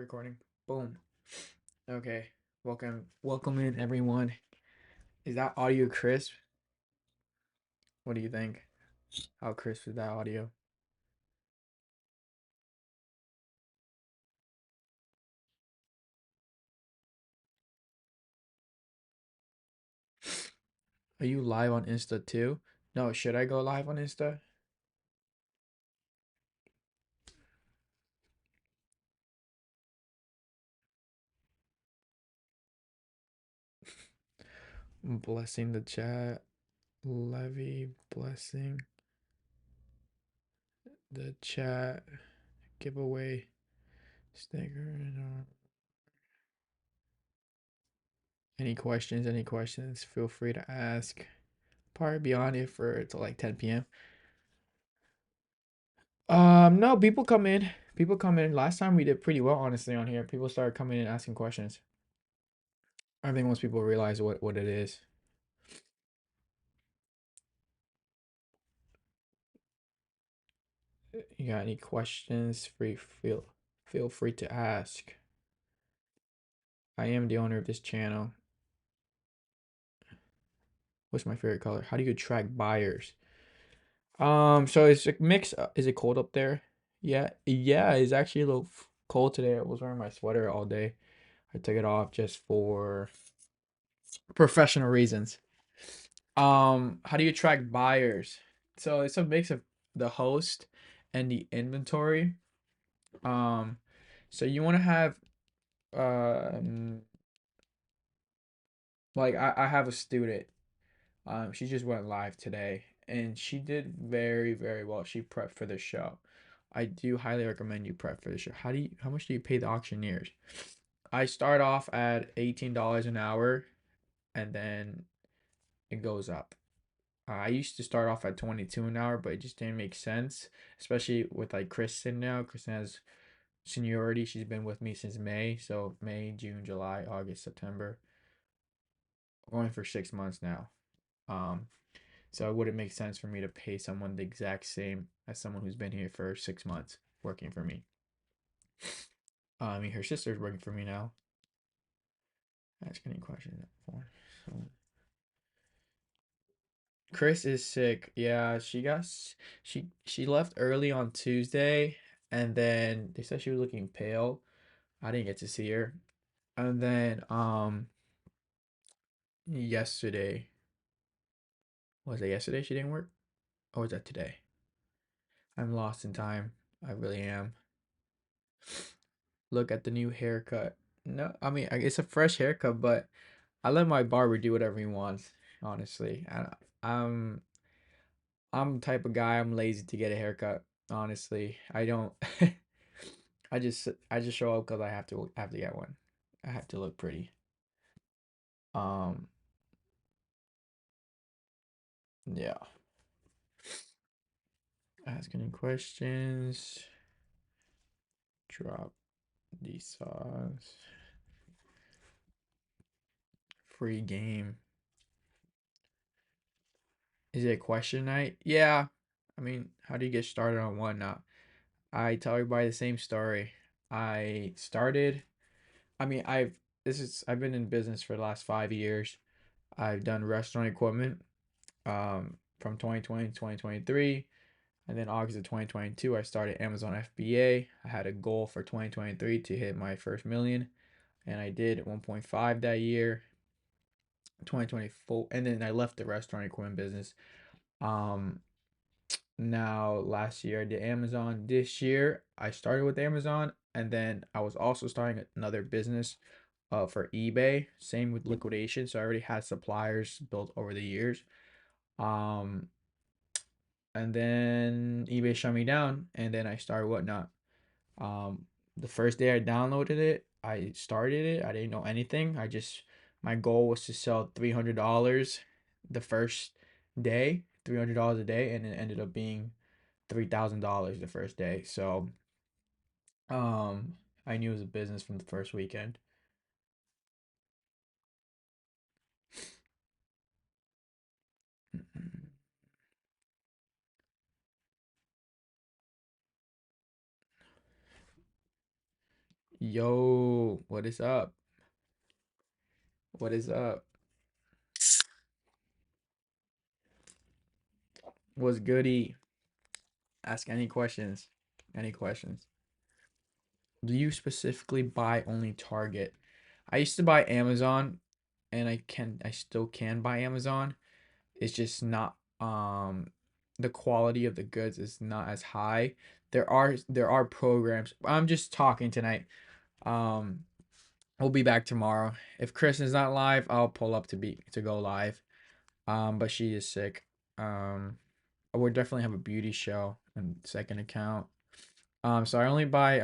recording. Boom. Okay. Welcome in everyone. Is that audio crisp? What do you think? How crisp is that audio? Are you live on Insta too? No, should I go live on Insta? Blessing the chat. Levy blessing the chat. Giveaway sticker. Any questions? Any questions? Feel free to ask. Probably be on it for till like 10 p.m. No, people come in. People come in. Last time we did pretty well, honestly, on here. People started coming in asking questions. I think once people realize what it is. You got any questions? Feel free to ask. I am the owner of this channel. What's my favorite color? How do you attract buyers? So it's a mix. Is it cold up there? Yeah, it's actually a little cold today. I was wearing my sweater all day. I took it off just for professional reasons. How do you attract buyers? So it's a mix of the host and the inventory. Um, so you want to have um like I have a student. She just went live today and she did very, very well. She prepped for the show. I do highly recommend you prep for the show. How much do you pay the auctioneers? I start off at $18 an hour and then it goes up. I used to start off at 22 an hour, but it just didn't make sense, especially with like Kristen now. Kristen has seniority. She's been with me since May. So May, June, July, August, September. Going for 6 months now. Um, so it wouldn't make sense for me to pay someone the exact same as someone who's been here for 6 months working for me. I mean, her sister's working for me now. Ask any questions. So Chris is sick. Yeah, she left early on Tuesday, and then they said she was looking pale. I didn't get to see her. And then yesterday, was it yesterday she didn't work? Or was that today? I'm lost in time. I really am. Look at the new haircut. No, I mean it's a fresh haircut, but I let my barber do whatever he wants, honestly. I'm I'm the type of guy, I'm lazy to get a haircut, honestly. I don't I just show up because I have to get one. I have to look pretty. Um, yeah. Ask any questions. Drop these songs. Free game. Is it a question night? Yeah. I mean, how do you get started on one now? I tell everybody the same story. I started, I mean, I've been in business for the last 5 years. I've done restaurant equipment from 2020 to 2023. And then August of 2022, I started Amazon FBA. I had a goal for 2023 to hit my first million, and I did 1.5 that year, 2024. And then I left the restaurant equipment business. Um, Now last year I did Amazon. This year I started with Amazon, and then I was also starting another business for eBay. Same with liquidation. So I already had suppliers built over the years. Um, and then eBay shut me down, and then I started Whatnot. Um, the first day I downloaded it, I started it. I didn't know anything. My goal was to sell $300 the first day, $300 a day, and it ended up being $3,000 the first day. So, um, I knew it was a business from the first weekend. Yo, what is up? What is up? What's goody? Ask any questions. Any questions? Do you specifically buy only Target? I used to buy Amazon and I still can buy Amazon. It's just not the quality of the goods is not as high. There are programs. I'm just talking tonight. Um we'll be back tomorrow. If Chris is not live, I'll pull up to go live. But she is sick. Um we'll definitely have a beauty show and second account. So I only buy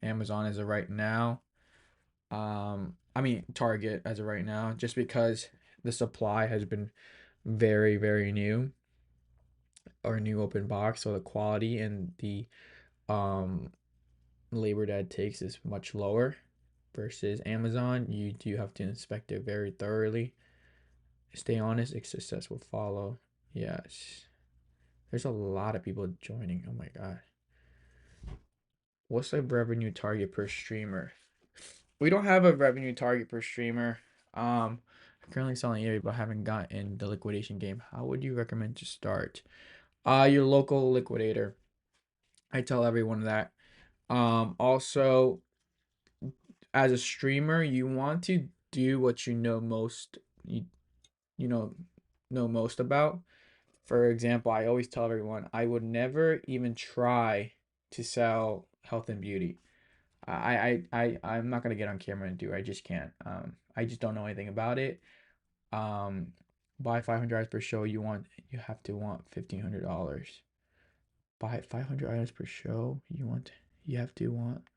Amazon as of right now. I mean Target as of right now, just because the supply has been very, very new or new open box, so the quality and the um labor that it takes is much lower versus Amazon. You do have to inspect it very thoroughly. Stay honest, success will follow. Yes. There's a lot of people joining. Oh my god. What's the revenue target per streamer? We don't have a revenue target per streamer. I'm currently selling Eevee but haven't gotten the liquidation game. How would you recommend to start? Your local liquidator. I tell everyone that. Also, as a streamer, you want to do what you know most. You know most about. For example, I always tell everyone I would never even try to sell health and beauty. I'm not gonna get on camera and do it. I just can't. I just don't know anything about it. Um, buy $500 per show. You have to want $1,500. Buy 500 items per show. You have to want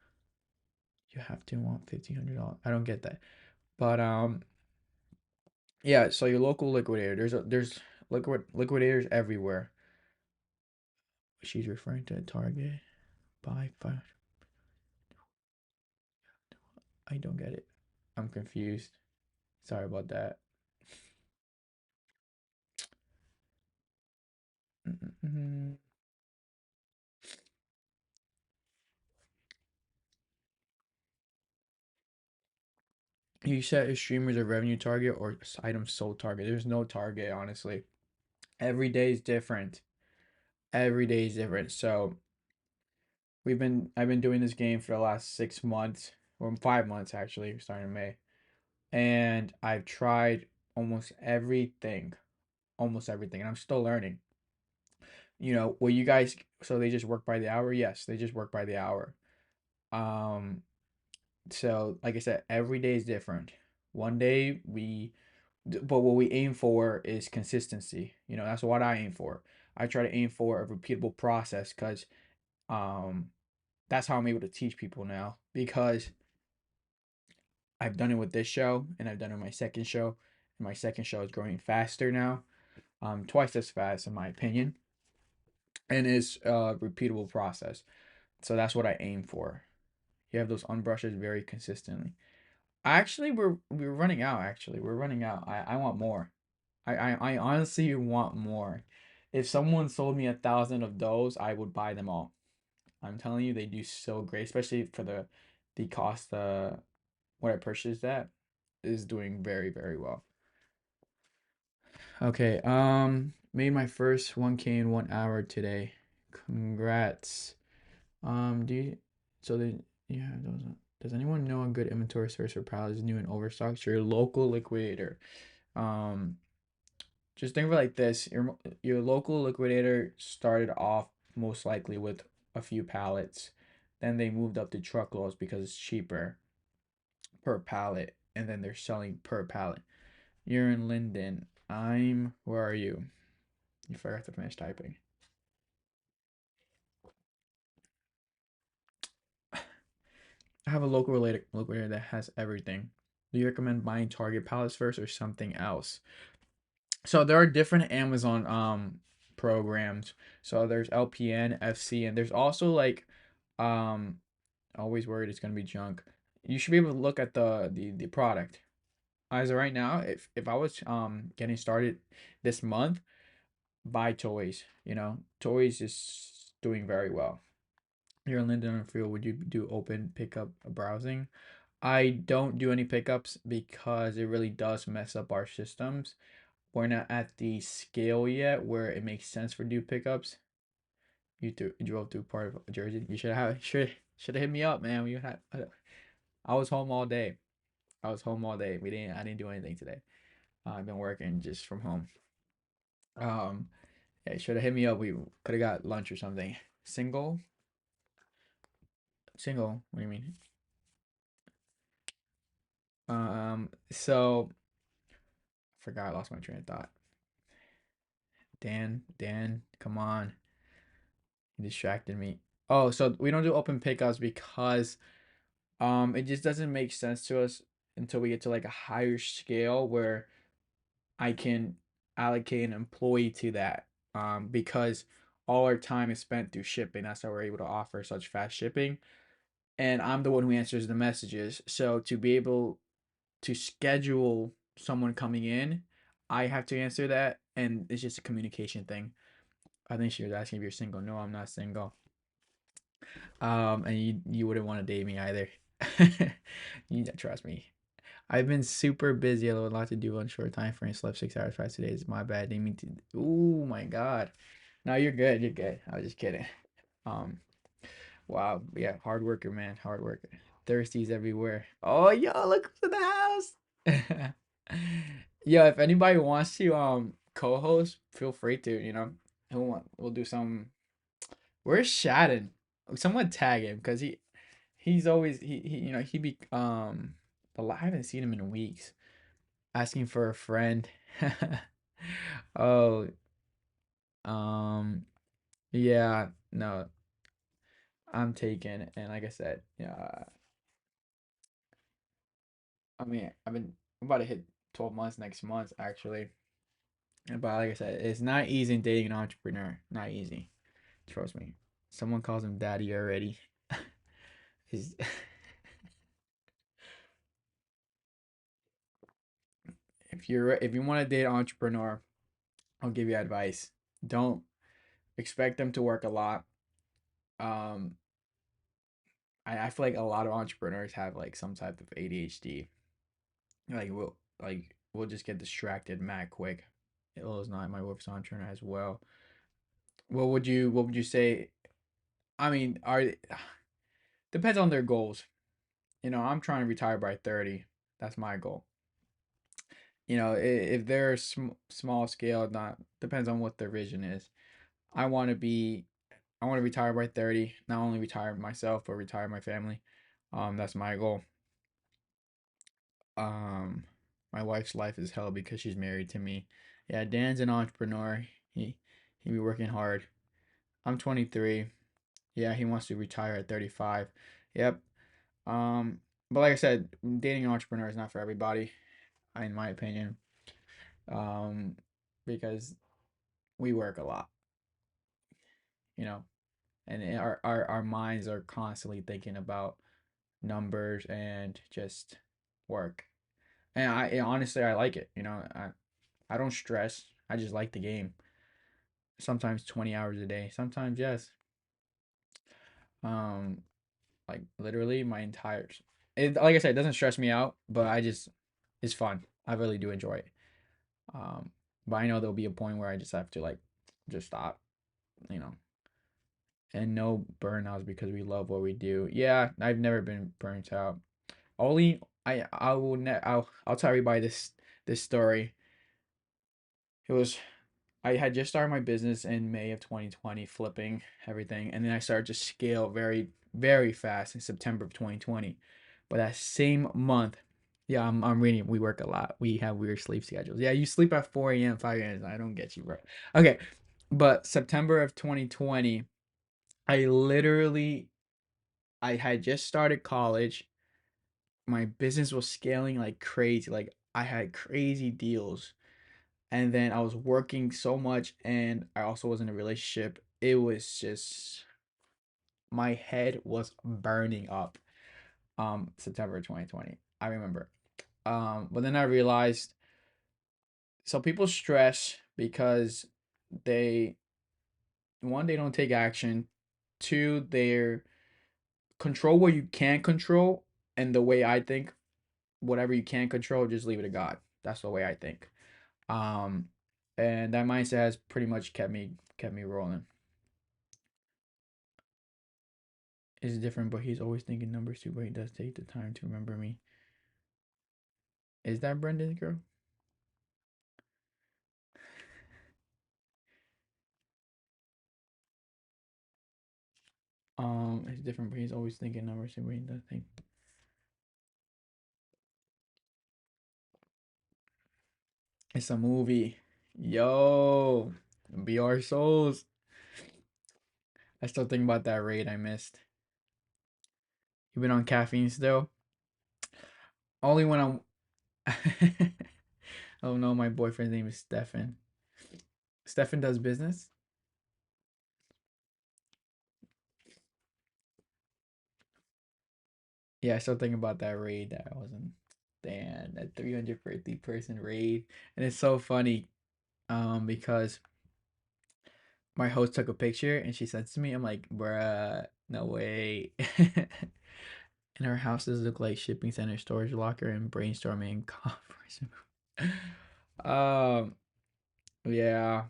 $1,500. I don't get that. But yeah. So your local liquidator. There's liquidators everywhere. She's referring to a Target. Buy five. I don't get it. I'm confused. Sorry about that. Mm-mm-mm. You said a streamer's a revenue target or item sold target. There's no target, honestly. Every day is different. Every day is different. So I've been doing this game for the last 6 months, or 5 months actually, starting in May. And I've tried almost everything. Almost everything. And I'm still learning. Will you guys so they just work by the hour? Yes, they just work by the hour. Um, so like I said, every day is different. One day but what we aim for is consistency. That's what I aim for. I try to aim for a repeatable process because um that's how I'm able to teach people now because I've done it with this show and I've done it with my second show. And my second show is growing faster now, twice as fast in my opinion, and it's a repeatable process. So that's what I aim for. You have those unbrushes very consistently. Actually, we're running out. Actually, we're running out. I want more. I honestly want more. If someone sold me 1,000 of those, I would buy them all. I'm telling you, they do so great, especially for the cost. What I purchased that is doing very, very well. Okay. Made my first 1K in 1 hour today. Congrats. Do you so the yeah those. Does anyone know a good inventory source for pallets new and overstocks? Your local liquidator. Um, just think of it like this: your local liquidator started off most likely with a few pallets, then they moved up to truckloads because it's cheaper per pallet, and then they're selling per pallet. You're in Linden. Where are you? You forgot to finish typing. I have a local related liquidator that has everything. Do you recommend buying Target pallets first or something else? So there are different Amazon programs. So there's LPN, FC, and there's also like um always worried it's gonna be junk. You should be able to look at the product. As of right now, if I was getting started this month, buy toys. Toys is doing very well. You're in Linden Field. Would you do open pickup browsing? I don't do any pickups because it really does mess up our systems. We're not at the scale yet where it makes sense for do pickups. You drove through part of Jersey. You should have hit me up, man. I was home all day. I was home all day. We didn't I didn't do anything today. I've been working just from home. Um, yeah, should have hit me up. We could have got lunch or something. Single, single. What do you mean? So I forgot. I lost my train of thought. Dan, come on. You distracted me. Oh, so we don't do open pickups because it just doesn't make sense to us until we get to like a higher scale where I can allocate an employee to that. Because all our time is spent through shipping. That's how we're able to offer such fast shipping. And I'm the one who answers the messages. So to be able to schedule someone coming in, I have to answer that, and it's just a communication thing. I think she was asking if you're single. No, I'm not single. And you wouldn't want to date me either. You trust me. I've been super busy. I have a lot to do on short time frame. Slept 6 hours, 5 days. My bad. Didn't mean to. Oh my god. No, you're good. You're good. I was just kidding. Um. Wow. Yeah. Hard worker, man. Hard worker. Thirsties everywhere. Oh, yo, look to the house. Yeah. If anybody wants to co-host, feel free to. We'll do some. Where's Shadden? Someone tag him because he's always he he be I haven't seen him in weeks. Asking for a friend. Oh, um, yeah, no, I'm taken. And like I said, yeah, I mean, I'm about to hit 12 months next month actually. But like I said, it's not easy dating an entrepreneur. Not easy. Trust me. Someone calls him daddy already. He's- if you want to date an entrepreneur, I'll give you advice. Don't expect them to work a lot. Um, I feel like a lot of entrepreneurs have like some type of ADHD. We'll just get distracted mad quick. It was not my wife's entrepreneur as well. What would you say? I mean, are depends on their goals. I'm trying to retire by 30. That's my goal. If they're small scale, not depends on what their vision is. I want to be I want to retire by 30, not only retire myself, but retire my family. That's my goal. Um, my wife's life is hell because she's married to me. Yeah, Dan's an entrepreneur. He be working hard. I'm 23. Yeah, he wants to retire at 35. Yep. Um, but like I said, dating an entrepreneur is not for everybody, in my opinion. Um, because we work a lot, you know, and our minds are constantly thinking about numbers and just work. And honestly, I like it. I don't stress. I just like the game. Sometimes 20 hours a day. Sometimes yes. Um, like literally my entire. Like I said, it doesn't stress me out, but it's fun. I really do enjoy it. Um, but I know there'll be a point where I just have to like, just stop. You know, and no burnouts because we love what we do. Yeah, I've never been burnt out. Only I will I'll tell everybody this story. It was I had just started my business in May of 2020, flipping everything, and then I started to scale very, very fast in September of 2020. But that same month, yeah, I'm reading. We work a lot. We have weird sleep schedules. Yeah, you sleep at 4 a.m., 5 a.m. I don't get you, bro. Okay, but September of 2020, I literally I had just started college. My business was scaling like crazy. Like I had crazy deals, and then I was working so much, and I also was in a relationship. It was just my head was burning up. September 2020. I remember. But then I realized so people stress because they one, they don't take action. Two, they're control what you can control, and the way I think, whatever you can't control, just leave it to God. That's the way I think. Um, and that mindset has pretty much kept me rolling. It's different, but he's always thinking numbers too. But he does take the time to remember me. Is that Brendan's girl? It's different, but he's always thinking numbers too. But he does think. It's a movie. Yo, be our souls. I still think about that raid I missed. You been on caffeine still? Only when I'm. Oh no, my boyfriend's name is Stefan. Stefan does business. Yeah, I still think about that raid that I was in. Damn, that 350 person raid, and it's so funny, because my host took a picture and she sent it to me. I'm like, bruh, no way. And our houses look like shipping center, storage locker, and brainstorming conference room. Yeah,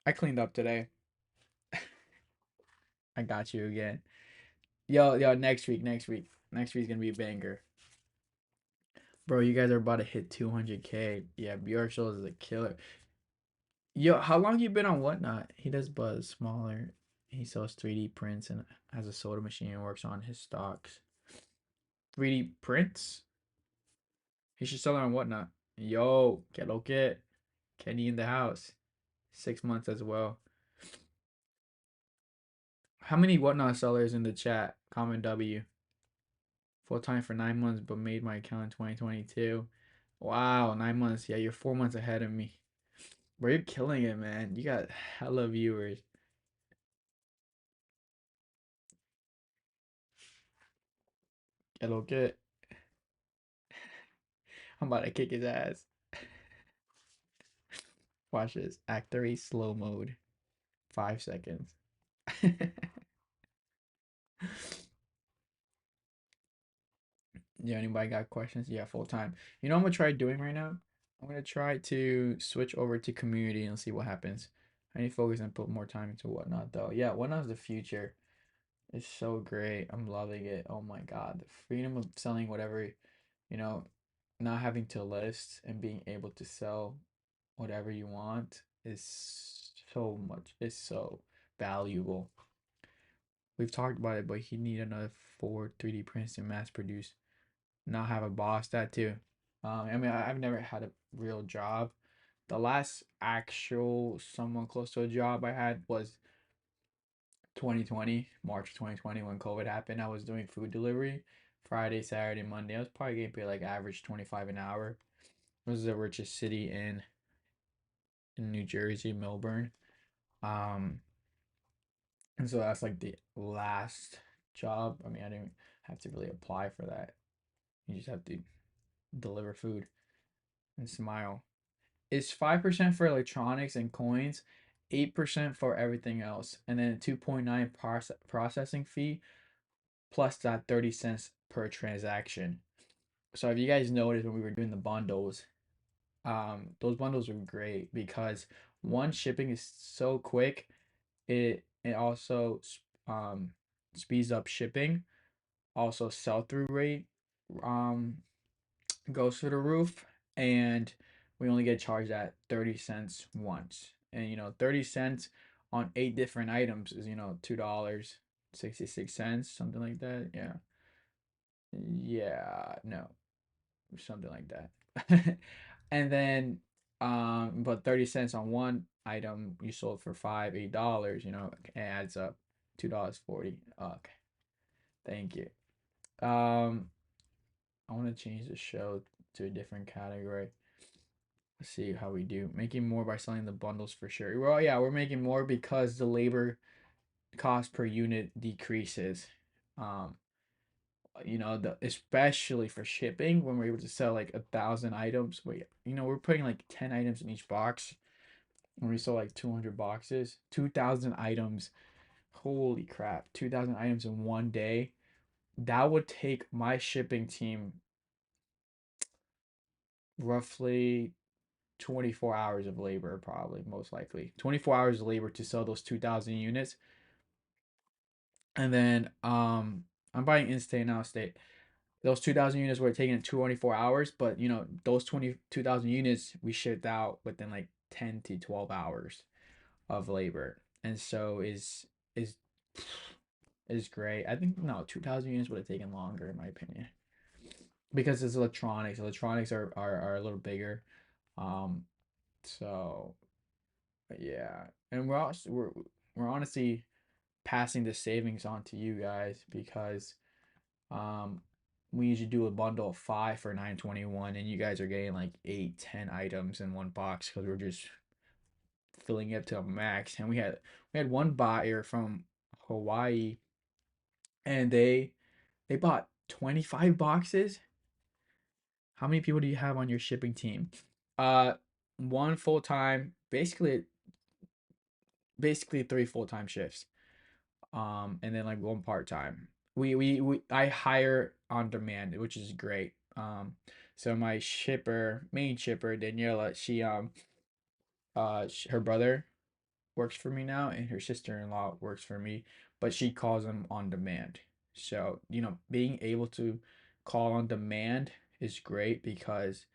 I cleaned up today. I got you again. Yo, next week's gonna be a banger. Bro, you guys are about to hit 200K. Yeah, BR Shows is a killer. Yo, how long you been on Whatnot? He does buzz smaller. He sells 3D prints and has a soda machine and works on his stocks. 3D prints? He should sell it on Whatnot. Yo, que lo que? Kenny in the house. 6 months as well. How many Whatnot sellers in the chat? Comment W. Full time for 9 months, but made my account in 2022. Wow, 9 months. Yeah, you're 4 months ahead of me. Bro, you're killing it, man. You got hella viewers. Que lo que? I'm about to kick his ass. Watch this. Act 3 slow mode. 5 seconds. Yeah, anybody got questions? Yeah, full time. You know what I'm gonna try doing right now? I'm gonna try to switch over to community and see what happens. I need to focus and put more time into Whatnot though. Yeah, Whatnot's the future. It's so great. I'm loving it. Oh my God. The freedom of selling whatever, you know, not having to list and being able to sell whatever you want is so much, it's so valuable. We've talked about it, but you need another four 3D prints to mass produce. Not have a boss, that too. I mean, I've never had a real job. The last actual someone close to a job I had was 2020, March 2020, when COVID happened. I was doing food delivery Friday, Saturday, Monday. I was probably getting paid like average 25 an hour. It was the richest city in New Jersey, Melbourne. Um, and so that's like the last job. I mean, I didn't have to really apply for that. You just have to deliver food and smile. It's 5% for electronics and coins, 8% for everything else, and then 2.9 processing fee plus that 30 cents per transaction. So if you guys noticed when we were doing the bundles, those bundles were great because one, shipping is so quick. It also speeds up shipping. Also, sell through rate um goes through the roof, and we only get charged at 30 cents once. And 30 cents on 8 different items is $2 66 cents, something like that. Yeah. Yeah, no, something like that. And then but 30 cents on one item you sold for $8, it adds up $2.40. Okay. Thank you. Um I want to change the show to a different category. Let's see how we do. Making more by selling the bundles for sure. Well, yeah, we're making more because the labor cost per unit decreases. Um, the especially for shipping when we're able to sell like 1,000 items. We're putting like 10 items in each box. When we sell like 200 boxes, 2,000 items. Holy crap, 2,000 items in one day. That would take my shipping team roughly 24 hours of labor, probably, most likely. 24 hours of labor to sell those 2,000 units. And then I'm buying in-state and out-state. Those 2,000 units were taking 24 hours, but those 22,000 units we shipped out within like 10 to 12 hours of labor. And so is is great. I think no, 2,000 units would have taken longer in my opinion. Because it's electronics. Electronics are a little bigger. Um so yeah. And we're honestly passing the savings on to you guys because Um, we usually do a bundle of five for 921, and you guys are getting like 8, 10 items in one box because we're just filling it to a max. And we had one buyer from Hawaii, and they bought 25 boxes. How many people do you have on your shipping team? Uh, one full time, basically three full time shifts. And then like one part time. We I hire on demand, which is great. So my main shipper Daniela, her brother works for me now, and her sister-in-law works for me, but she calls them on demand. So being able to call on demand is great because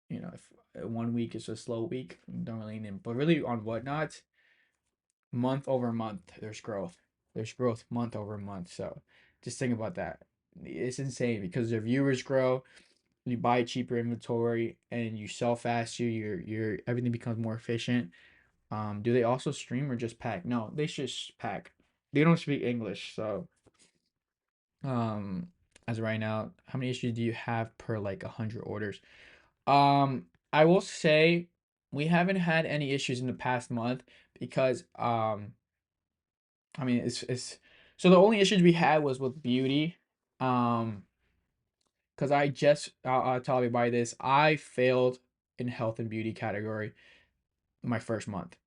if one week is a slow week, don't really need, but really on Whatnot month over month there's growth month over month, so just think about that. It's insane because the viewers grow, you buy cheaper inventory and you sell faster, your everything becomes more efficient. Do they also stream or just pack? No, they just pack. They don't speak English, so um as of right now, how many issues do you have per like 100 orders? I will say we haven't had any issues in the past month because I mean, it's so the only issues we had was with beauty. Um, because I'll tell you by this, I failed in health and beauty category my first month.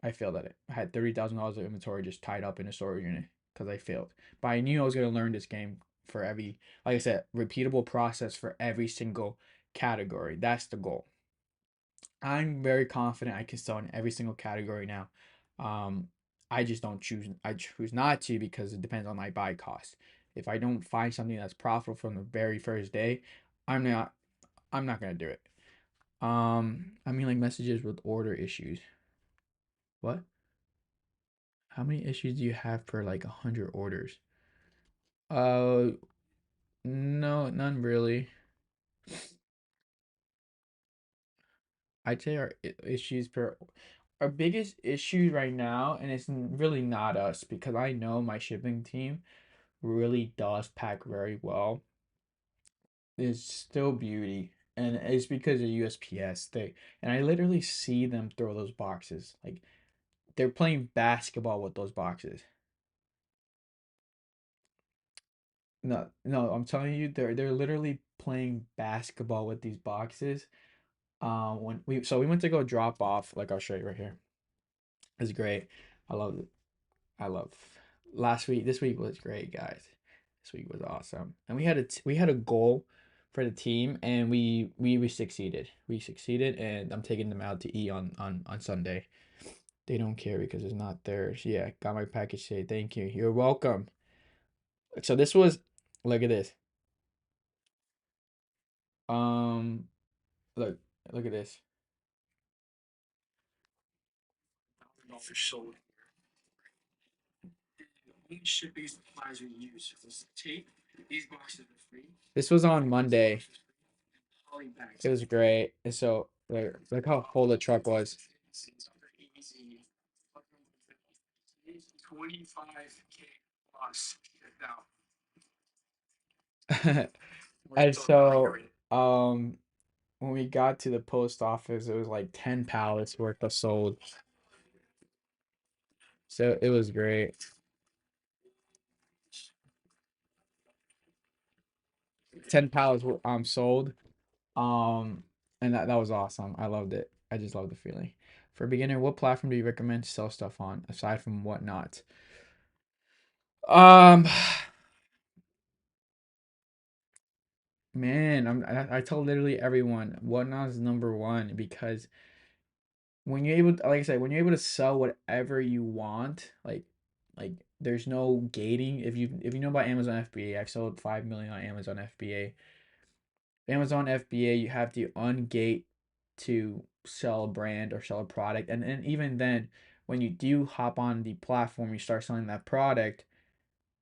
I failed at it. I had $30,000 of inventory just tied up in a storage unit because I failed. But I knew I was gonna learn this game for every, like I said, repeatable process for every single category. That's the goal. I'm very confident I can sell in every single category now. Um, I just don't choose. I choose not to because it depends on my buy cost. If I don't find something that's profitable from the very first day, I'm not. I'm not gonna do it. I mean, like messages with order issues. What? How many issues do you have per like 100 orders? Uh, no, none really. I'd say issues per our biggest issue right now, and it's really not us because I know my shipping team really does pack very well, is still beauty. And it's because of USPS. And I literally see them throw those boxes. Like they're playing basketball with those boxes. No, no, I'm telling you, they're literally playing basketball with these boxes. When we went to go drop off, like I'll show you right here. It's great. I love it. I love this week was great, guys. This week was awesome. And we had a goal for the team and we succeeded. We succeeded and I'm taking them out to eat on Sunday. They don't care because it's not theirs. Yeah, got my package today. Thank you. You're welcome. So this was look at this. Um look look at this. This was on Monday. It was great. And so like how full the truck was. And so when we got to the post office, it was like 10 pallets worth of sold. So it was great. 10 pallets were sold. And that was awesome. I loved it. I just love the feeling. For a beginner, what platform do you recommend to sell stuff on aside from Whatnot? Um, man, I tell literally everyone whatnot is number one because when you're able to, like I said, when you're able to sell whatever you want, like there's no gating. If you know about Amazon FBA, I've sold 5 million on Amazon FBA. Amazon FBA, you have to ungate to sell a brand or sell a product, and even then, when you do hop on the platform, you start selling that product.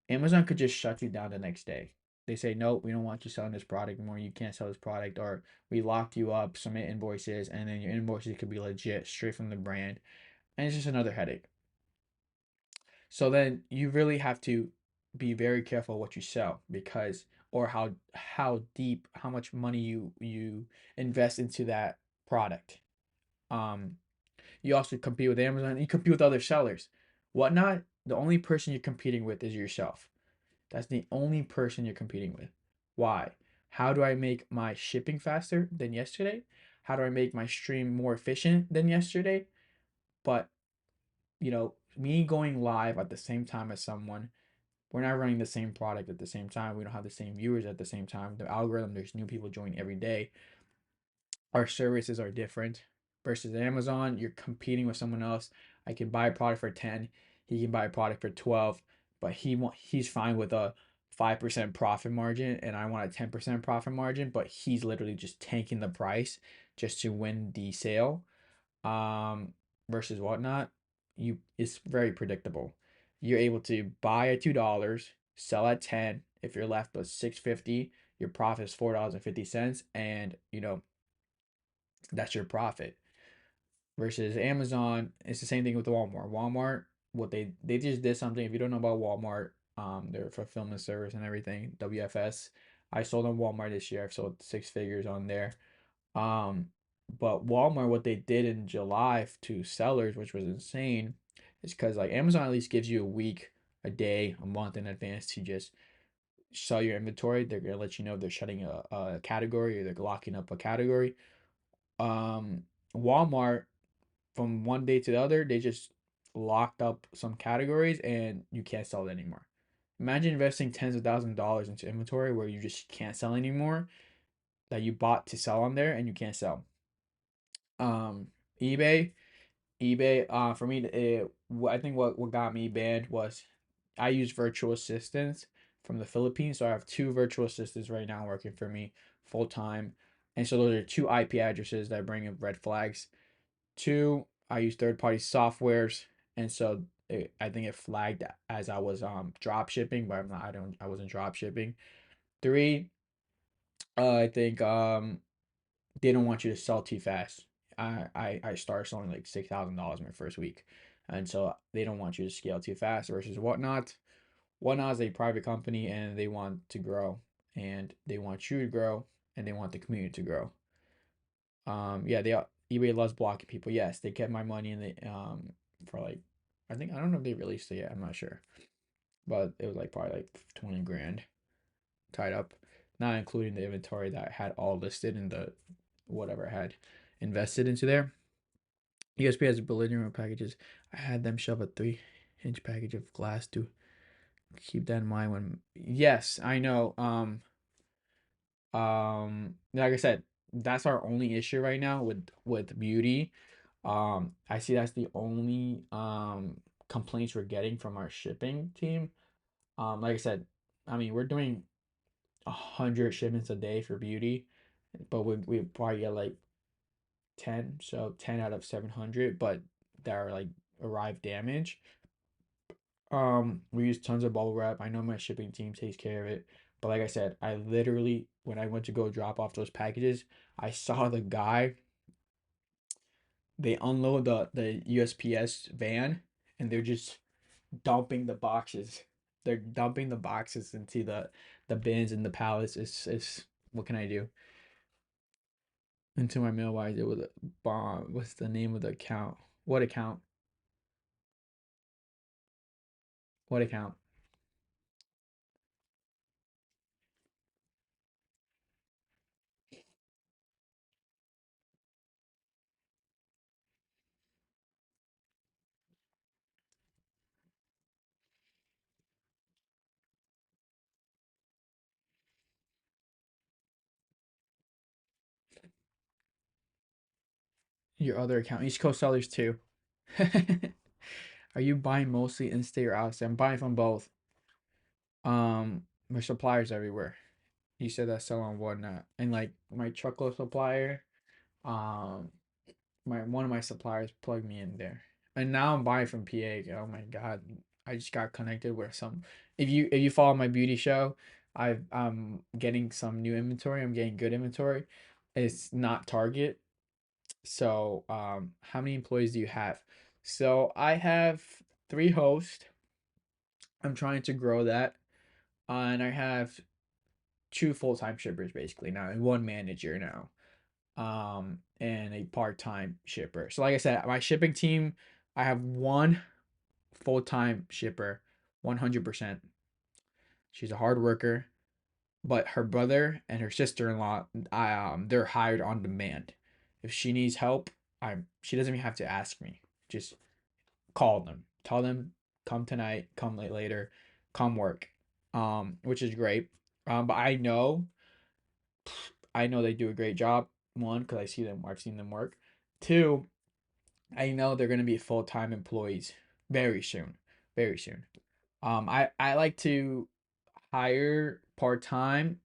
Amazon could just shut you down the next day. They say, nope, we don't want you selling this product anymore. You can't sell this product, or we locked you up, submit invoices, and then your invoices could be legit, straight from the brand. And it's just another headache. So then you really have to be very careful what you sell because or how deep, how much money you invest into that product. Um, you also compete with Amazon, you compete with other sellers. Whatnot, the only person you're competing with is yourself. That's the only person you're competing with. Why? How do I make my shipping faster than yesterday? How do I make my stream more efficient than yesterday? But, me going live at the same time as someone, we're not running the same product at the same time. We don't have the same viewers at the same time. The algorithm, there's new people joining every day. Our services are different versus Amazon. You're competing with someone else. I can buy a product for 10. He can buy a product for 12, but he's fine with a 5% profit margin and I want a 10% profit margin, but he's literally just tanking the price just to win the sale. Um Versus Whatnot, you it's very predictable. You're able to buy at $2, sell at 10. If you're left with 6.50, your profit is $4.50, and that's your profit. Versus Amazon, it's the same thing with Walmart. Walmart, what they just did something. If you don't know about Walmart, their fulfillment service and everything, WFS. I sold on Walmart this year. I've sold six figures on there. Um, but Walmart, what they did in July to sellers, which was insane, is because like Amazon at least gives you a week, a day, a month in advance to just sell your inventory. They're gonna let you know if they're shutting a category or they're locking up a category. Um, Walmart, from one day to the other, they just locked up some categories and you can't sell it anymore. Imagine investing tens of thousands of dollars into inventory where you just can't sell anymore that you bought to sell on there and you can't sell. Um, eBay, for me, I think what got me banned was I use virtual assistants from the Philippines. So I have two virtual assistants right now working for me full time. And so those are two IP addresses that bring up red flags. Two, I use third party softwares. And so I think it flagged as I was drop shipping, but I wasn't drop shipping. Three, I think they don't want you to sell too fast. I started selling like $6,000 my first week, and so they don't want you to scale too fast. Versus Whatnot, Whatnot is a private company and they want to grow, and they want you to grow, and they want the community to grow. Yeah, eBay loves blocking people. Yes, they kept my money and they for like I don't know if they released it yet. I'm not sure, but it was like probably like 20 grand tied up, not including the inventory that I had all listed in the whatever I had invested into there. USP has belligerent packages. I had them shove a 3-inch package of glass to keep that in mind when yes, I know. Like I said, that's our only issue right now with beauty. I see that's the only complaints we're getting from our shipping team. Like I said, I mean we're doing 100 shipments a day for beauty, but we probably get like 10, so 10 out of 700, but that are like arrived damaged. We use tons of bubble wrap. I know my shipping team takes care of it, but like I said, I literally when I went to go drop off those packages, I saw the guy. They unload the USPS van, and they're just dumping the boxes. They're dumping the boxes into the bins and the pallets. It's what can I do? Into my mailbox, it was a bomb. What's the name of the account? What account? What account? Your other account, East Coast sellers too. Are you buying mostly in state or out of state? I'm buying from both. There's suppliers everywhere. You said that sell on whatnot, and like my truckload supplier, um, my one of my suppliers plugged me in there, and now I'm buying from PA. Oh my God, I just got connected with some. If you follow my beauty show, I'm getting some new inventory. I'm getting good inventory. It's not Target. So, how many employees do you have? So I have three hosts. I'm trying to grow that, and I have two full-time shippers basically now, and one manager now, and a part-time shipper. So, like I said, my shipping team, I have one full-time shipper, 100%. She's a hard worker, but her brother and her sister-in-law, they're hired on demand. If she needs help, she doesn't even have to ask me. Just call them, tell them come tonight, come late later, come work, which is great. But I know they do a great job. One, because I've seen them work. Two, I know they're gonna be full-time employees very soon, very soon. I like to hire part-time,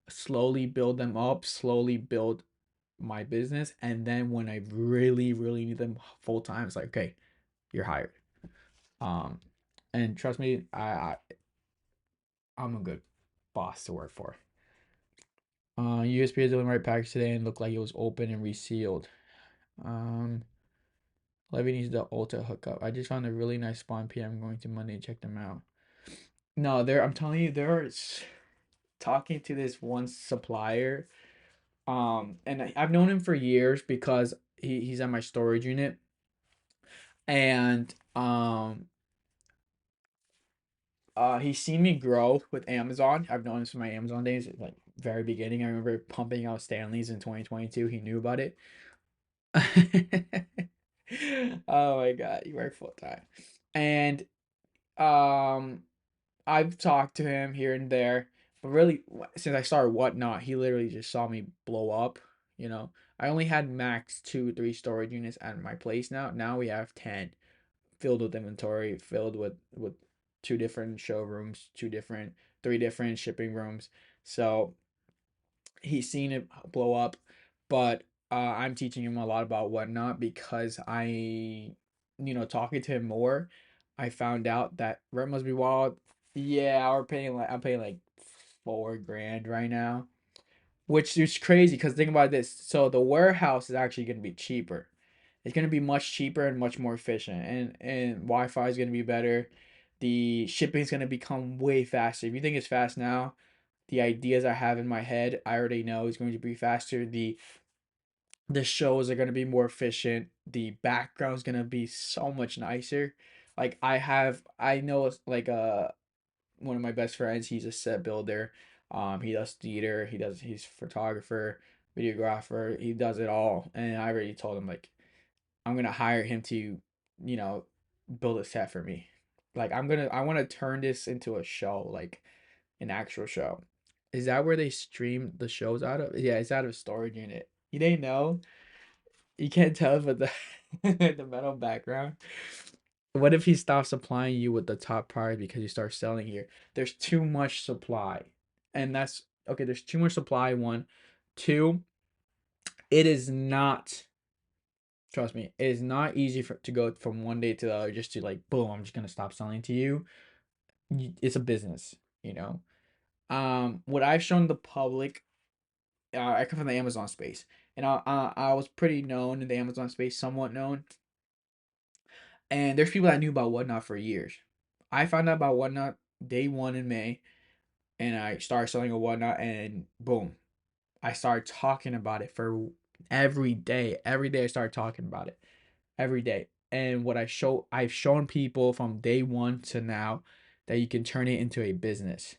slowly build them up, slowly build my business, and then when I really, really need them full-time, it's like, okay, you're hired. Um, and trust me, I'm a good boss to work for. USPS delivered my package today and looked like it was open and resealed. Um, Levy needs the Ulta hookup. I just found a really nice spot in PM. I'm going to Monday and check them out. No, I'm telling you, talking to this one supplier. And I've known him for years because he's at my storage unit, and he's seen me grow with Amazon. I've known him from my Amazon days, like very beginning. I remember pumping out Stanleys in 2022. He knew about it. Oh my God, you work full time. And um I've talked to him here and there, but really since I started Whatnot, he literally just saw me blow up, you know. I only had max 2, 3 storage units at my place now. Now we have 10 filled with inventory, filled with two different showrooms, three different shipping rooms. So he's seen it blow up, but I'm teaching him a lot about Whatnot because talking to him more, I found out that rent must be wild. Yeah, I'm paying like 4 grand right now, which is crazy because think about this. So the warehouse is actually going to be cheaper. It's going to be much cheaper and much more efficient, and Wi-Fi is going to be better. The shipping is going to become way faster. If you think it's fast now, the ideas I have in my head, I already know is going to be faster. The shows are going to be more efficient. The background is going to be so much nicer. Like I know like one of my best friends, he's a set builder. He does theater, he's photographer, videographer, he does it all. And I already told him like I'm gonna hire him to, you know, build a set for me. Like I wanna turn this into a show, like an actual show. Is that where they stream the shows out of? Yeah, it's out of storage unit. You didn't know? You can't tell but the the metal background. What if he stops supplying you with the top price because you start selling here? There's too much supply. And that's okay, there's too much supply, one. Two, it is not, trust me, it is not easy to go from one day to the other just to like, boom, I'm just gonna stop selling to you. It's a business, you know. What I've shown the public, I come from the Amazon space, and I was pretty known in the Amazon space, somewhat known, and there's people that knew about Whatnot for years. I found out about Whatnot day one in May, and I started selling a Whatnot, and boom, I started talking about it for every day. Every day I started talking about it every day. And I've shown people from day one to now that you can turn it into a business.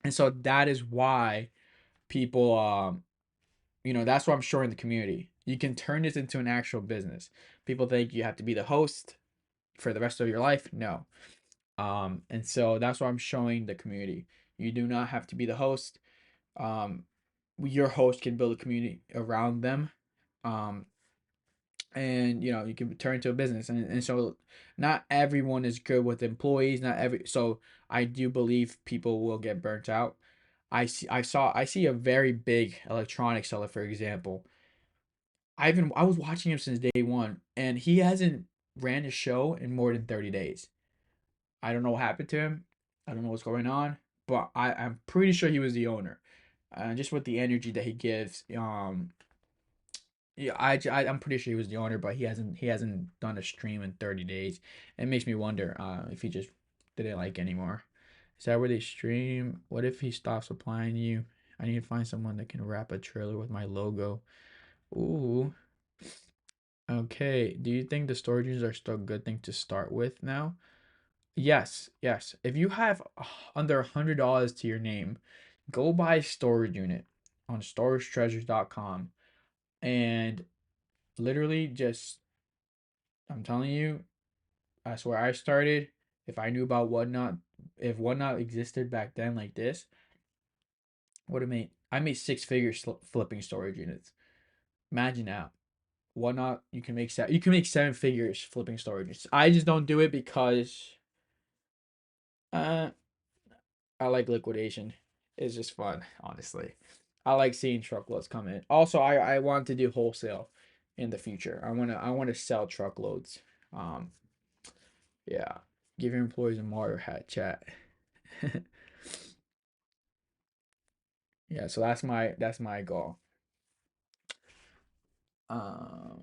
And so that is why people, that's what I'm showing the community. You can turn this into an actual business. People think you have to be the host for the rest of your life. No. And so that's what I'm showing the community. You do not have to be the host. Um, your host can build a community around them. Um, and you can turn into a business, and so not everyone is good with employees, not every so I do believe people will get burnt out. I see a very big electronics seller, for example. I was watching him since day one, and he hasn't ran a show in more than 30 days. I don't know what happened to him. I don't know what's going on, but I'm pretty sure he was the owner. Just with the energy that he gives. Yeah, I'm pretty sure he was the owner, but he hasn't done a stream in 30 days. It makes me wonder if he just didn't like anymore. Is that where they stream? What if he stops supplying you? I need to find someone that can wrap a trailer with my logo. Ooh. Okay. Do you think the storage units are still a good thing to start with now? Yes, yes. If you have under $100 to your name, go buy a storage unit on storagetreasures.com and literally just, I'm telling you, that's where I started. If I knew about Whatnot, if Whatnot existed back then like this, would have made I made six figures flipping storage units. Imagine now. Whatnot, you can make seven figures flipping storage units. I just don't do it because uh I like liquidation. It's just fun, honestly. I like seeing truckloads come in. Also, I want to do wholesale in the future. I want to sell truckloads. Um, yeah, give your employees a Mario hat chat. Yeah, so that's my goal. Um,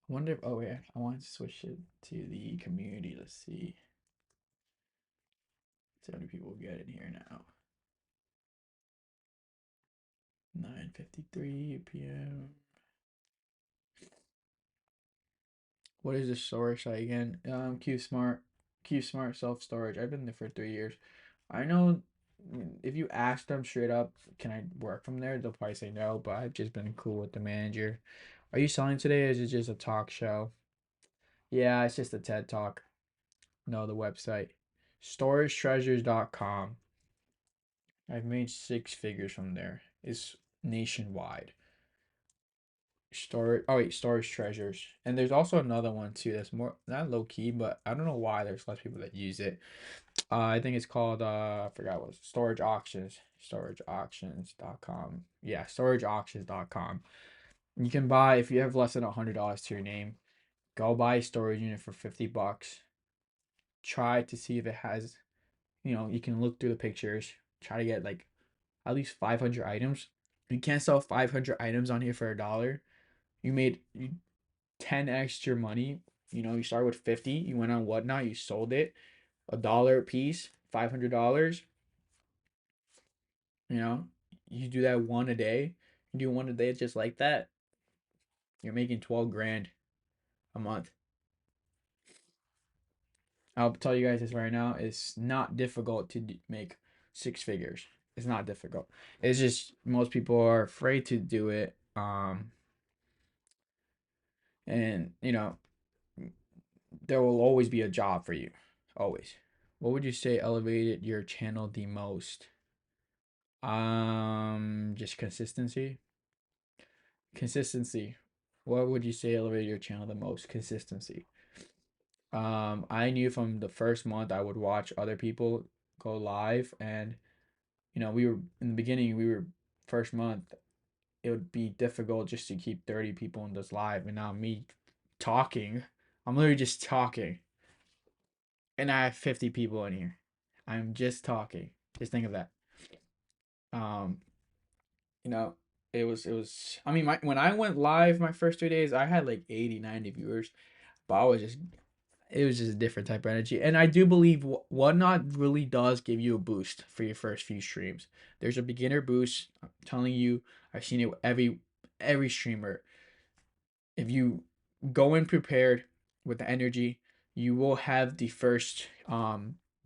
I wonder if, oh yeah, I want to switch it to the community. Let's see how many people get in here now. 9:53 p.m. What is this storage site again? Q Smart Self Storage. I've been there for 3 years. I know if you ask them straight up, can I work from there? They'll probably say no, but I've just been cool with the manager. Are you selling today or is it just a talk show? Yeah, it's just a TED Talk. No, the website. StorageTreasures.com. I've made six figures from there. It's nationwide. Storage Treasures. And there's also another one too that's more not low key, but I don't know why there's less people that use it. I think it's called I forgot what Storage Auctions. StorageAuctions.com. Yeah, StorageAuctions.com. You can buy if you have less than $100 to your name, go buy a storage unit for $50. Try to see if it has, you can look through the pictures, try to get like at least 500 items. You can't sell 500 items on here for $1. You made 10 extra money. You start with 50, you went on Whatnot, you sold it $1 a piece, $500. You know, you do that one a day. You do one a day just like that. You're making 12 grand a month. I'll tell you guys this right now. It's not difficult to make six figures. It's not difficult. It's just most people are afraid to do it. And there will always be a job for you. Always. What would you say elevated your channel the most? Just consistency. Consistency. What would you say elevated your channel the most? Consistency. I knew from the first month I would watch other people go live, and we were in the beginning. We were first month. It would be difficult just to keep 30 people in this live, and now me talking. I'm literally just talking, and I have 50 people in here. I'm just talking. Just think of that. Um, you know, it was. I mean, when I went live my first 3 days, I had like 80, 90 viewers, but it was just a different type of energy. And I do believe Whatnot really does give you a boost for your first few streams. There's a beginner boost. I'm telling you, I've seen it with every streamer. If you go in prepared with the energy, you will have the first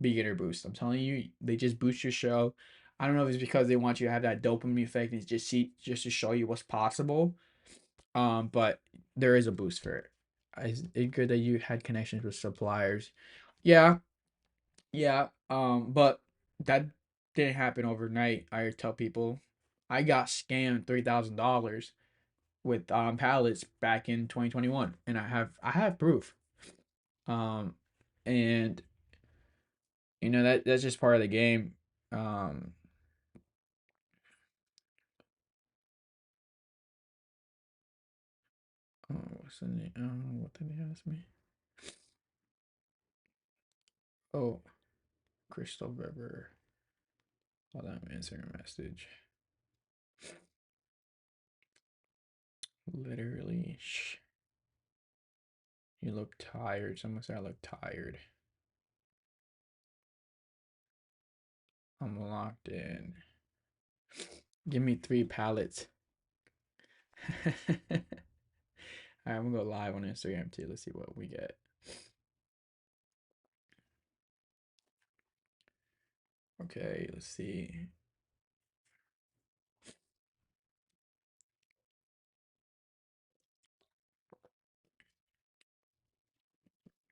beginner boost. I'm telling you, they just boost your show. I don't know if it's because they want you to have that dopamine effect and just to show you what's possible. But there is a boost for it. Is it good that you had connections with suppliers? Yeah, yeah. But that didn't happen overnight. I tell people, I got scammed $3,000 with pallets back in 2021, and I have proof. Um, and that's just part of the game. Um, what's the name? What did they ask me? Oh, Crystal River. Hold on, I'm answering a message. Literally, you look tired. Someone said I look tired. I'm locked in. Give me 3 pallets. Alright, I'm gonna go live on Instagram too. Let's see what we get. Okay, let's see.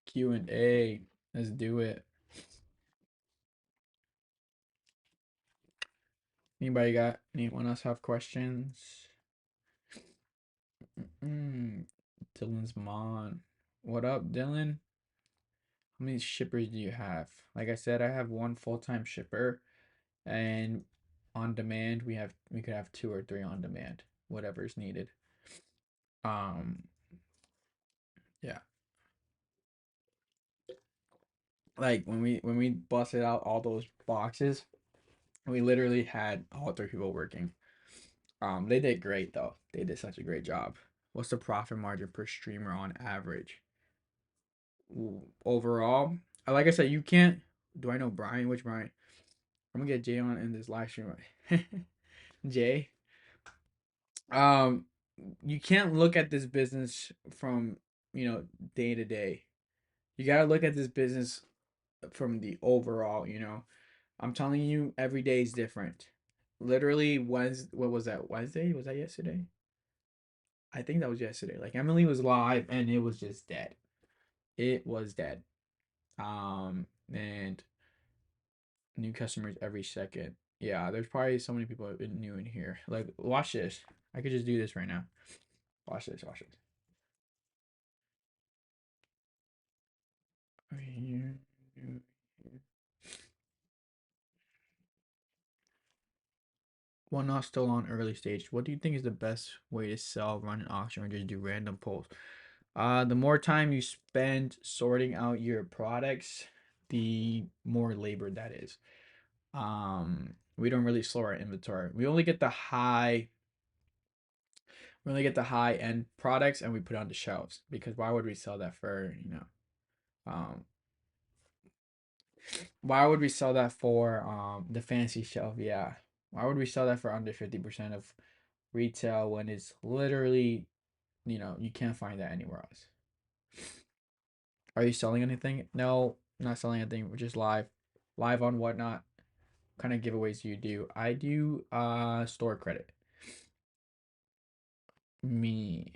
Q&A. Let's do it. Anyone else have questions? Dylan's mom. What up, Dylan? How many shippers do you have? Like I said, I have one full-time shipper, and on demand we could have 2 or 3 on demand, whatever is needed. Um, yeah. Like when we busted out all those boxes, we literally had all 3 people working. They did great though. They did such a great job. What's the profit margin per streamer on average? Overall, like I said, you can't. Do I know Brian? Which Brian? I'm gonna get Jay on in this live stream. Jay, um, you can't look at this business from day to day. You gotta look at this business from the overall. I'm telling you, every day is different. Literally, what was that? Wednesday? Was that yesterday? I think that was yesterday. Like Emily was live and it was just dead. It was dead. And new customers every second. Yeah, there's probably so many people new in here. Like, watch this. I could just do this right now. Watch this. Watch this. One not still on early stage. What do you think is the best way to sell, run an auction, or just do random polls? The more time you spend sorting out your products, the more labor that is. We don't really store our inventory. We only get the high end products and we put it on the shelves because why would we sell that for, um why would we sell that for the fancy shelf? Yeah. Why would we sell that for under 50% of retail when it's literally, you can't find that anywhere else. Are you selling anything? No, not selling anything. We're just live. Live on whatnot. What kind of giveaways do you do? I do store credit. Me.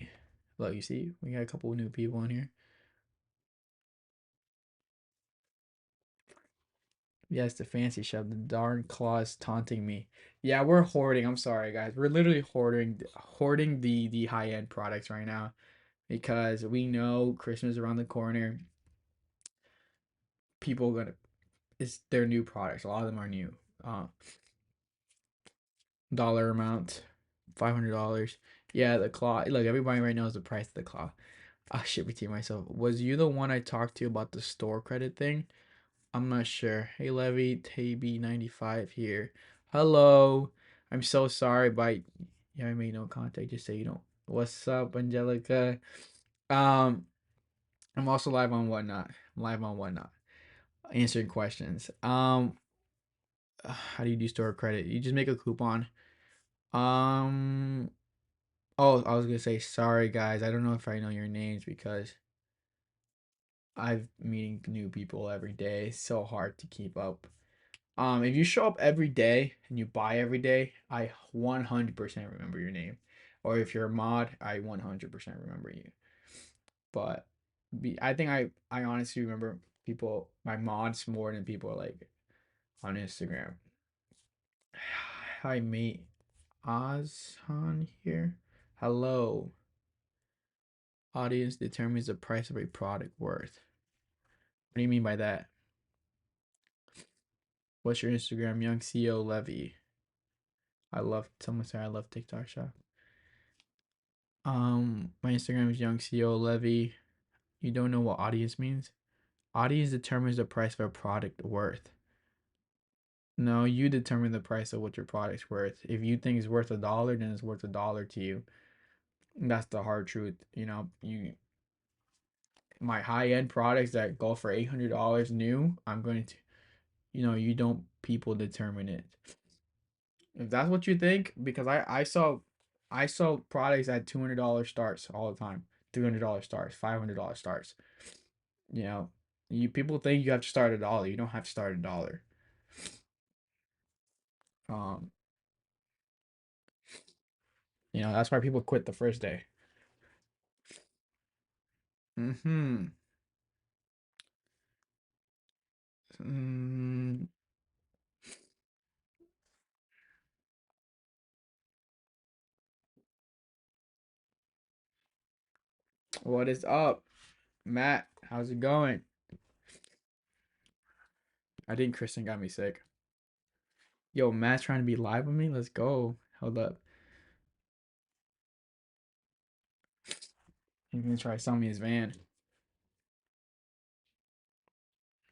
Look, you see, we got a couple of new people in here. Yes, the fancy shop. The darn claws taunting me. Yeah, we're hoarding. I'm sorry, guys. We're literally hoarding the high end products right now because we know Christmas is around the corner. People gonna it's their new products. A lot of them are new. Uh, dollar amount, $500. Yeah, the claw. Look, everybody right now knows the price of the claw. I'll ship it to you myself. Was you the one I talked to about the store credit thing? I'm not sure. Hey Levy, Taby95 here. Hello. I'm so sorry, but yeah, I made no contact. Just say you don't. What's up, Angelica? Um, I'm also live on Whatnot. I'm live on Whatnot, answering questions. How do you do store credit? You just make a coupon. Um, oh, I was gonna say sorry, guys. I don't know if I know your names because I've meeting new people every day. It's so hard to keep up. If you show up every day and you buy every day, I 100% remember your name. Or if you're a mod, I 100% remember you. But I think I honestly remember people, my mods more than people like on Instagram. Hi, mate. Ozhan here. Hello. Audience determines the price of a product worth. What do you mean by that? What's your Instagram? Young CEO Levy. I love someone say I love TikTok shop. My Instagram is Young CEO Levy. You don't know what audience means? Audience determines the price of a product worth. No, you determine the price of what your product's worth. If you think it's worth $1, then it's worth $1 to you. That's the hard truth. My high end products that go for $800 new, I'm going to, you don't people determine it. If that's what you think, because I saw products at $200 starts all the time, $300 starts, $500 starts. You know, you people think you have to start $1. You don't have to start $1. Um, that's why people quit the first day. Mm-hmm. Mm, what is up, Matt? How's it going? I think Kristen got me sick. Yo, Matt's trying to be live with me. Let's go. Hold up. He's gonna try to sell me his van.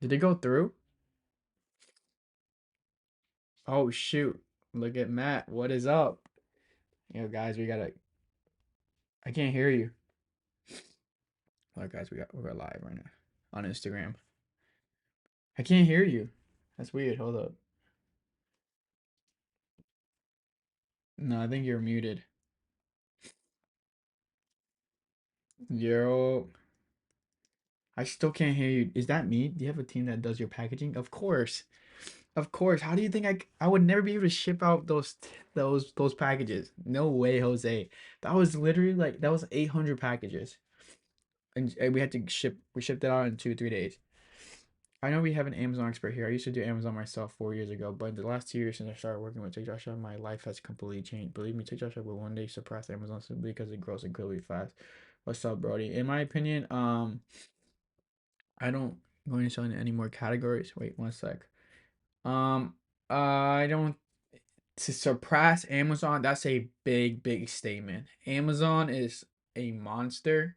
Did it go through? Oh shoot. Look at Matt. What is up? Yo, guys, I can't hear you. Look, guys, we're live right now on Instagram. I can't hear you. That's weird. Hold up. No, I think you're muted. Yo, I still can't hear you. Is that me? Do you have a team that does your packaging? Of course. Of course. How do you think I would never be able to ship out those packages? No way, Jose. That was literally like that was 800 packages. And we shipped it out in 2 3 days. I know we have an Amazon expert here. I used to do Amazon myself 4 years ago, but in the last 2 years since I started working with TikTok Shop, my life has completely changed. Believe me, TikTok Shop will one day surpass Amazon simply because it grows incredibly fast. What's up, Brody? In my opinion, I don't go into selling any more categories. Wait one sec. Um, I don't to surpass Amazon. That's a big, big statement. Amazon is a monster.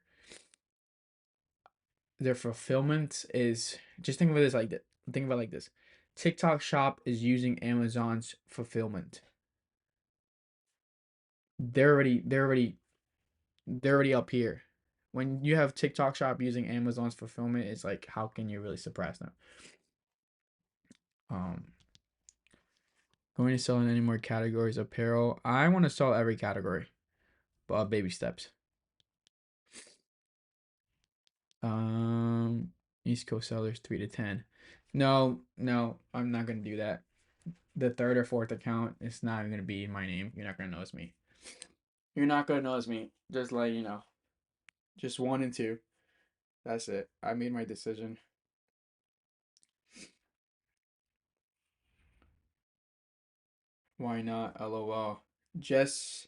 Their fulfillment is just think of it as like that. Think of it like this. TikTok Shop is using Amazon's fulfillment. They're already up here. When you have TikTok Shop using Amazon's fulfillment, it's like how can you really surpass them? Um, Going to sell in any more categories? Apparel. I want to sell every category, but baby steps. Um, East Coast sellers 3 to 10. No, no, I'm not gonna do that. The third or fourth account, it's not even gonna be my name. You're not gonna notice me. You're not gonna notice me. Just like just 1 and 2. That's it. I made my decision. Why not? LOL. Just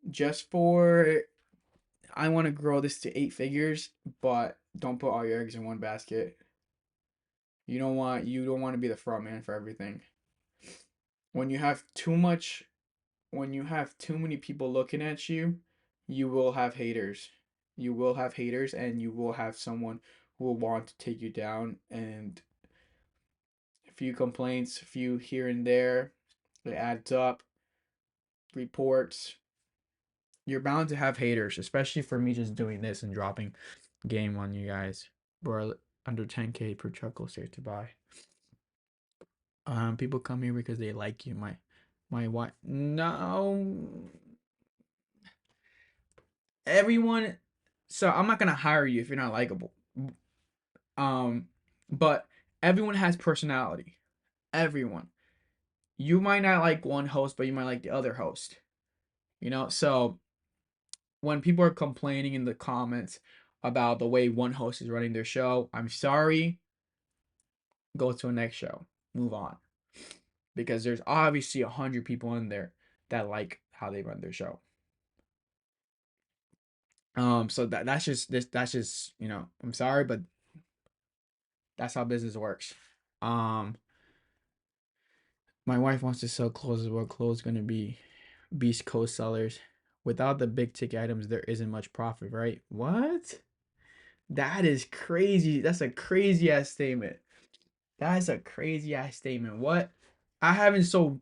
just for I want to grow this to 8 figures, but don't put all your eggs in one basket. You don't want to be the front man for everything. When you have too much when you have too many people looking at you, you will have haters. You will have haters and you will have someone who will want to take you down and a few complaints, a few here and there, it adds up, reports. You're bound to have haters, especially for me just doing this and dropping game on you guys. We're under 10K per chuckle safe to buy. People come here because they like you. My what? No, everyone. So I'm not gonna hire you if you're not likable. Um, but everyone has personality. Everyone. You might not like one host, but you might like the other host. So when people are complaining in the comments about the way one host is running their show, I'm sorry. Go to the next show. Move on. Because there's obviously 100 people in there that like how they run their show. So that's just, I'm sorry, but that's how business works. Um, my wife wants to sell clothes as well. Clothes gonna be Beast Coast sellers. Without the big ticket items, there isn't much profit, right? What? That is crazy. That's a crazy ass statement. That is a crazy ass statement. What? I haven't sold.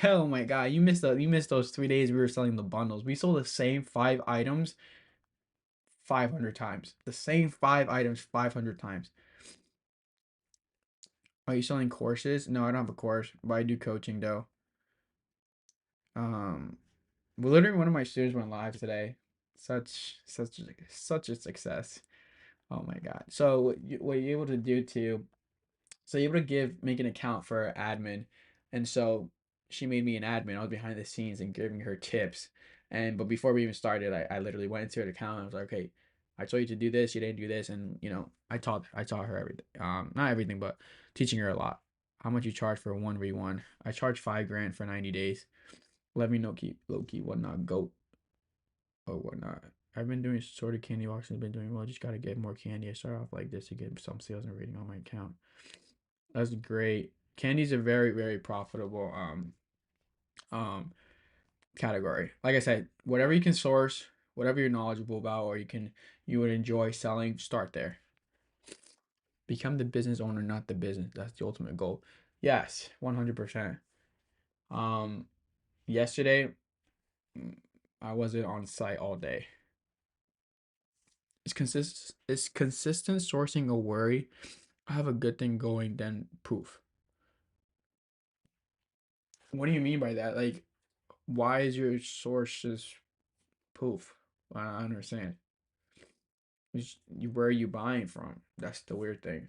Oh my god, you missed those 3 days we were selling the bundles. We sold the same 5 items 500 times. The same 5 items 500 times. Are you selling courses? No, I don't have a course, but I do coaching though. Um, well, literally one of my students went live today. Such a success. Oh my god. So what you're able to do too, so you're able to make an account for admin, and so she made me an admin. I was behind the scenes and giving her tips. And but before we even started, I literally went into her account and I was like, okay, I told you to do this, you didn't do this, and I taught her everything. Not everything, but teaching her a lot. How much you charge for a 1v1? I charge 5 grand for 90 days. Let me know, keep low key whatnot goat or whatnot. I've been doing sorted candy auctions, been doing well. Just gotta get more candy. I start off like this to get some sales and rating on my account. That's great. Candy's a very, very profitable um category. Like I said, whatever you can source, whatever you're knowledgeable about, or you would enjoy selling, start there. Become the business owner, not the business. That's the ultimate goal. Yes, 100%. Um, yesterday I wasn't on site all day. Is consistent sourcing a worry? I have a good thing going, then poof. What do you mean by that? Like, why is your sources poof? I don't understand. Where are you buying from? That's the weird thing.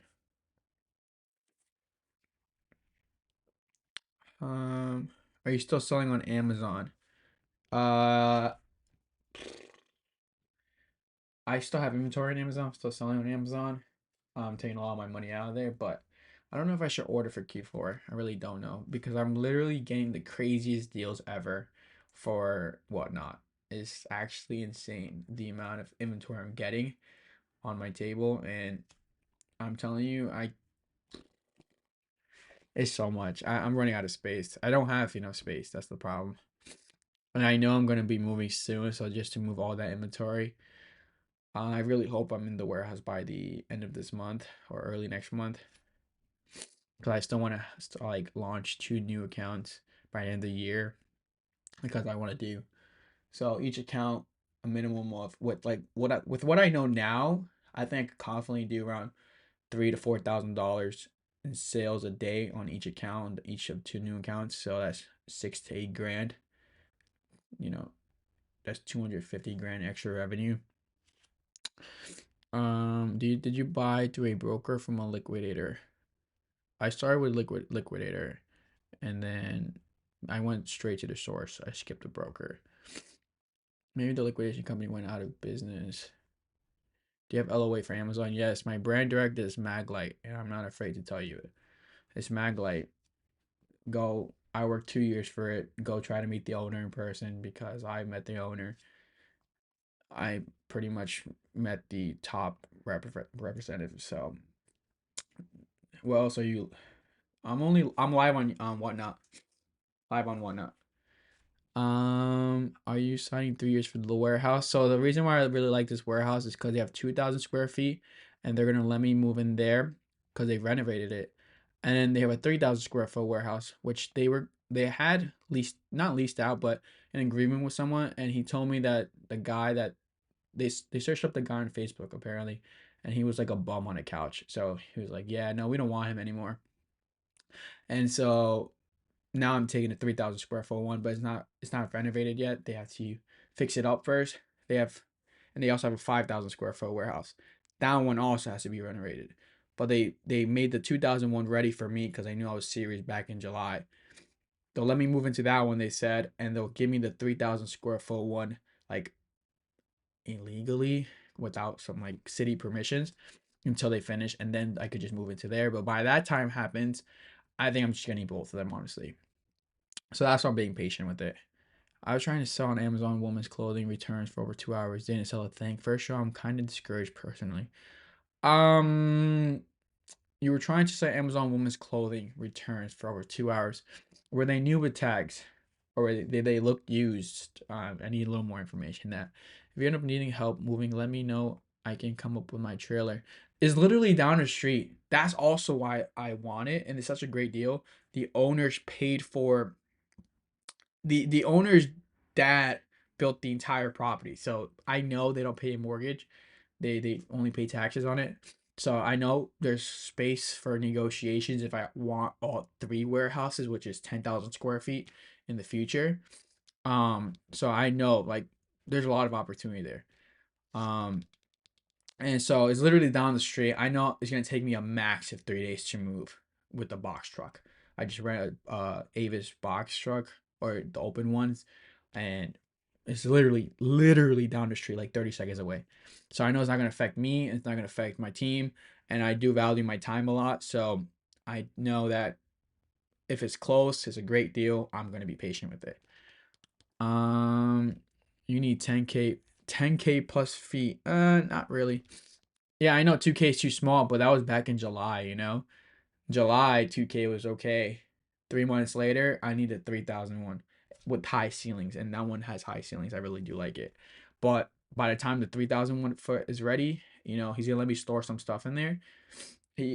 Um, are you still selling on Amazon? Uh, I still have inventory on Amazon. I'm still selling on Amazon. I'm taking a lot of my money out of there, but I don't know if I should order for Q4. I really don't know because I'm literally getting the craziest deals ever for whatnot. It's actually insane the amount of inventory I'm getting on my table, and I'm telling you, it's so much. I'm running out of space. I don't have enough space. That's the problem. And I know I'm gonna be moving soon, so just to move all that inventory, I really hope I'm in the warehouse by the end of this month or early next month, because I still want to like launch 2 new accounts by the end of the year because I want to do so each account a minimum of with what I know now. I think I could confidently do around $3,000 to $4,000 in sales a day on each account, each of 2 new accounts. So that's 6 to 8 grand. You know, that's 250 grand extra revenue. Did you buy through a broker from a liquidator? I started with liquidator, and then I went straight to the source. I skipped the broker. Maybe the liquidation company went out of business. Do you have LOA for Amazon? Yes, my brand direct is Maglite, and I'm not afraid to tell you it. It's Maglite. Go. I worked 2 years for it. Go try to meet the owner in person because I met the owner. I pretty much met the top representative. So, what else are you? I'm live on whatnot. Live on whatnot. Are you signing 3 years for the warehouse? So the reason why I really like this warehouse is because they have 2,000 square feet, and they're gonna let me move in there because they renovated it. And then they have a 3,000 square foot warehouse, which they had leased not leased out, but an agreement with someone. And he told me that the guy that they searched up the guy on Facebook apparently, and he was like a bum on a couch. So he was like, "Yeah, no, we don't want him anymore." And so now I'm taking a 3,000 square foot one, but it's not renovated yet. They have to fix it up first. They have, and they also have a 5,000 square foot warehouse. That one also has to be renovated. But they made the 2001 ready for me because I knew I was serious back in July. They'll let me move into that one, they said, and they'll give me the 3,000 square foot one like illegally without some like city permissions until they finish, and then I could just move into there. But by that time happens, I think I'm just getting both of them honestly. So that's why I'm being patient with it. I was trying to sell on Amazon women's clothing returns for over 2 hours. Didn't sell a thing. First show, I'm kind of discouraged personally. Um, you were trying to sell Amazon women's clothing returns for over 2 hours. Were they new with tags, or did they look used? I need a little more information. That if you end up needing help moving, let me know. I can come up with my trailer. It's literally down the street. That's also why I want it, and it's such a great deal. The owners paid for the owner's dad built the entire property. So I know they don't pay a mortgage. They only pay taxes on it. So I know there's space for negotiations if I want all three warehouses, which is 10,000 square feet in the future. So I know like there's a lot of opportunity there. Um, and so it's literally down the street. I know it's gonna take me a max of 3 days to move with the box truck. I just rent a Avis box truck or the open ones, and it's literally down the street, like 30 seconds away. So I know it's not gonna affect me. It's not gonna affect my team, and I do value my time a lot. So I know that if it's close, it's a great deal. I'm gonna be patient with it. Um, you need 10K plus feet. Not really. Yeah, I know 2K is too small, but that was back in July, you know? July 2K was okay. 3 months later, I need a 3,001 with high ceilings, and that one has high ceilings. I really do like it. But by the time the 3,001 foot is ready, he's gonna let me store some stuff in there. He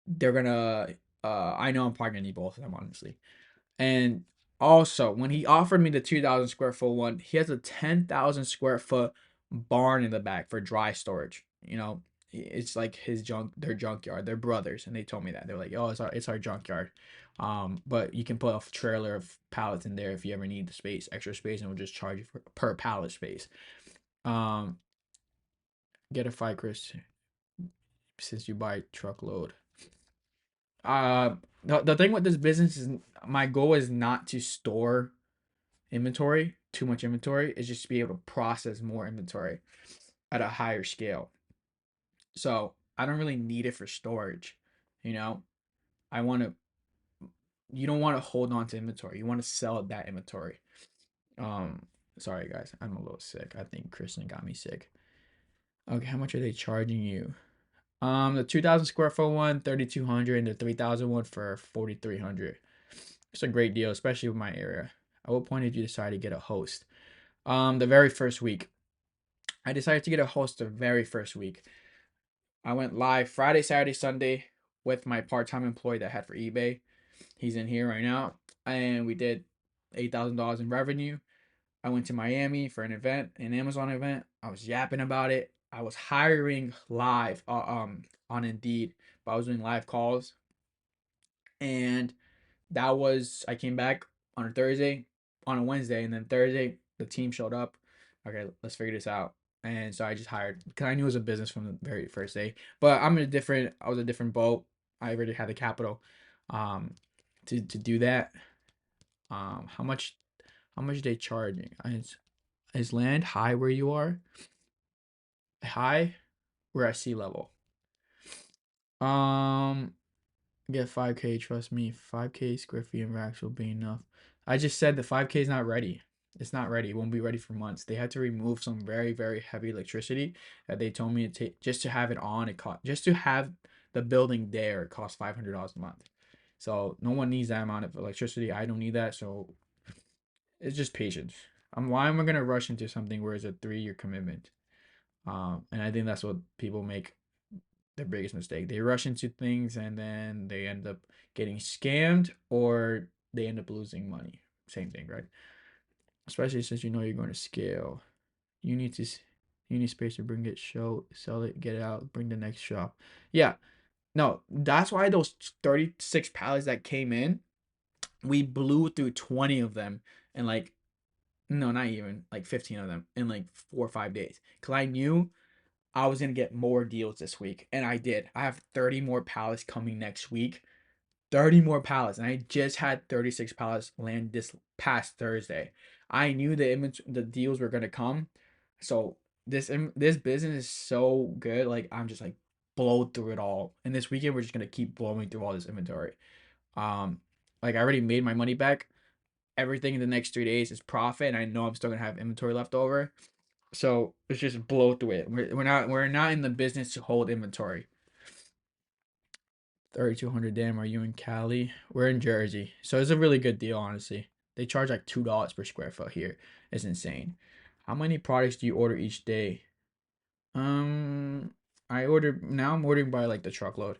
they're gonna I know I'm probably gonna need both of them honestly. And also, when he offered me the 2,000 square foot one, he has a 10,000 square foot barn in the back for dry storage. It's like their junkyard. They're brothers, and they told me that they're like, "Oh, it's our junkyard." But you can put a trailer of pallets in there if you ever need the space, extra space, and we'll just charge you per pallet space. Um, get a fight, Chris, since you buy truckload. Uh, the thing with this business is my goal is not to store inventory, too much inventory, is just to be able to process more inventory at a higher scale. So I don't really need it for storage. You know, I want to, you don't want to hold on to inventory. You want to sell that inventory. Um, sorry guys, I'm a little sick. I think Kristen got me sick. Okay, how much are they charging you? The 2,000 square foot one, 3,200, and the 3,000 one for 4,300. It's a great deal, especially with my area. At what point did you decide to get a host? The very first week. I decided to get a host the very first week. I went live Friday, Saturday, Sunday with my part-time employee that I had for eBay. He's in here right now, and we did $8,000 in revenue. I went to Miami for an event, an Amazon event. I was yapping about it. I was hiring live on Indeed, but I was doing live calls, and I came back on a Thursday, on a Wednesday, and then Thursday the team showed up. Okay, let's figure this out. And so I just hired because I knew it was a business from the very first day. But I was a different boat. I already had the capital, um, to do that. How much are they charging? Is land high where you are? High? We're at sea level. Um, Get 5K, trust me. 5K square feet and racks will be enough. I just said the 5K is not ready. It's not ready. It won't be ready for months. They had to remove some very, very heavy electricity that they told me to take just to have it on. Just to have the building there. It costs $500 a month. So no one needs that amount of electricity. I don't need that. So it's just patience. Why am I gonna rush into something where it's a 3 year commitment? And I think that's what people make their biggest mistake. They rush into things and then they end up getting scammed or they end up losing money. Same thing, right? Especially since you know you're going to scale. You need to you need space to bring it, sell it, get it out, bring the next shop. Yeah. No, that's why those 36 pallets that came in, we blew through 20 of them in like no, not even like 15 of them in like 4 or 5 days. Cause I knew I was gonna get more deals this week, and I did. I have 30 more pallets coming next week. 30 more pallets, and I just had 36 pallets land this past Thursday. I knew the deals were gonna come, so this business is so good. Like I'm just like blow through it all, and this weekend we're just gonna keep blowing through all this inventory. Um, like I already made my money back. everything in the next 3 days is profit, and I know I'm still gonna have inventory left over. So let's just blow through it. We're not in the business to hold inventory. 3,200. Damn, are you in Cali? We're in Jersey, so it's a really good deal, honestly. They charge like $2 per square foot here. It's insane. How many products do you order each day? Um, I order now. I'm ordering by like the truckload.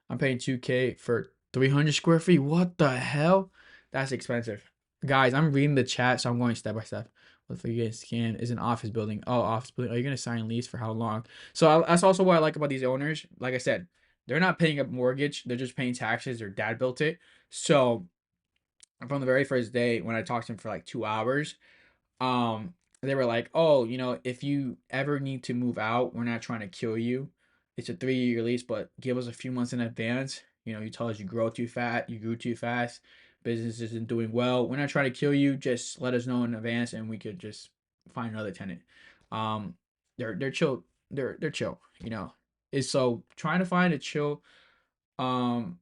I'm paying 2K for 300 square feet. What the hell? That's expensive. Guys, I'm reading the chat, so I'm going step by step. What if you get scanned? Is an office building. Oh, office building. Are you gonna sign lease for how long? So that's also what I like about these owners. Like I said, they're not paying a mortgage. They're just paying taxes. Their dad built it. So from the very first day, when I talked to him for like 2 hours, they were like, oh, if you ever need to move out, we're not trying to kill you. It's a 3-year lease, but give us a few months in advance. You tell us you grow too fat, you grew too fast, business isn't doing well. We're not trying to kill you. Just let us know in advance, and we could just find another tenant. um they're chill. They're chill. Is so trying to find a chill um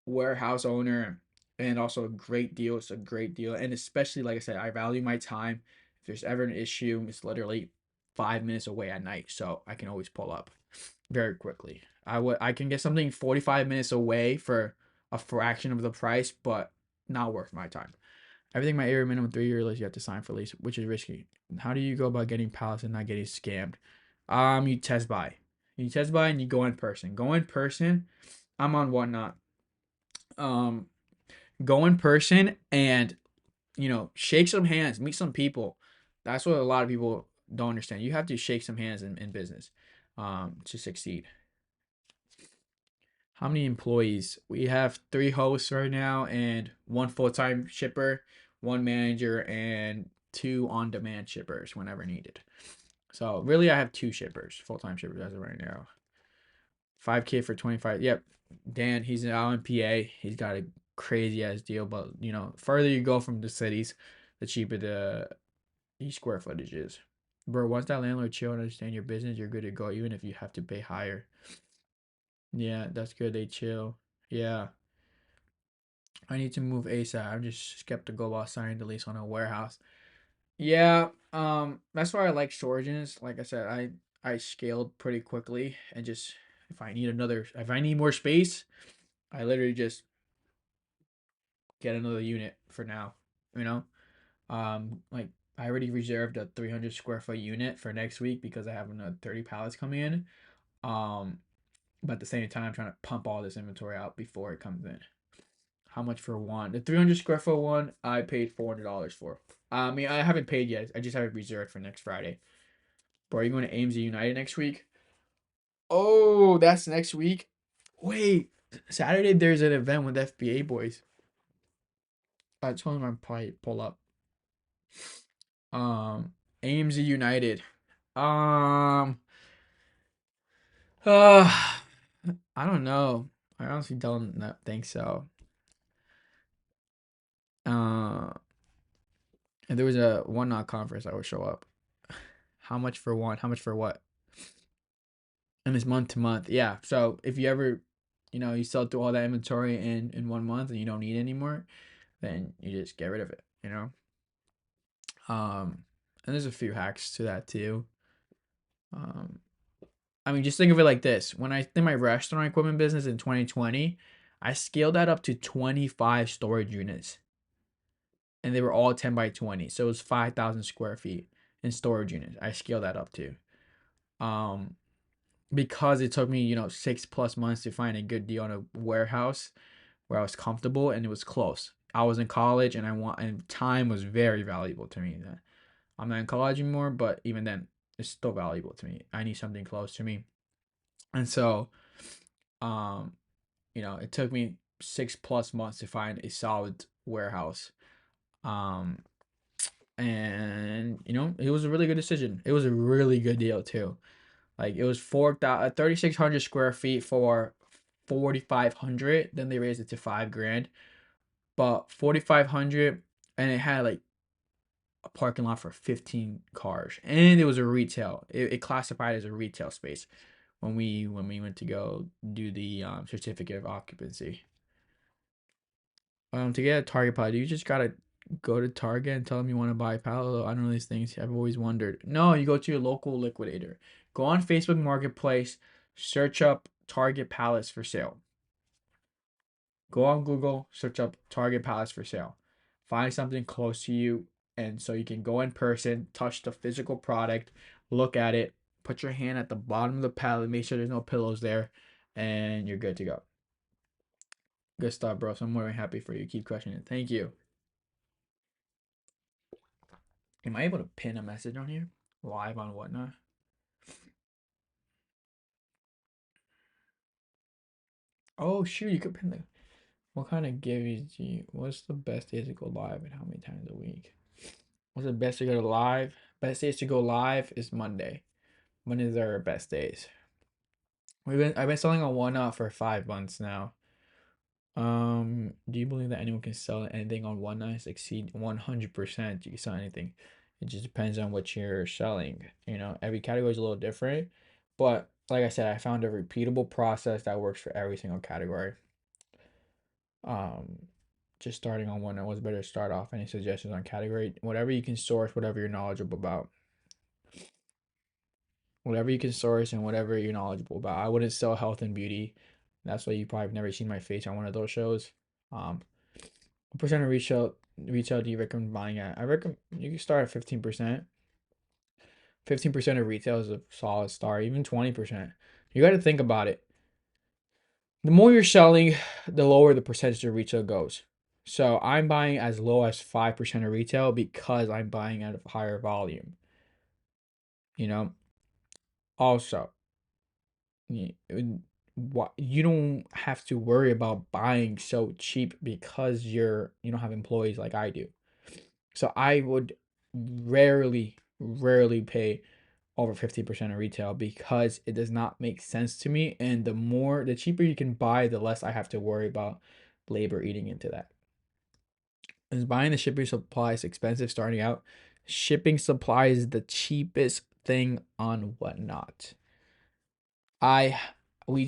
warehouse owner, and also a great deal. It's a great deal. And especially, like I said, I value my time. If there's ever an issue, it's literally 5 minutes away at night. So I can always pull up very quickly. I can get something 45 minutes away for a fraction of the price, but not worth my time. Everything my area minimum 3-year lease you have to sign for lease, which is risky. How do you go about getting pallets and not getting scammed? You test buy. You test buy and you go in person. Go in person. I'm on Whatnot. Um, Go in person and shake some hands, meet some people. That's what a lot of people don't understand. You have to shake some hands in business to succeed. How many employees? We have 3 hosts right now and one full-time shipper, one manager, and 2 on-demand shippers whenever needed. So really I have 2 shippers, full-time shippers as of right now. 5K for 25. Yep. Dan, he's out in PA. He's got a crazy ass deal, but further you go from the cities, the cheaper the each square footage is. Bro, once that landlord chill and understand your business, you're good to go, even if you have to pay higher. Yeah, that's good. They chill. Yeah. I need to move ASAP. I'm just skeptical about signing the lease on a warehouse. Yeah, that's why I like storage units. Like I said, I scaled pretty quickly, and just if I need more space, I literally just get another unit for now. You know, like I already reserved a 300 square foot unit for next week because I have another 30 pallets coming in. Um, but at the same time, I'm trying to pump all this inventory out before it comes in. How much for one? The 300 square foot one, I paid $400 for. I mean, I haven't paid yet. I just have it reserved for next Friday. Bro, are you going to AMZ United next week? Oh, that's next week. Wait, Saturday there's an event with FBA boys. I told him I'd probably pull up. Um, AMZ United. Um, uh, I don't know. I honestly don't think so. Uh, if there was a one not conference, I would show up. How much for one? How much for what? And it's month to month. Yeah. So if you ever, you sell through all that inventory in 1 month and you don't need anymore, then you just get rid of it. And there's a few hacks to that too. Um, I mean, just think of it like this. When I did my restaurant equipment business in 2020, I scaled that up to 25 storage units. And they were all 10 by 20. So it was 5,000 square feet in storage units. I scaled that up to. Um, because it took me, 6+ months to find a good deal on a warehouse where I was comfortable and it was close. I was in college and time was very valuable to me. I'm not in college anymore, but even then, it's still valuable to me. I need something close to me. And so, um, it took me 6+ months to find a solid warehouse. Um, and it was a really good decision. It was a really good deal too. Like it was 3,600 square feet for 4,500. Then they raised it to 5 grand, but 4,500, and it had like a parking lot for 15 cars, and it was a retail. It classified as a retail space when we went to go do the certificate of occupancy. To get a Target pallet, you just gotta go to Target and tell them you want to buy a pallet. I don't know these things. I've always wondered. No, you go to your local liquidator. Go on Facebook Marketplace, search up Target pallets for sale. Go on Google, search up Target pallets for sale. Find something close to you, and so you can go in person, touch the physical product, look at it, put your hand at the bottom of the pallet, make sure there's no pillows there, and you're good to go. Good stuff, bro. So I'm more than happy for you. Keep crushing it. Thank you. Am I able to pin a message on here? Live on whatnot? Oh shoot, you could pin the what kind of gives you what's the best days to go live and how many times a week? What's the best to go to live? Best days to go live is Monday. Mondays are our best days. I've been selling on whatnot for 5 months now. Do you believe that anyone can sell anything on whatnot? Succeed 100%. You can sell anything. It just depends on what you're selling. You know, every category is a little different. But like I said, I found a repeatable process that works for every single category. Um, just starting on whatnot was better to start off. Any suggestions on category? Whatever you can source, whatever you're knowledgeable about. Whatever you can source and whatever you're knowledgeable about. I wouldn't sell health and beauty. That's why you probably have never seen my face on one of those shows. What percent of retail do you recommend buying at? I recommend you can start at 15%. 15% of retail is a solid start, even 20%. You got to think about it. The more you're selling, the lower the percentage of retail goes. So I'm buying as low as 5% of retail because I'm buying at a higher volume. You know, also, what you don't have to worry about buying so cheap because you don't have employees like I do. So I would rarely pay over 50% of retail because it does not make sense to me. And the cheaper you can buy, the less I have to worry about labor eating into that. Is buying the shipping supplies expensive starting out? Shipping supplies is the cheapest thing on whatnot. I we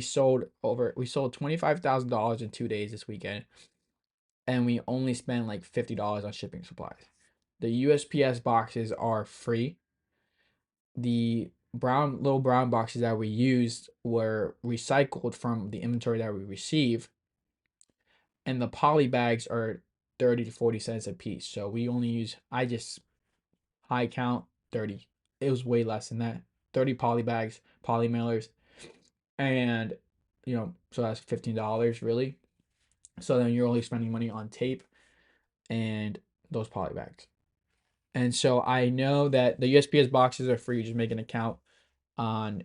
sold $25,000 in 2 days this weekend, and we only spent like $50 on shipping supplies. The USPS boxes are free. The little brown boxes that we used were recycled from the inventory that we receive, and the poly bags are 30 to 40 cents a piece. So we only use I just high count 30. It was way less than that. 30 poly bags, poly mailers, and so that's $15 really. So then you're only spending money on tape and those poly bags. And so I know that the USPS boxes are free. You just make an account on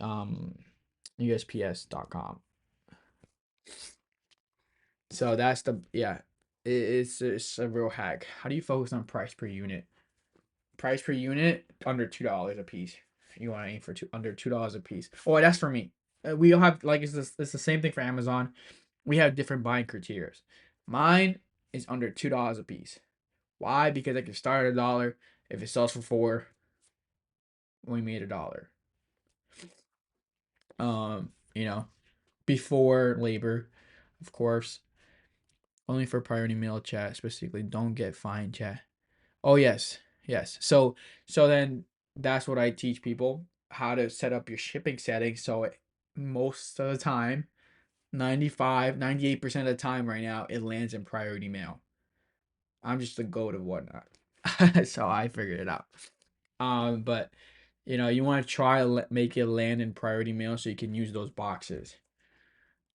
USPS.com. So that's it's a real hack. How do you focus on price per unit? Price per unit under $2 a piece. You want to aim for under $2 a piece. Oh, that's for me. We all have like it's the same thing for Amazon. We have different buying criteria. Mine is under $2 a piece. Why? Because I can start at $1. If it sells for $4, we made $1. You know, before labor, of course. Only for priority mail chat specifically. Don't get fined chat. Oh yes, yes. So then that's what I teach people how to set up your shipping settings. So most of the time, 98% of the time right now, it lands in priority mail. I'm just the goat of whatnot. So I figured it out. But you want to try to make it land in priority mail so you can use those boxes.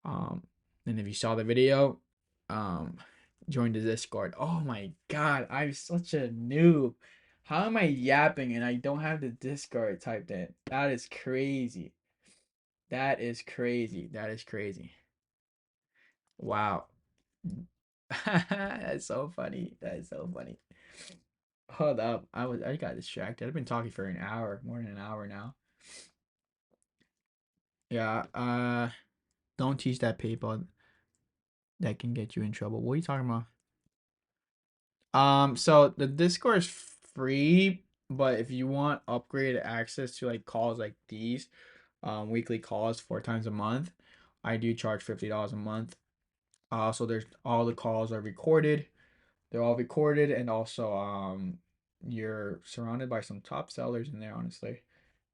And if you saw the video, join the Discord. Oh my god, I'm such a noob. How am I yapping and I don't have the Discord typed in? That is crazy. That is crazy. That is crazy. Wow. That's so funny. That is so funny. Hold up. I got distracted. I've been talking for an hour, more than an hour now. Yeah, don't teach that people that can get you in trouble. What are you talking about? So the Discord is free, but if you want upgraded access to like calls like these, weekly calls 4 times a month, I do charge $50 a month. So there's all the calls are recorded. They're all recorded, and also you're surrounded by some top sellers in there, honestly.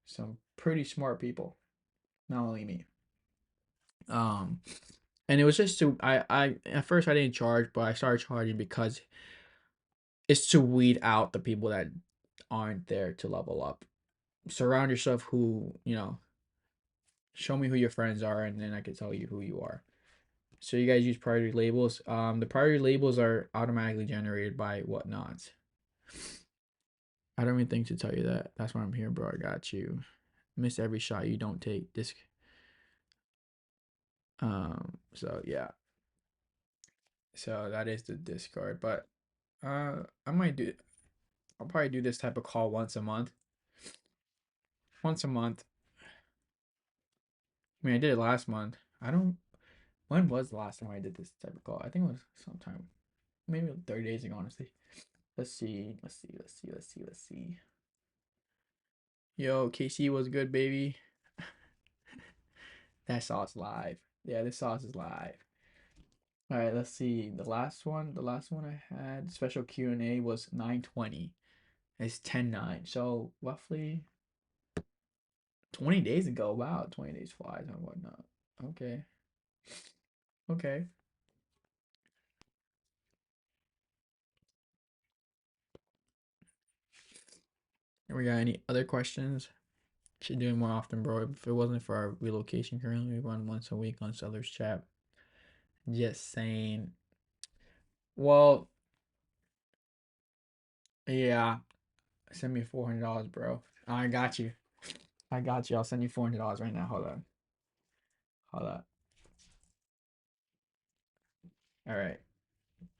Some pretty smart people, not only me. Um, and it was just to I at first I didn't charge, but I started charging because it's to weed out the people that aren't there to level up. Surround yourself who, show me who your friends are, and then I can tell you who you are. So you guys use priority labels. The priority labels are automatically generated by Whatnot. I don't even think to tell you that. That's why I'm here, bro. I got you. Miss every shot you don't take. This. So yeah. So that is the Discord. But I might do. I'll probably do this type of call once a month. Once a month. I mean, I did it last month. I don't. When was the last time I did this type of call? I think it was sometime, maybe 30 days ago, honestly. Let's see. Let's see. Let's see. Let's see. Let's see. Yo, KC was good, baby. That sauce live. Yeah, this sauce is live. All right, let's see. The last one I had special Q&A was 9:20. It's 10:09. So roughly 20 days ago. Wow, 20 days flies and whatnot. Okay. Okay. And we got any other questions? Should do it more often, bro. If it wasn't for our relocation currently, we run once a week on Sellers Chat. Just saying. Well, yeah. Send me $400, bro. I got you. I got you. I'll send you $400 right now. Hold on. Hold on. All right.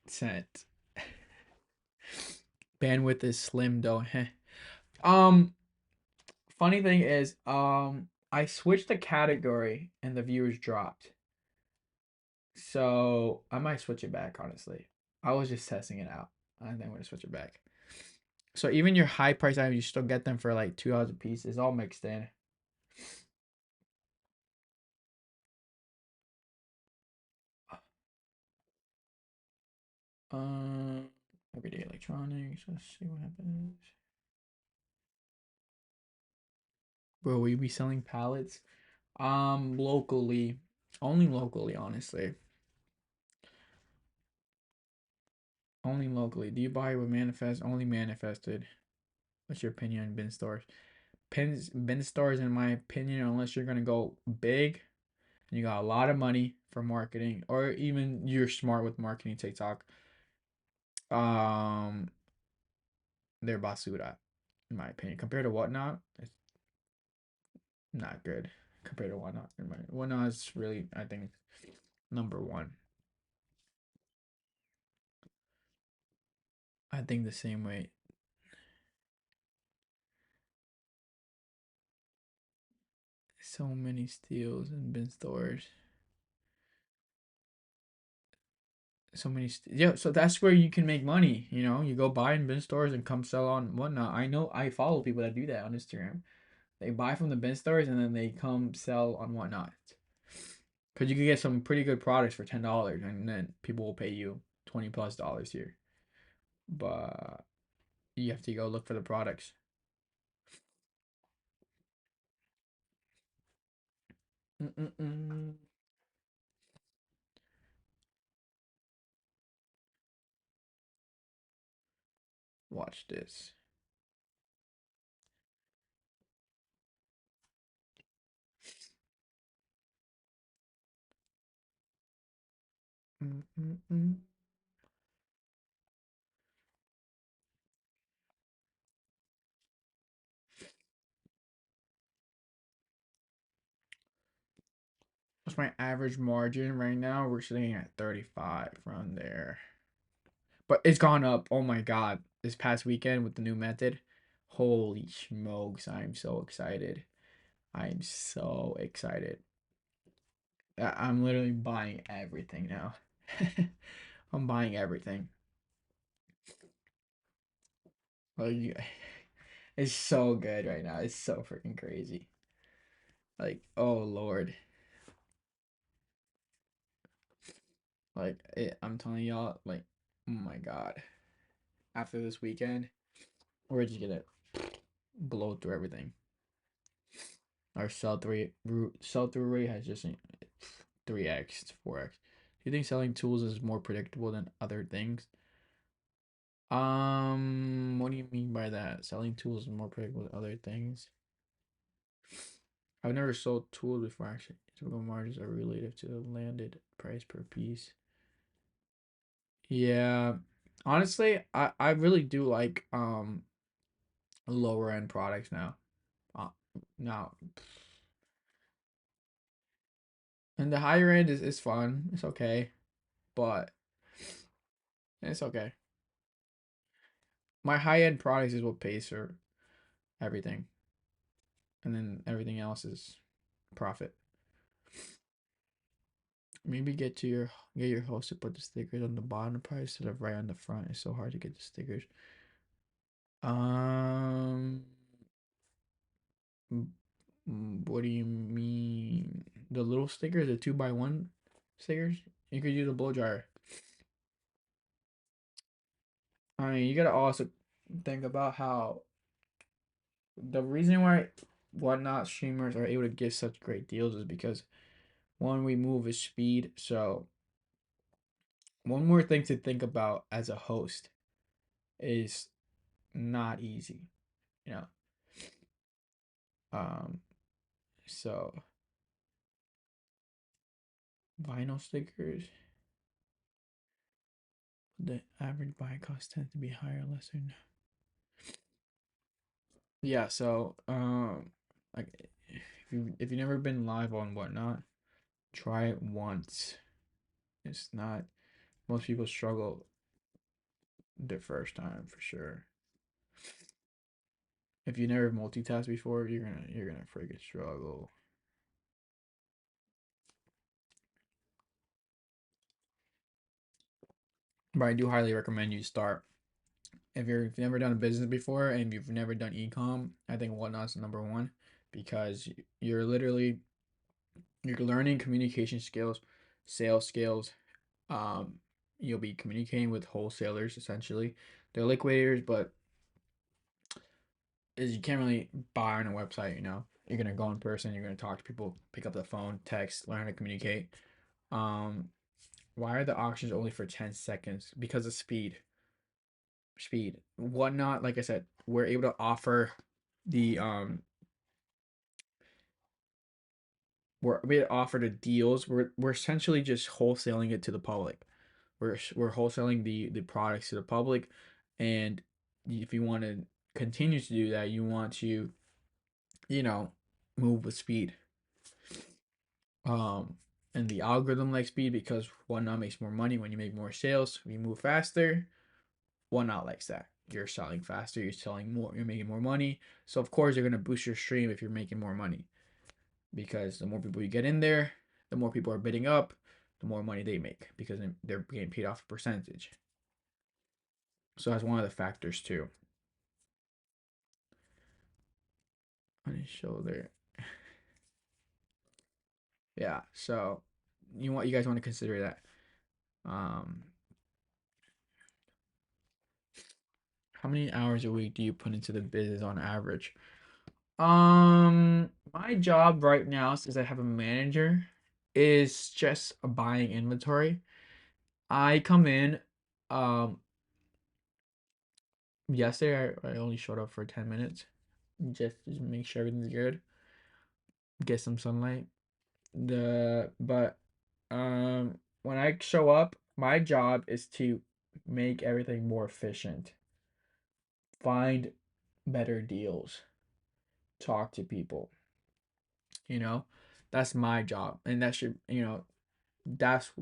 Sent. Bandwidth is slim though. Heh. Um, funny thing is, I switched the category and the viewers dropped. So I might switch it back, honestly. I was just testing it out. I think I'm gonna switch it back. So even your high price items, you still get them for like $2 a piece. It's all mixed in. Um, everyday electronics. Let's see what happens. Bro, will you be selling pallets? Locally, only locally, honestly. Only locally. Do you buy with manifest? Only manifested. What's your opinion on bin stores? Bin stores, in my opinion, unless you're gonna go big and you got a lot of money for marketing, or even you're smart with marketing TikTok, um, they're basura, in my opinion. Compared to Whatnot, it's not good. Compared to Whatnot, Whatnot is really, I think, number one. I think the same way. So many steals in bin stores. Yeah, so that's where you can make money. You go buy in bin stores and come sell on Whatnot. I know, I follow people that do that on Instagram. They buy from the bin stores and then they come sell on Whatnot, because you can get some pretty good products for $10, and then people will pay you $20+ here, but you have to go look for the products. Mm-mm-mm. Watch this. Mm-mm-mm. What's my average margin right now? We're sitting at 35 from there. But it's gone up. Oh my god. This past weekend with the new method. Holy smokes. I'm so excited. I'm so excited. I'm literally buying everything now. I'm buying everything. Like, it's so good right now. It's so freaking crazy. Like, oh Lord. I'm telling y'all, like, oh my God. After this weekend, we're just gonna blow through everything. Our sell through rate has just 3x, 4x. Do you think selling tools is more predictable than other things? What do you mean by that? Selling tools is more predictable than other things? I've never sold tools before actually. Typical margins are related to the landed price per piece. Yeah. Honestly, I really do like lower end products now. Uh, now and the higher end is fun. It's okay, but it's okay. My high end products is what pays for everything, and then everything else is profit. Maybe get your host to put the stickers on the bottom price instead of right on the front. It's so hard to get the stickers. Um, what do you mean? The little stickers, the 2x1 stickers? You could use a blow dryer. I mean, you gotta also think about how the reason why whatnot streamers are able to get such great deals is because one, we move is speed. So one more thing to think about as a host is not easy, you know. Um, so vinyl stickers, the average buy cost tends to be higher, lesser. Yeah, so like if you've never been live on whatnot, try it once. It's not most people struggle the first time for sure. If you never multitask before, you're gonna freaking struggle. But I do highly recommend you start. If you've never done a business before and you've never done ecom, I think whatnot's number one because you're literally you're learning communication skills, sales skills. Um, you'll be communicating with wholesalers essentially. They're liquidators, but is you can't really buy on a website. You're gonna go in person. You're gonna talk to people, pick up the phone, text, learn how to communicate. Um, why are the auctions only for 10 seconds? Because of speed. Speed. Whatnot. Like I said, we're able to offer the we offer the deals. We're essentially just wholesaling it to the public. We're wholesaling the products to the public, and if you want to continue to do that, you want to you know move with speed. Um, and the algorithm likes speed because whatnot makes more money when you make more sales. If you move faster, whatnot likes that. You're selling faster, you're selling more, you're making more money. So of course you're gonna boost your stream if you're making more money because the more people you get in there, the more people are bidding up, the more money they make because they're getting paid off a percentage. So that's one of the factors too. On his shoulder. Yeah. So you guys want to consider that. Um, how many hours a week do you put into the business on average? My job right now, since I have a manager, is just buying inventory. I come in. Um, Yesterday I only showed up for 10 minutes, just make sure everything's good, get some sunlight. But when I show up, my job is to make everything more efficient, find better deals, talk to people. You know, that's my job, and that's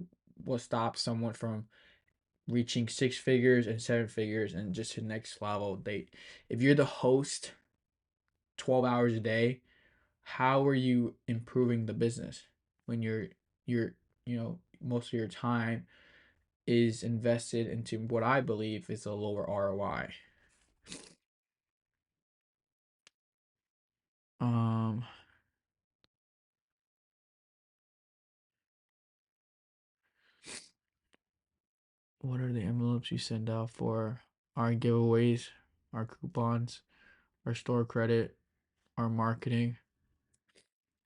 what stops someone from reaching six figures and seven figures and just to the next level. If you're the host 12 hours a day, how are you improving the business when you're most of your time is invested into what I believe is a lower ROI. Um, What are the envelopes you send out for our giveaways, our coupons, our store credit, our marketing?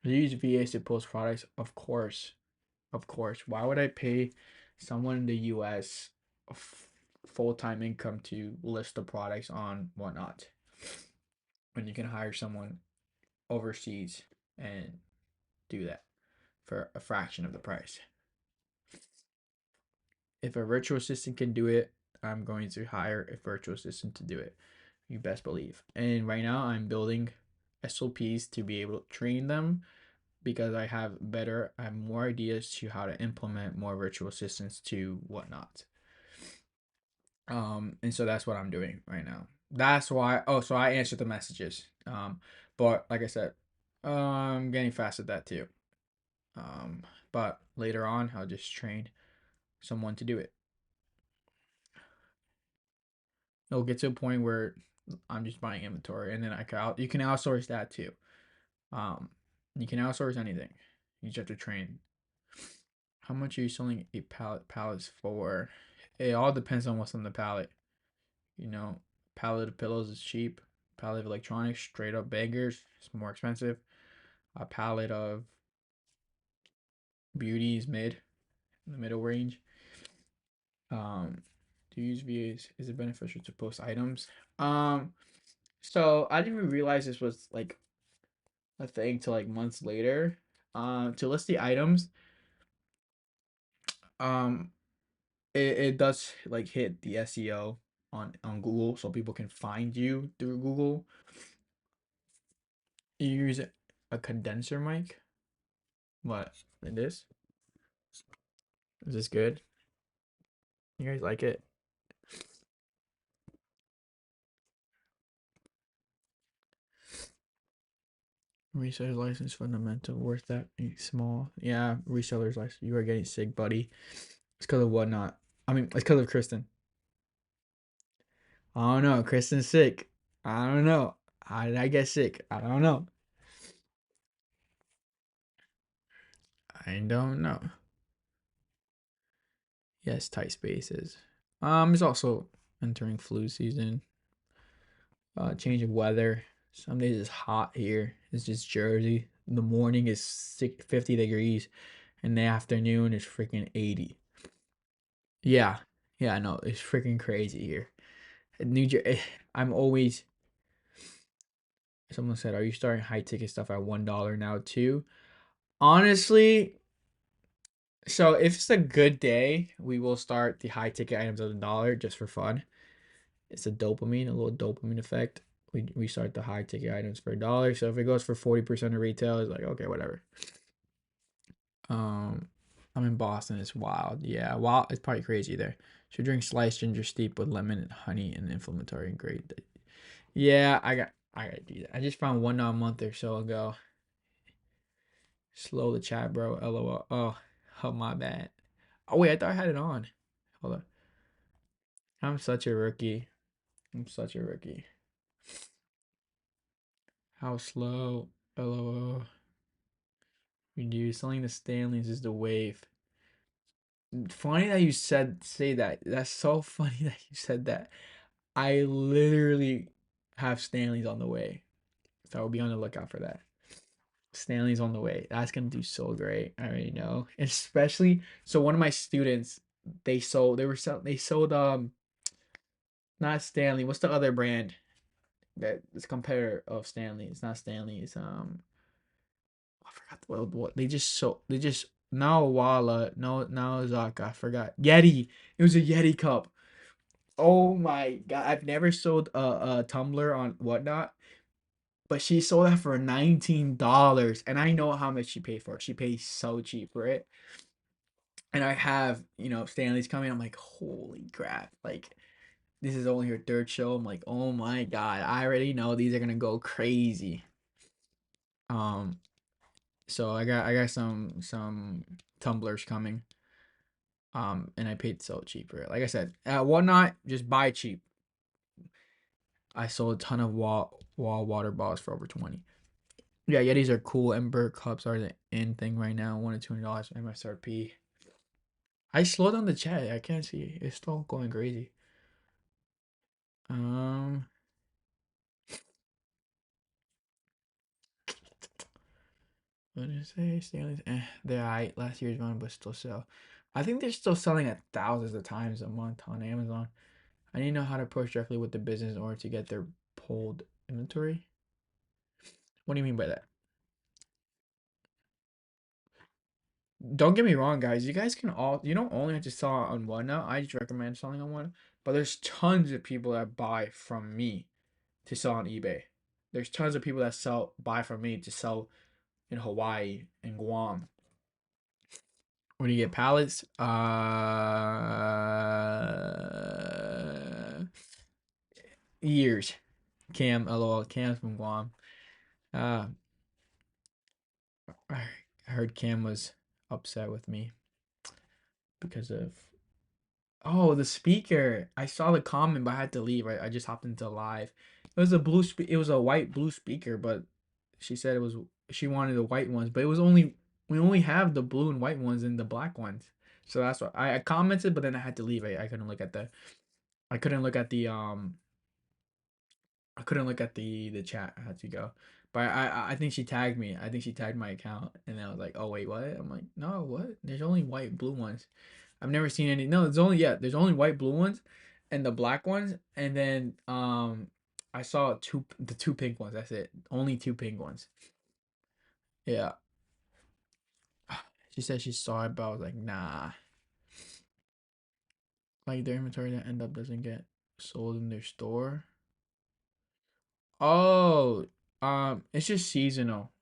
Do you use VAs to post products? Of course. Of course. Why would I pay someone in the US full-time income to list the products on whatnot when you can hire someone overseas and do that for a fraction of the price? If a virtual assistant can do it, I'm going to hire a virtual assistant to do it. You best believe. And right now, I'm building SOPs to be able to train them because I have more ideas to how to implement more virtual assistants to whatnot. And so that's what I'm doing right now. That's why. Oh, so I answered the messages. But like I said, I'm getting fast at that too. Um, but later on, I'll just train someone to do it. It'll get to a point where I'm just buying inventory, and then you can outsource that too. Um, you can outsource anything. You just have to train. How much are you selling a pallets for? It all depends on what's on the pallet. You know, pallet of pillows is cheap. Pallet of electronics, straight up bangers, it's more expensive. A pallet of beauty is in the middle range. Um, to use VAs, is it beneficial to post items? Um, so I didn't even realize this was like a thing till like months later. To list the items, um, it does like hit the SEO on Google, so people can find you through Google. You use a condenser mic. What? Like this? Is this good? You guys like it? Reseller's license fundamental. Worth that small. Yeah, reseller's license. You are getting sick, buddy. It's because of whatnot. I mean, it's because of Kristen. I don't know. Kristen's sick. I don't know. How did I get sick? I don't know. I don't know. Yes, tight spaces. It's also entering flu season. Change of weather. Some days it's hot here. It's just Jersey. In the morning is 50 degrees, and the afternoon is freaking 80. Yeah, yeah, I know. It's freaking crazy here. New Jersey. I'm always. Someone said, "Are you starting high ticket stuff at $1 now too?" Honestly, so if it's a good day, we will start the high ticket items at $1 just for fun. It's a little dopamine effect. We start the high ticket items for $1. So if it goes for 40% of retail, it's like okay, whatever. Um, I'm in Boston. It's wild. Yeah, wild. It's probably crazy there. Should drink sliced ginger steep with lemon and honey and inflammatory and great. Yeah, I gotta do that. I just found one a month or so ago. Slow the chat, bro. LOL. Oh, my bad. Oh wait, I thought I had it on. Hold on. I'm such a rookie. I'm such a rookie. How slow? LOL. We do selling the Stanleys is the wave. Funny that you say that. That's so funny that you said that. I literally have Stanleys on the way. So I'll be on the lookout for that. Stanley's on the way. That's gonna do so great. I already know. Especially so one of my students, they sold not Stanley. What's the other brand that is competitor of Stanley? It's not Stanley. It's I forgot what they just no Walla, no Zaka, I forgot. Yeti. It was a Yeti cup. Oh my god. I've never sold a tumbler on whatnot, but she sold that for $19. And I know how much she paid for it. She paid so cheap for it. And I have, Stanley's coming. I'm like, holy crap. Like, this is only her third show. I'm like, oh my god. I already know these are gonna go crazy. Um, so I got some tumblers coming. And I paid so cheap for it. Like I said, at whatnot, just buy cheap. I sold a ton of wall water bottles for over 20. Yeah, Yetis are cool. Ember cups are the in thing right now. $1 to $200 MSRP. I slowed down the chat. I can't see. It's still going crazy. Um, what did it say? Stanley's. They're alright. Last year's run, but still sell. I think they're still selling at thousands of times a month on Amazon. I need to know how to approach directly with the business in order to get their pulled inventory. What do you mean by that? Don't get me wrong, guys. You guys can all, you don't only have to sell on Whatnot. I just recommend selling on one. But there's tons of people that buy from me to sell on eBay. There's tons of people that buy from me to sell in Hawaii and Guam. When you get pallets, years. Cam, lol, Cam's from Guam. Uh, I heard Cam was upset with me because of the speaker. I saw the comment, but I had to leave. I just hopped into live. It was a white blue speaker, but she said she wanted the white ones, but we only have the blue and white ones and the black ones. So that's why I commented, but then I had to leave. I couldn't look at I couldn't look at I couldn't look at the chat. I had to go. But I think she tagged me. I think she tagged my account, and I was like, oh wait, what? I'm like, no, what? There's only white and blue ones. I've never seen any. No, there's only white blue ones, and the black ones, and then I saw the two pink ones. That's it. Only two pink ones. Yeah. She said she saw it, but I was like, nah. Like their inventory that end up doesn't get sold in their store. Oh, it's just seasonal.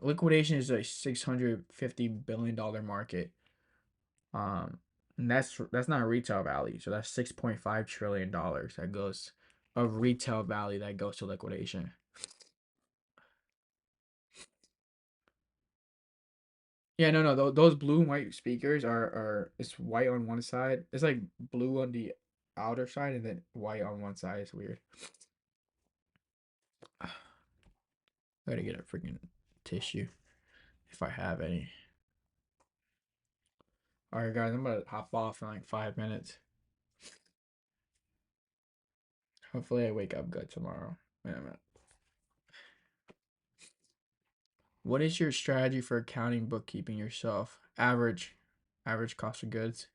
Liquidation is a $650 billion market. Um, and that's not retail value. So that's $6.5 trillion that goes of retail value that goes to liquidation. Yeah, no, no, those blue and white speakers are it's white on one side. It's like blue on the outer side and then white on one side. It's weird. Gotta get a freaking tissue if I have any. All right, guys, I'm gonna hop off in like 5 minutes. Hopefully, I wake up good tomorrow. Wait a minute. What is your strategy for accounting bookkeeping yourself? Average cost of goods.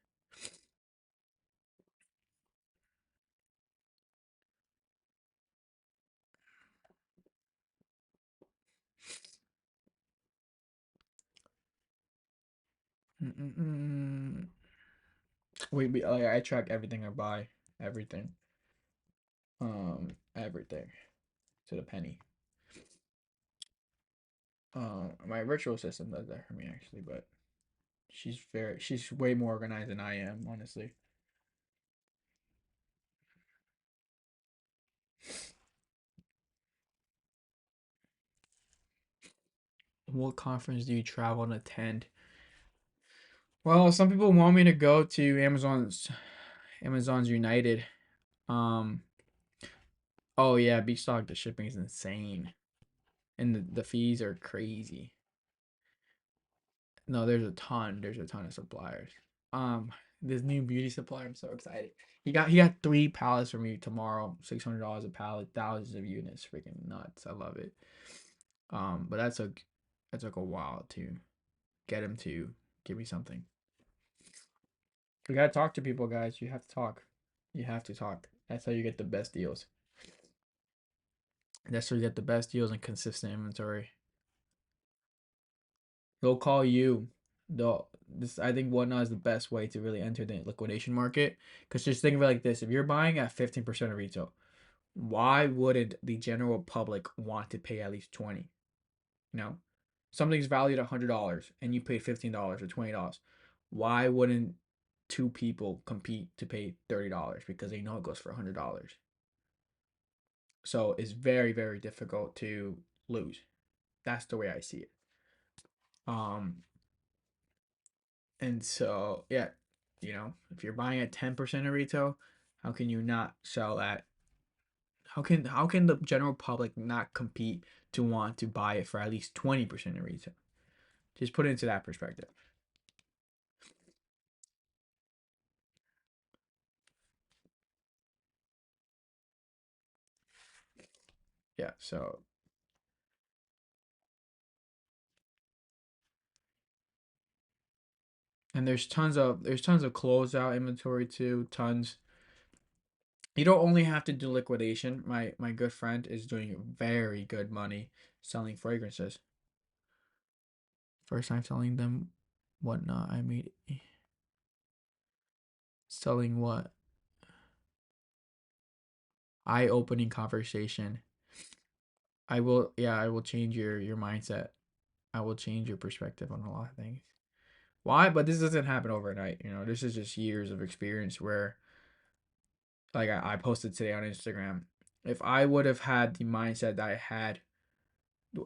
Mm-mm-mm. Like I track everything I buy, everything, everything to the penny. My virtual assistant does that for me actually, but she's way more organized than I am, honestly. What conference do you travel and attend? Well, some people want me to go to Amazon's United. Um, oh yeah, Beachstock, the shipping is insane. And the fees are crazy. No, there's a ton of suppliers. Um, this new beauty supplier, I'm so excited. He got three pallets for me tomorrow, $600 a pallet, thousands of units, freaking nuts. I love it. But that took a while to get him to give me something. You gotta talk to people, guys. You have to talk. You have to talk. That's how you get the best deals. That's how you get the best deals and consistent inventory. They'll call you. I think Whatnot is the best way to really enter the liquidation market. Because just think of it like this: if you're buying at 15% of retail, why wouldn't the general public want to pay at least 20? You know, something's valued $100 and you pay $15 or $20. Why wouldn't two people compete to pay $30 because they know it goes for $100? So it's very, very difficult to lose. That's the way I see it. Um, and so yeah, if you're buying at 10% of retail, how can you not sell at how can the general public not compete to want to buy it for at least 20% of retail? Just put it into that perspective. Yeah, so and there's tons of closeout inventory too, tons. You don't only have to do liquidation. My good friend is doing very good money selling fragrances. First time selling them whatnot. I made selling what? Eye-opening conversation. I will change your mindset. I will change your perspective on a lot of things. Why? But this doesn't happen overnight. This is just years of experience where, like I posted today on Instagram. If I would have had the mindset that I had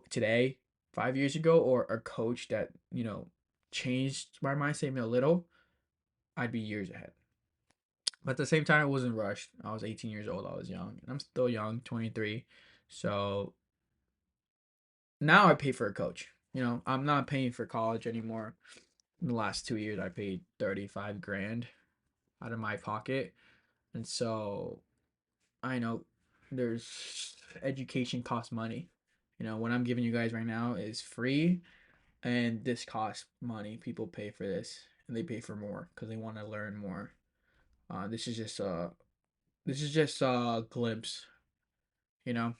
today, 5 years ago, or a coach that, changed my mindset a little, I'd be years ahead. But at the same time, I wasn't rushed. I was 18 years old. I was young. And I'm still young, 23. So now I pay for a coach. I'm not paying for college anymore. In the last 2 years, I paid 35 grand out of my pocket. And so I know there's education costs money. What I'm giving you guys right now is free, and this costs money. People pay for this, and they pay for more because they want to learn more. This is just a glimpse. You know,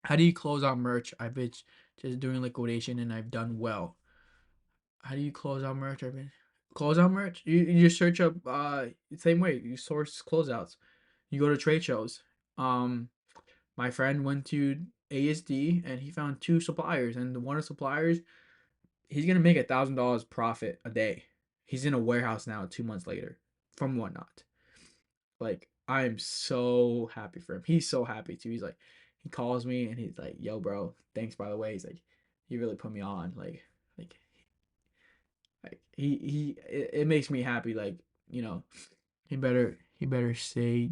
how do you close out merch? I've been just doing liquidation, and I've done well. How do you close out merch? I've been close out merch. You just search up same way you source closeouts. You go to trade shows. Um, my friend went to ASD and he found two suppliers, and the one of the suppliers, he's gonna make $1,000 profit a day. He's in a warehouse now 2 months later from whatnot. Like, I'm so happy for him. He's so happy too. He's like, he calls me and he's like, "Yo, bro, thanks by the way." He's like, "You really put me on." Like, it makes me happy. Like, you know, he better say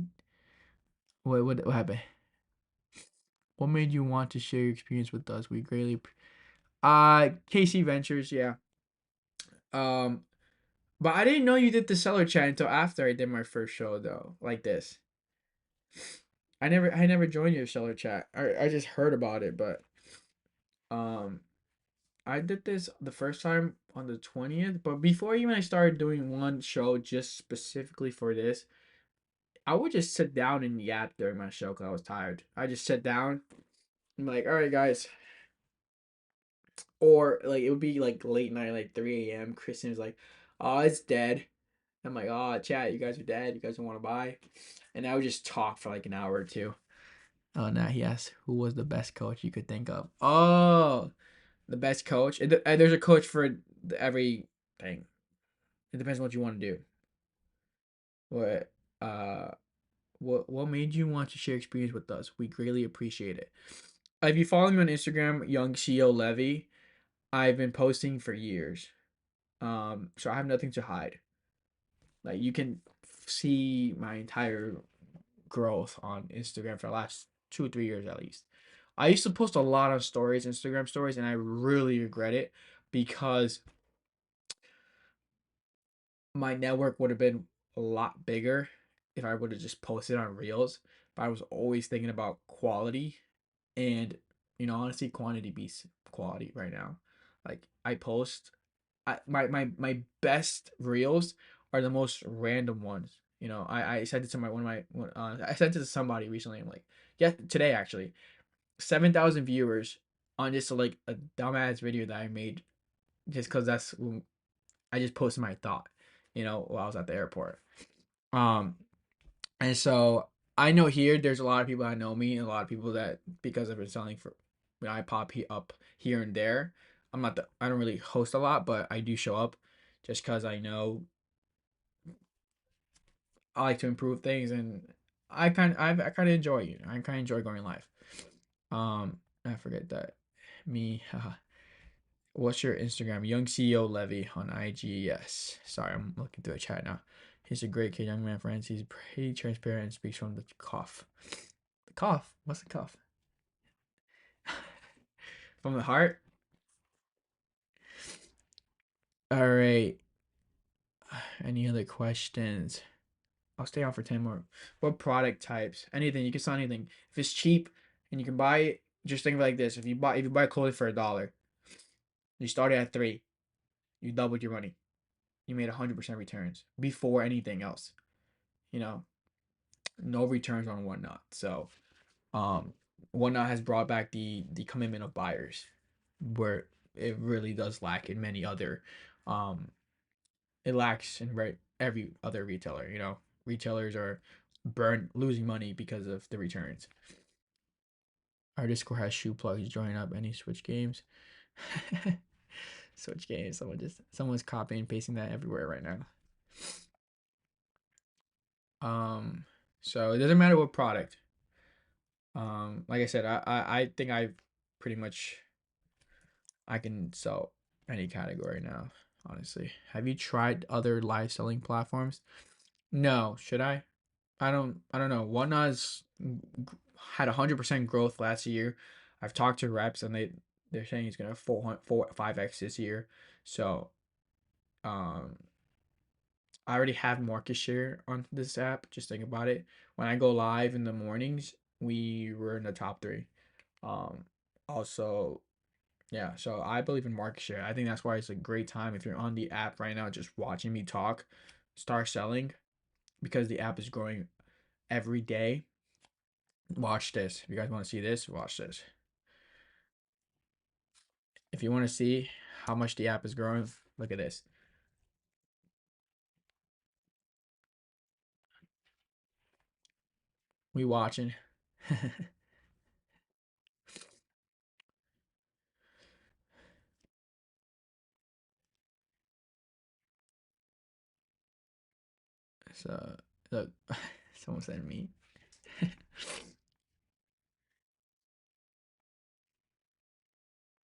what happened. What made you want to share your experience with us? We greatly KC Ventures, yeah. Um, but I didn't know you did the seller chat until after I did my first show though, like this. I never joined your seller chat. I just heard about it, but um I did this the first time on the 20th, but before even I started doing one show just specifically for this, I would just sit down and yap during my show because I was tired. I just sit down. I'm like, all right, guys. Or like it would be like late night, like 3 a.m. Kristen was like, "Oh, it's dead." I'm like, "Oh, chat, you guys are dead. You guys don't want to buy," and I would just talk for like an hour or two. Oh, now he asked who was the best coach you could think of. Oh, the best coach. There's a coach for every thing. It depends on what you want to do. What uh what made you want to share experience with us? We greatly appreciate it. If you follow me on Instagram, Young CEO Levy, I've been posting for years. So I have nothing to hide. Like, you can see my entire growth on Instagram for the last 2 or 3 years at least. I used to post a lot of stories, Instagram stories, and I really regret it because my network would have been a lot bigger if I would have just posted on Reels. But I was always thinking about quality, and honestly, quantity beats quality right now. Like, I post, my best Reels are the most random ones. I sent it to I sent it to somebody recently. I'm like, yeah, today actually, 7,000 viewers on just like a dumbass video that I made just because I just posted my thought, while I was at the airport. Um, and so I know here there's a lot of people that know me and a lot of people that, because I've been selling for, when I pop up here and there. I don't really host a lot, but I do show up just because I know I like to improve things, and I kind of enjoy it. I kind of enjoy going live. I forget that. Me, haha. What's your Instagram? Young CEO Levy on IG. Yes. Sorry, I'm looking through a chat now. He's a great kid, young man, friends. He's pretty transparent and speaks from the cough. The cough? What's the cough? From the heart? All right. Any other questions? I'll stay on for 10 more. What product types? Anything. You can sell anything. If it's cheap, and you can buy it. Just think of it like this: if you buy clothing for $1, you started at 3, you doubled your money. You made 100% returns before anything else. You know, no returns on Whatnot. So, um, Whatnot has brought back the commitment of buyers, where it really does lack in many other, um, it lacks in every other retailer. Retailers are losing money because of the returns. Our Discord has shoe plugs. Join up any Switch games. Switch games. Someone's copying and pasting that everywhere right now. Um, so it doesn't matter what product. Like I said, I think I've pretty much I can sell any category now. Honestly, have you tried other live selling platforms? No, should I? I don't know. Whatnot's had 100% growth last year. I've talked to reps and they're saying he's gonna 5x this year. So um I already have market share on this app. Just think about it. When I go live in the mornings, we were in the top three. Um Also, yeah, so I believe in market share. I think that's why it's a great time if you're on the app right now just watching me talk, start selling because the app is growing every day. Watch this. If you guys want to see this, watch this. If you want to see how much the app is growing, look at this. We watching. So look, someone said me.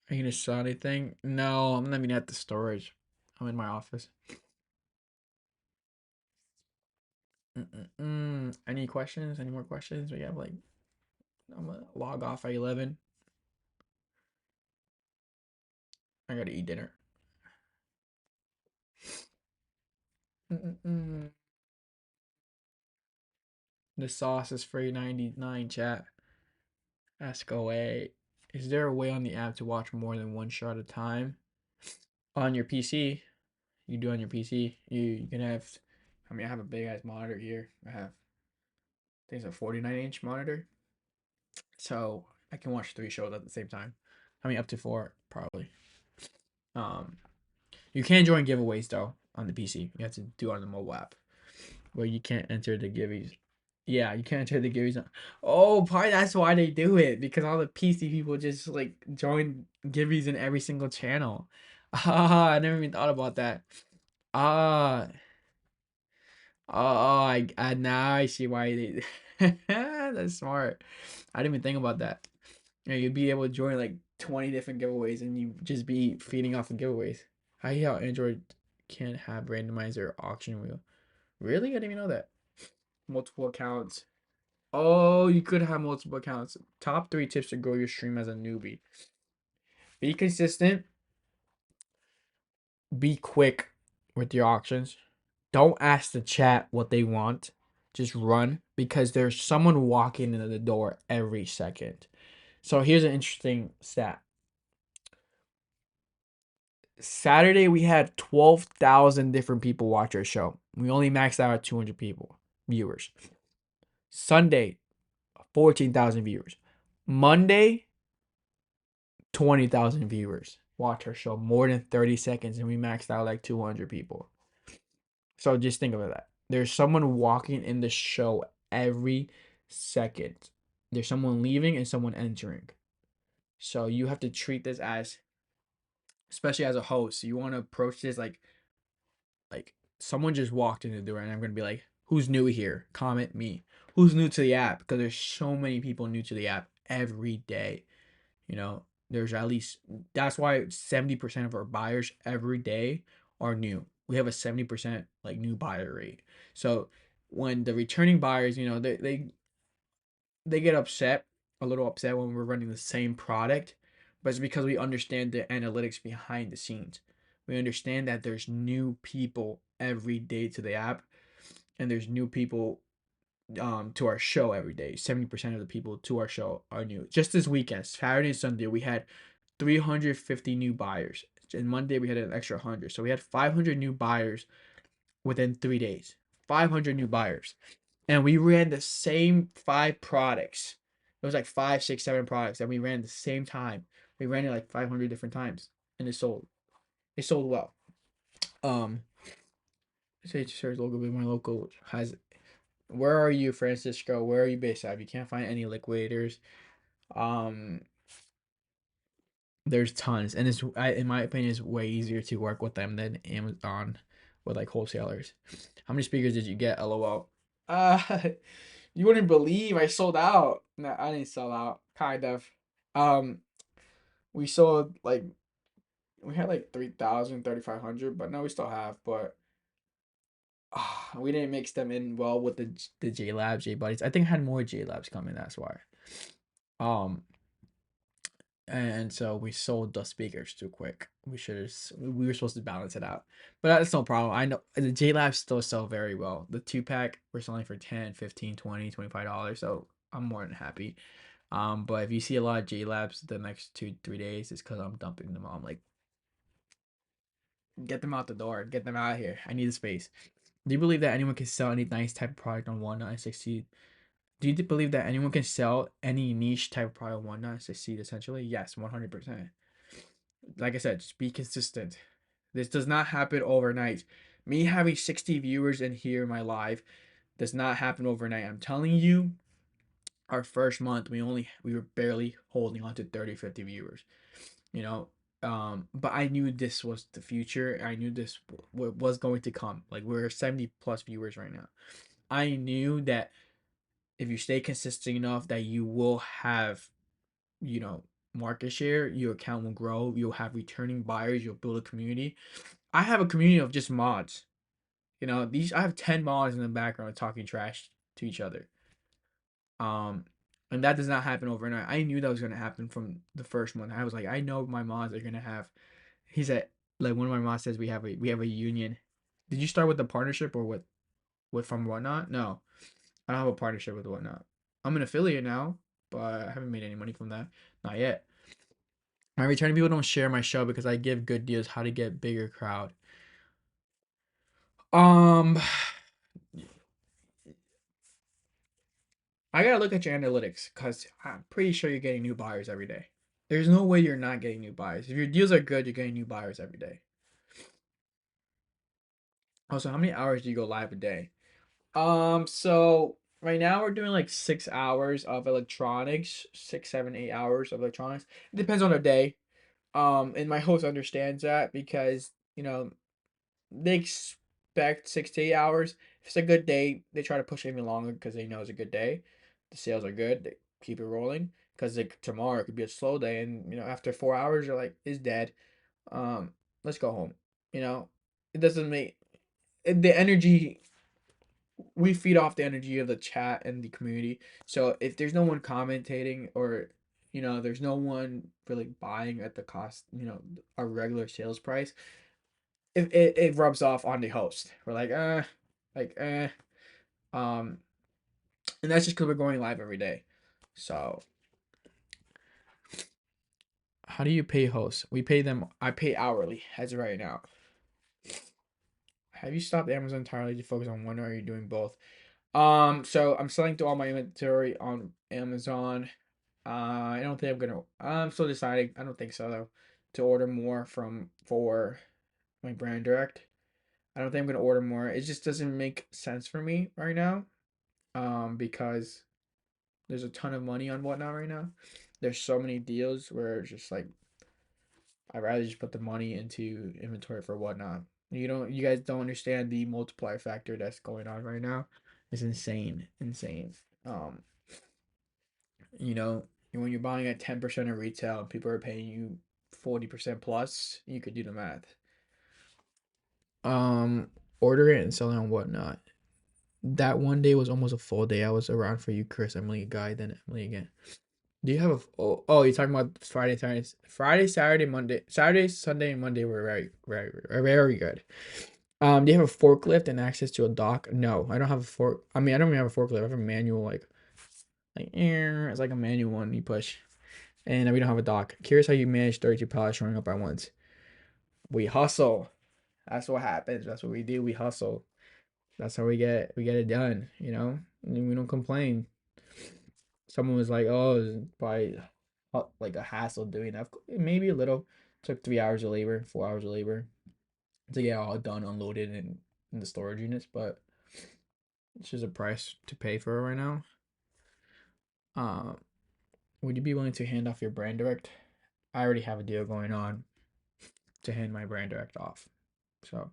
Are you gonna sell anything? No, I'm not even at the storage. I'm in my office. Any questions? Any more questions? We have like I'm gonna log off at 11. I gotta eat dinner. Mm-mm-mm. The sauce is free 99 chat. Ask away. Is there a way on the app to watch more than one show at a time? On your PC, you do on your PC. You can have. I mean, I have a big ass monitor here. I think it's a 49-inch monitor, so I can watch 3 shows at the same time. I mean, up to 4 probably. Um, you can join giveaways though on the PC. You have to do it on the mobile app, where you can't enter the giveaways. Yeah, you can't enter the giveaways. Oh, probably that's why they do it because all the PC people just like join giveaways in every single channel. Ah, I never even thought about that. Ah, I now I see why they. That's smart. I didn't even think about that. You'd be able to join like 20 different giveaways and you just be feeding off the giveaways. I hate how Android can't have randomizer auction wheel. Really? I didn't even know that. Multiple accounts. Oh, you could have multiple accounts. Top 3 tips to grow your stream as a newbie. Be consistent. Be quick with your auctions. Don't ask the chat what they want. Just run because there's someone walking into the door every second. So here's an interesting stat. Saturday we had 12,000 different people watch our show. We only maxed out at 200 people, viewers. Sunday, 14,000 viewers. Monday, 20,000 viewers watch our show more than 30 seconds and we maxed out like 200 people. So just think about that. There's someone walking in the show every second. There's someone leaving and someone entering. So you have to treat this as, especially as a host, you want to approach this like someone just walked in the door and I'm gonna be like, who's new here? Comment me. Who's new to the app? Because there's so many people new to the app every day. You know, there's at least that's why 70% of our buyers every day are new. We have a 70% like new buyer rate. So when the returning buyers, they get upset, a little upset when we're running the same product, but it's because we understand the analytics behind the scenes. We understand that there's new people every day to the app, and there's new people to our show every day. 70% of the people to our show are new. Just this weekend, Saturday and Sunday, we had 350 new buyers. And Monday we had an extra 100. So we had 500 new buyers within 3 days. 500 new buyers. And we ran the same 5 products. It was like 5, 6, 7 products that we ran at the same time. We ran it like 500 different times and it sold. It sold well. Um say search local, but my local has. Where are you, Francisco? Where are you based at? If you can't find any liquidators, um, there's tons, and in my opinion, it's way easier to work with them than Amazon with like wholesalers. How many speakers did you get? LOL. Uh, you wouldn't believe I sold out. No, I didn't sell out. Kind of. Um, we sold like we had like 3,000, 3,500, but no, we still have, but we didn't mix them in well with the J Labs, J Buddies. I think I had more J Labs coming. That's why. Um, and so we sold the speakers too quick. We were supposed to balance it out, but that's no problem. I know the J Labs still sell very well. The 2 pack we're selling for 10, 15, 20, $25. So I'm more than happy. But if you see a lot of J Labs the next 2, 3 days, it's because I'm dumping them all. I'm like, get them out the door, get them out of here. I need the space. Do you believe that anyone can sell any nice type of product on Whatnot and succeed? Do you believe that anyone can sell any niche type of product on Whatnot and succeed essentially? Yes, 100%. Like I said, just be consistent. This does not happen overnight. Me having 60 viewers in here in my live does not happen overnight. I'm telling you, our first month we were barely holding on to 30, 50 viewers. You know, but I knew this was the future. I knew this was going to come. Like we're 70 plus viewers right now. I knew that if you stay consistent enough that you will have, you know, market share, your account will grow, you'll have returning buyers, you'll build a community. I have a community of just mods. You know, these I have 10 mods in the background talking trash to each other. Um and that does not happen overnight. I knew that was gonna happen from the first month. I was like, I know my mods are gonna have. He said, like one of my mods says we have a union. Did you start with a partnership or with from Whatnot? No, I don't have a partnership with Whatnot. I'm an affiliate now, but I haven't made any money from that. Not yet. My returning people don't share my show because I give good deals how to get bigger crowd. Um, I gotta look at your analytics because I'm pretty sure you're getting new buyers every day. There's no way you're not getting new buyers. If your deals are good, you're getting new buyers every day. Also, how many hours do you go live a day? So right now we're doing like 6 hours of electronics, 6, 7, 8 hours of electronics. It depends on the day. And my host understands that because they expect 6 to 8 hours. If it's a good day, they try to push it even longer because they know it's a good day. The sales are good. They keep it rolling because like tomorrow it could be a slow day, and after 4 hours you're like, it's dead. Let's go home. You know, it doesn't make the energy. We feed off the energy of the chat and the community. So if there's no one commentating or there's no one really buying at the cost, our regular sales price, it rubs off on the host. We're like, um, and that's just because we're going live every day. So how do you pay hosts? We pay them. I pay hourly as of right now. Have you stopped Amazon entirely to focus on one, or are you doing both? So I'm selling through all my inventory on Amazon. I don't think I'm gonna. I'm still deciding. I don't think so though. To order more for my brand direct. I don't think I'm gonna order more. It just doesn't make sense for me right now. Because there's a ton of money on Whatnot right now. There's so many deals where it's just like I'd rather just put the money into inventory for Whatnot. You guys don't understand the multiplier factor that's going on right now. It's insane, insane. Um, you know, when you're buying at 10% of retail and people are paying you 40% plus, you could do the math. Um, order it and sell it on Whatnot. That one day was almost a full day. I was around for you, Chris, Emily, Guy, then Emily again. Do you have you're talking about Friday, Saturday, Monday, Saturday, Sunday, and Monday were very, very, very good. Do you have a forklift and access to a dock? No, I don't have a fork. I mean, I don't even have a forklift. I have a manual, it's like a manual one you push, and we don't have a dock. Curious how you manage 32 pallets showing up at once. We hustle. That's what happens. That's what we do. We hustle. That's how we get it done. And we don't complain. Someone was like, "Oh, it's probably like a hassle doing that." Maybe a little. Took 3 hours of labor, 4 hours of labor to get all done, unloaded in the storage units, but it's just a price to pay for it right now. Uh, would you be willing to hand off your brand direct? I already have a deal going on to hand my brand direct off. So,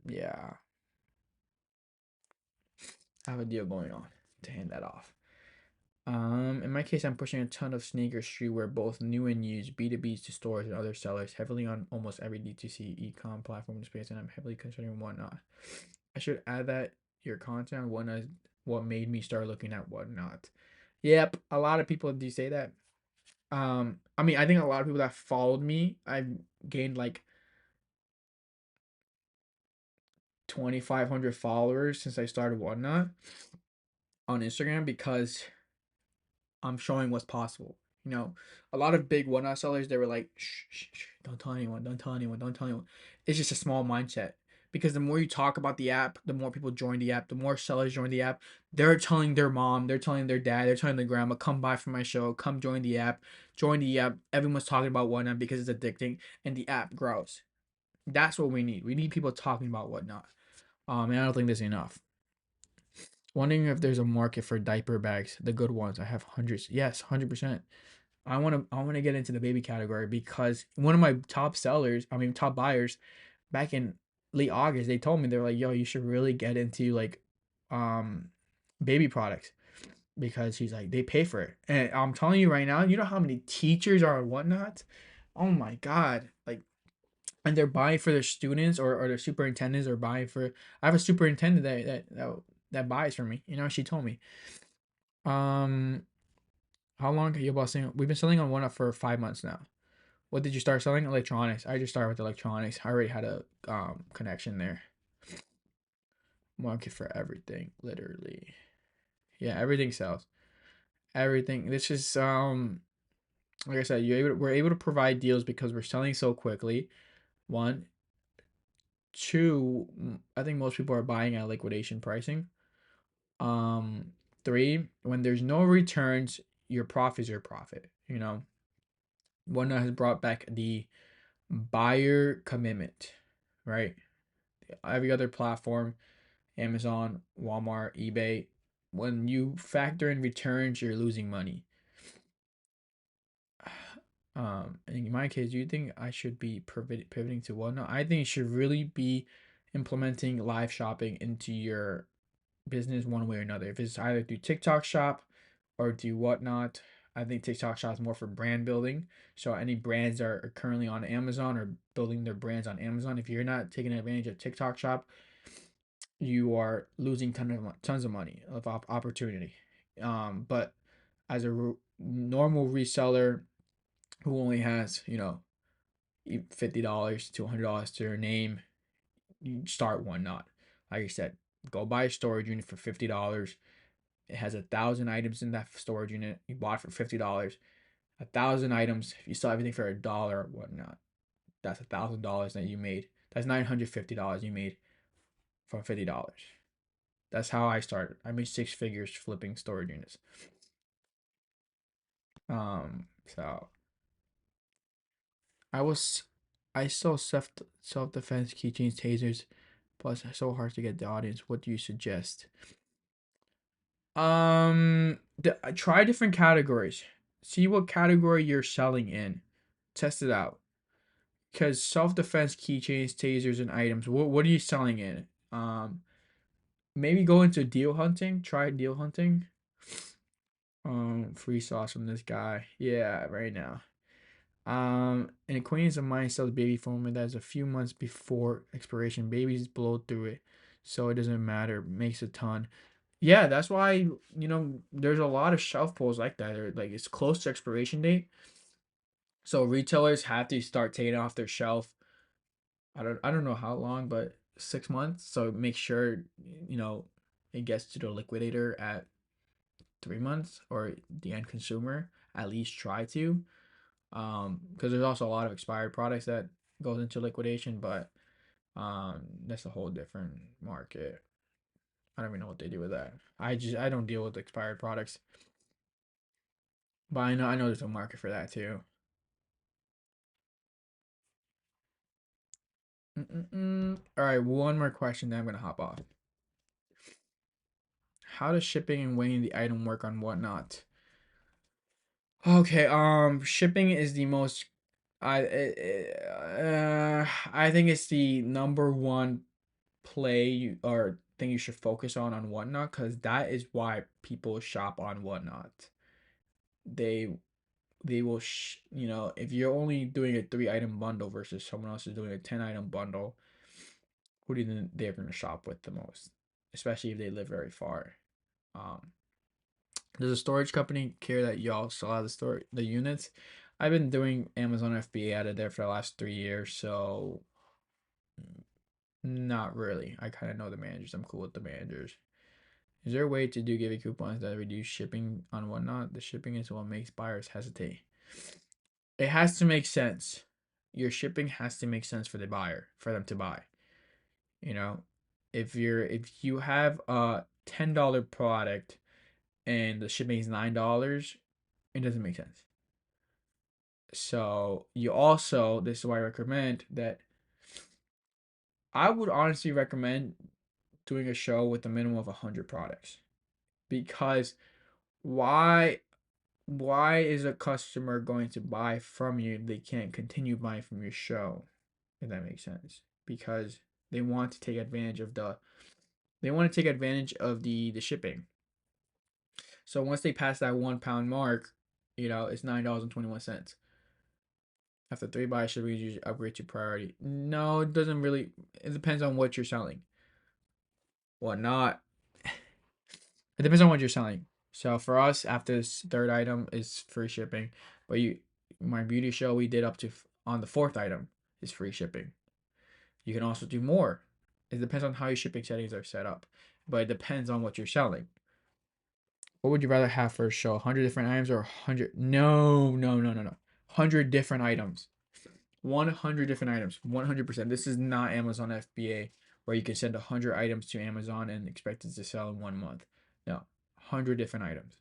yeah, I have a deal going on to hand that off. In my case, I'm pushing a ton of sneakers streetwear, both new and used, B2Bs to stores and other sellers, heavily on almost every D2C e-com platform in space, and I'm heavily considering whatnot. I should add that your content on whatnot is what made me start looking at whatnot. Yep, a lot of people do say that. I mean, I think a lot of people that followed me, I've gained like 2,500 followers since I started whatnot on Instagram because I'm showing what's possible. A lot of big whatnot sellers, they were like, shh, shh, shh, don't tell anyone, don't tell anyone, don't tell anyone. It's just a small mindset. Because the more you talk about the app, the more people join the app, the more sellers join the app. They're telling their mom, they're telling their dad, they're telling their grandma, come by for my show, come join the app, join the app. Everyone's talking about whatnot because it's addicting and the app grows. That's what we need. We need people talking about whatnot. And I don't think there's enough. Wondering if there's a market for diaper bags, the good ones. I have hundreds. Yes, 100%. I want to get into the baby category because one of my top sellers, I mean top buyers, back in late August, they told me they're like, "Yo, you should really get into like um baby products because he's like they pay for it." And I'm telling you right now, you know how many teachers are and whatnot? Oh my God. Like, and they're buying for their students or their superintendents or buying for I have a superintendent that buys for me. She told me. Um how long have you about selling? We've been selling on one up for 5 months now. What did you start selling? Electronics. I just started with electronics. I already had a connection there. Market for everything, literally. Yeah, everything sells. Everything. This is like I said, we're able to provide deals because we're selling so quickly. One, two, I think most people are buying at liquidation pricing. Um, three, when there's no returns, your profit is your profit. One that has brought back the buyer commitment, right? Every other platform, Amazon, Walmart, eBay, when you factor in returns, you're losing money. In my case, do you think I should be pivoting to whatnot? I think you should really be implementing live shopping into your business one way or another. If it's either through TikTok Shop or do whatnot, I think TikTok Shop is more for brand building. So any brands that are currently on Amazon or building their brands on Amazon, if you're not taking advantage of TikTok Shop, you are losing tons of money of opportunity. But as a normal reseller who only has $50 to $100 to their name, you start whatnot. Like I said, go buy a storage unit for $50. It has 1,000 items in that storage unit. You bought it for $50. 1,000 items. If you sell everything for $1 or whatnot, that's $1,000 that you made. That's $950 you made from $50. That's how I started. I made six figures flipping storage units. So I was, I saw self defense keychains, tasers, plus it's so hard to get the audience. What do you suggest? Try different categories. See what category you're selling in. Test it out. Because self defense keychains, tasers, and items. What are you selling in? Maybe go into deal hunting. Try deal hunting. Free sauce from this guy. Yeah, right now. An acquaintance of mine sells baby formula that's a few months before expiration. Babies blow through it, so it doesn't matter. Makes a ton. Yeah, that's why there's a lot of shelf pulls like that. They're like it's close to expiration date, so retailers have to start taking it off their shelf I don't know how long, but 6 months. So make sure you know it gets to the liquidator at 3 months, or the end consumer at least try to. Because there's also a lot of expired products that goes into liquidation, but that's a whole different market. I don't even know what they do with that. I don't deal with expired products, but I know there's a market for that too. All right, one more question, then I'm gonna hop off. How does shipping and weighing the item work on Whatnot? Okay, shipping is the most. I think it's the number one or thing you should focus on Whatnot, because that is why people shop on Whatnot. They they will if you're only doing a 3 item bundle versus someone else is doing a 10 item bundle, who do you think they're gonna shop with the most? Especially if they live very far. Um, does a storage company care that y'all sell out the units? I've been doing Amazon FBA out of there for the last 3 years, so not really. I kind of know the managers. I'm cool with the managers. Is there a way to do give coupons that reduce shipping on Whatnot? The shipping is what makes buyers hesitate. It has to make sense. Your shipping has to make sense for the buyer, for them to buy. You know, if you have a $10 product and the shipping is $9, it doesn't make sense. So you also, this is why I recommend that. I would honestly recommend doing a show with a minimum of 100 products, because why why is a customer going to buy from you if they can't continue buying from your show, if that makes sense? Because they want to take advantage of the shipping. So once they pass that £1 mark, it's $9.21. After 3 buys, should we usually upgrade to priority? No, it doesn't really. It depends on what you're selling. What not? It depends on what you're selling. So for us, after this third item is free shipping, but my beauty show, we did up to on the fourth item is free shipping. You can also do more. It depends on how your shipping settings are set up, but it depends on what you're selling. What would you rather have for a show? 100 different items or 100? No, no, no, no, no. 100 different items. 100 different items. 100%. This is not Amazon FBA where you can send 100 items to Amazon and expect it to sell in 1 month. No, 100 different items.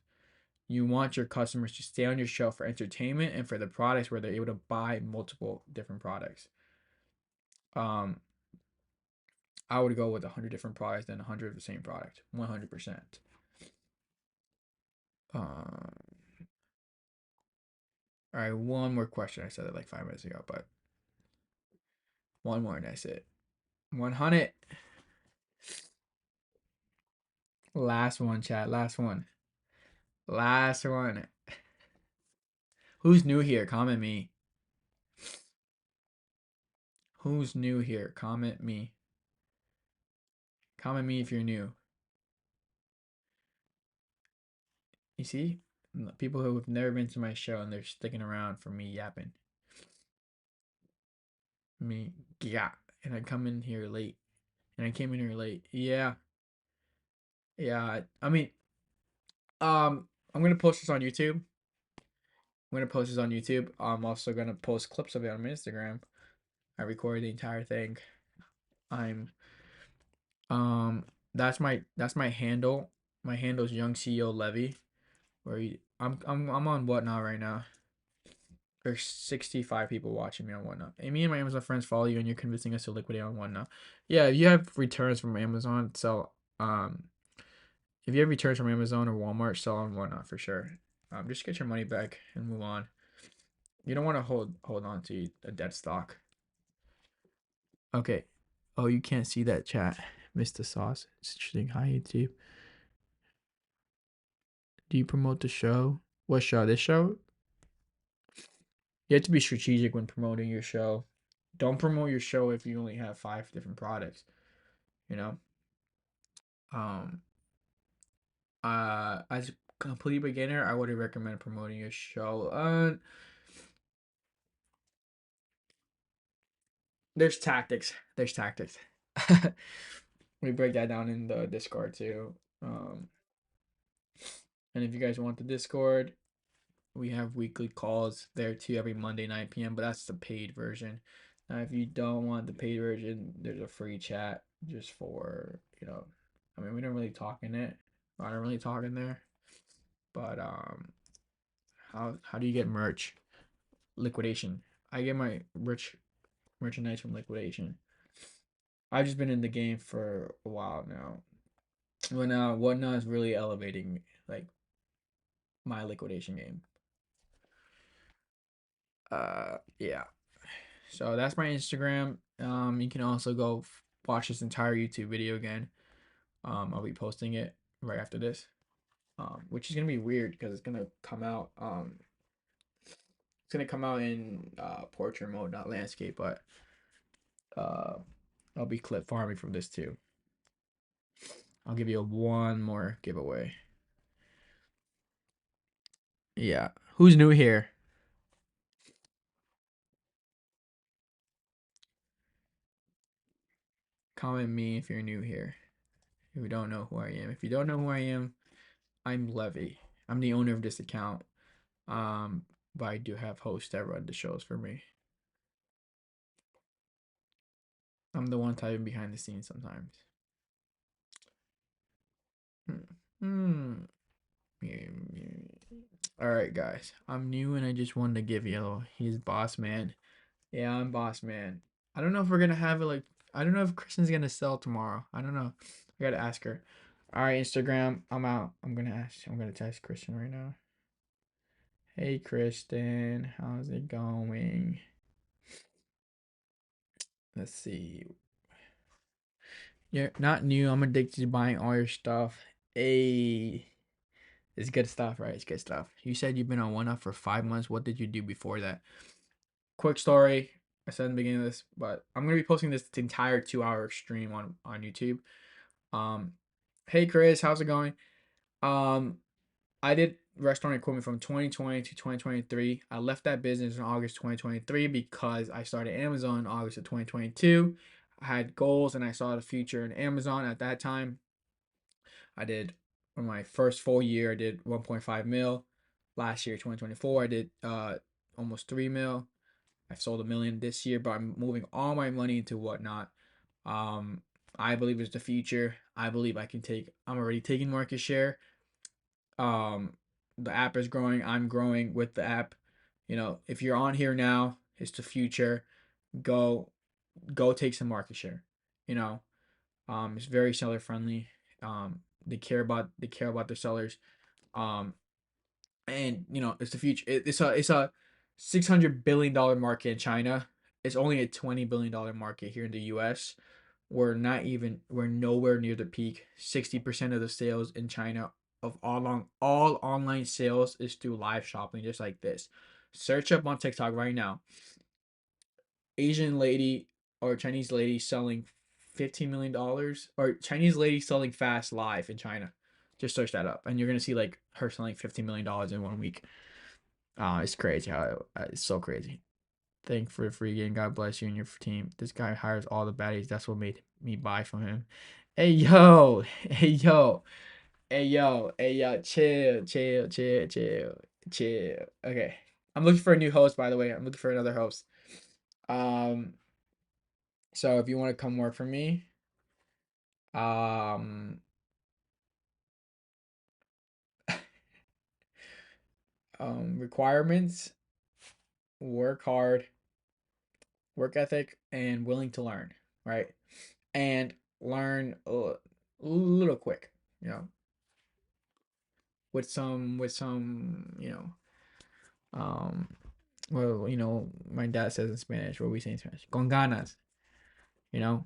You want your customers to stay on your shelf for entertainment and for the products where they're able to buy multiple different products. Um, I would go with 100 different products than 100 of the same product. 100%. Um, all right, one more question. I said it like 5 minutes ago, but one more and that's it. 100. Last one, chat. Last one. Last one. Who's new here? Comment me. Who's new here? Comment me. Comment me if you're new. You see? People who have never been to my show and they're sticking around for me yapping. Me, yeah. And I come in here late. And I came in here late. Yeah. Yeah. I mean, I'm gonna post this on YouTube. I'm gonna post this on YouTube. I'm also gonna post clips of it on my Instagram. I recorded the entire thing. I'm um that's my handle. My handle is Young CEO Levy. I'm on Whatnot right now. There's 65 people watching me on Whatnot. And me and my Amazon friends follow you, and you're convincing us to liquidate on Whatnot. Yeah, if you have returns from Amazon, sell. If you have returns from Amazon or Walmart, sell on Whatnot for sure. Just get your money back and move on. You don't want to hold on to a dead stock. Okay. Oh, you can't see that chat. Mr. Sauce. It's interesting. Hi, YouTube. Do you promote the show? What show? This show? You have to be strategic when promoting your show. Don't promote your show if you only have 5 different products. You know. Um. As a complete beginner, I would recommend promoting your show. There's tactics. There's tactics. We break that down in the Discord too. Um, and if you guys want the Discord, we have weekly calls there too every Monday 9 p.m. But that's the paid version. Now, if you don't want the paid version, there's a free chat just for I mean, we don't really talk in it. I don't really talk in there. But how do you get merch? Liquidation. I get my merchandise from liquidation. I've just been in the game for a while now. But now whatnot is really elevating like my liquidation game. Yeah. So that's my Instagram. You can also go watch this entire YouTube video again. I'll be posting it right after this. Which is gonna be weird because it's gonna come out. It's gonna come out in portrait mode, not landscape, but uh, I'll be clip farming from this too. I'll give you one more giveaway. Yeah. Who's new here? Comment me if you're new here. If you don't know who I am. If you don't know who I am, I'm Levy. I'm the owner of this account. But I do have hosts that run the shows for me. I'm the one typing behind the scenes sometimes. Hmm. All right, guys. I'm new and I just wanted to give you. He's boss man. Yeah, I'm boss man. I don't know if we're gonna have it like. I don't know if Kristen's gonna sell tomorrow. I don't know. I gotta ask her. All right, Instagram. I'm out. I'm gonna ask. I'm gonna text Kristen right now. Hey, Kristen. How's it going? Let's see. You're not new. I'm addicted to buying all your stuff. Hey, it's good stuff, right? It's good stuff. You said you've been on One Up for 5 months. What did you do before that? Quick story. I said in the beginning of this, but I'm gonna be posting this entire 2 hour stream on YouTube. Um, hey Chris, how's it going? Um, I did restaurant equipment from 2020 to 2023. I left that business in August 2023 because I started Amazon in August of 2022. I had goals and I saw the future in Amazon at that time. I did for my first full year, I did 1.5 mil. Last year, 2024, I did almost 3 mil. I've sold 1 million this year, but I'm moving all my money into Whatnot. Um, I believe it's the future. I believe I can take. I'm already taking market share. Um, the app is growing. I'm growing with the app. If you're on here now, it's the future. Go, go take some market share. You know, it's very seller friendly. They care about their sellers. Um, and it's the future. It's a $600 billion market in China. It's only a $20 billion market here in the U.S. We're nowhere near the peak. 60% of the sales in China of all online sales is through live shopping, just like this. Search up on TikTok right now. Asian lady or Chinese lady selling $15 million, or Chinese lady selling fast live in China. Just search that up, and you're gonna see like her selling $15 million in 1 week. It's crazy how it's so crazy. Thank for the free game. God bless you and your team. This guy hires all the baddies. That's what made me buy from him. Hey yo, hey yo, hey yo, hey yo. Chill, chill, chill, chill, chill. Okay, I'm looking for a new host. By the way, I'm looking for another host. Um, so if you want to come work for me, um, requirements: work hard, work ethic, and willing to learn. Right, and learn a little quick. You know, with some um well, my dad says in Spanish, what we say in Spanish, con ganas, you know,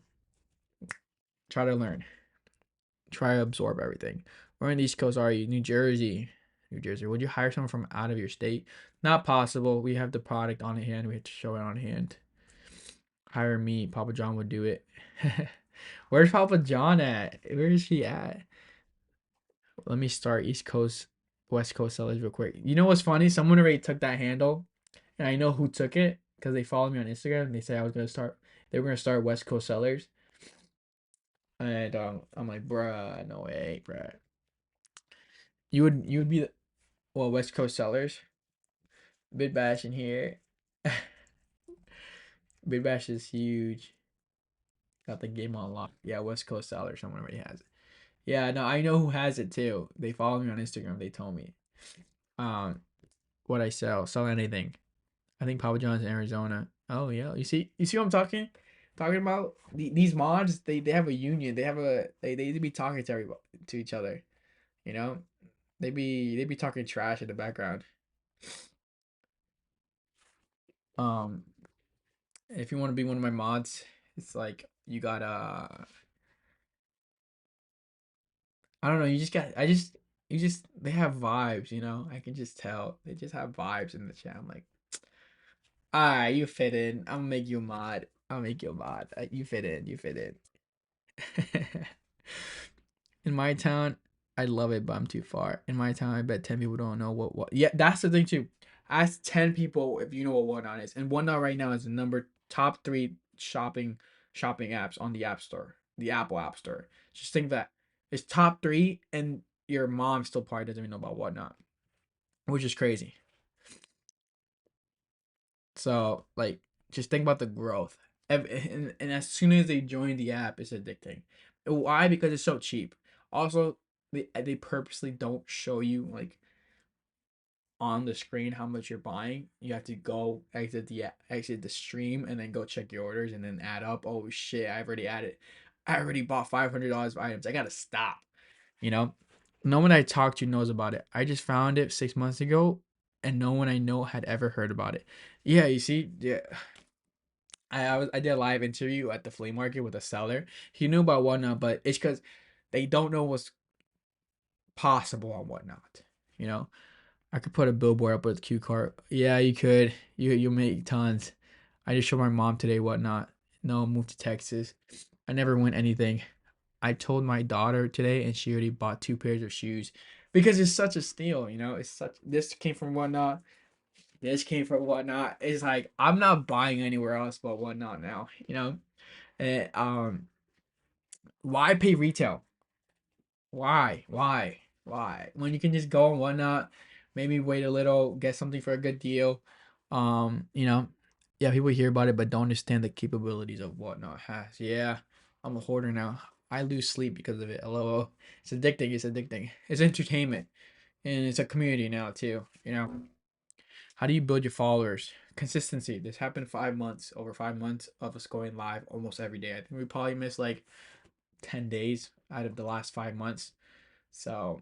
try to learn, try to absorb everything. Where in the East Coast are you? New Jersey. New Jersey. Would you hire someone from out of your state? Not possible. We have the product on hand. We have to show it on hand. Hire me. Papa John would do it. Where's Papa John at? Where is he at? Let me start East Coast, West Coast sellers real quick. You know what's funny? Someone already took that handle, and I know who took it because they followed me on Instagram. And they said I was gonna start. They were gonna start West Coast Sellers, and I'm like, bruh, no way, bruh. You would be well, West Coast Sellers, Bid Bash in here. Bid Bash is huge. Got the game on lock. Yeah, West Coast Sellers. Someone already has it. Yeah, no, I know who has it too. They follow me on Instagram. They told me. Um, what I sell anything. I think Papa John's in Arizona. Oh yeah, you see what I'm talking about? These mods, they have a union. They have a they need to be talking to everybody to each other. You know, they be talking trash in the background. Um, if you want to be one of my mods, it's like you gotta I don't know. You just got you just they have vibes. I can just tell they just have vibes in the chat. I'm like, ah, you fit in. I'll make you a mod. I'll make you a mod. You fit in. You fit in. In my town, I love it, but I'm too far. In my town, I bet 10 people don't know what. Yeah, that's the thing too. Ask 10 people if you know what Whatnot is. And Whatnot right now is the number top three shopping apps on the App Store, the Apple App Store. Just think that it's top three, and your mom still probably doesn't even know about Whatnot, which is crazy. So like, just think about the growth. And as soon as they join the app, it's addicting. Why? Because it's so cheap. Also, they purposely don't show you like on the screen how much you're buying. You have to go exit the stream and then go check your orders and then add up. Oh shit, I already bought $500 of items. I gotta stop. You know, no one I talked to knows about it. I just found it 6 months ago, and no one I know had ever heard about it. Yeah, you see, yeah. I did a live interview at the flea market with a seller. He knew about Whatnot, but it's because they don't know what's possible on Whatnot. You know, I could put a billboard up with a cue card. Yeah, you could. You make tons. I just showed my mom today Whatnot. No, I moved to Texas. I never win anything. I told my daughter today, and she already bought 2 pairs of shoes because it's such a steal. It's such. This came from Whatnot. This came from Whatnot. It's like I'm not buying anywhere else but Whatnot now. And why pay retail? Why? When you can just go and Whatnot, maybe wait a little, get something for a good deal. Um, you know, yeah, people hear about it but don't understand the capabilities of Whatnot has. Yeah, I'm a hoarder now. I lose sleep because of it. LOL. It's addicting. It's addicting. It's entertainment, and it's a community now too. How do you build your followers? Consistency. This happened 5 months, over 5 months of us going live almost every day. I think we probably missed like 10 days out of the last 5 months. So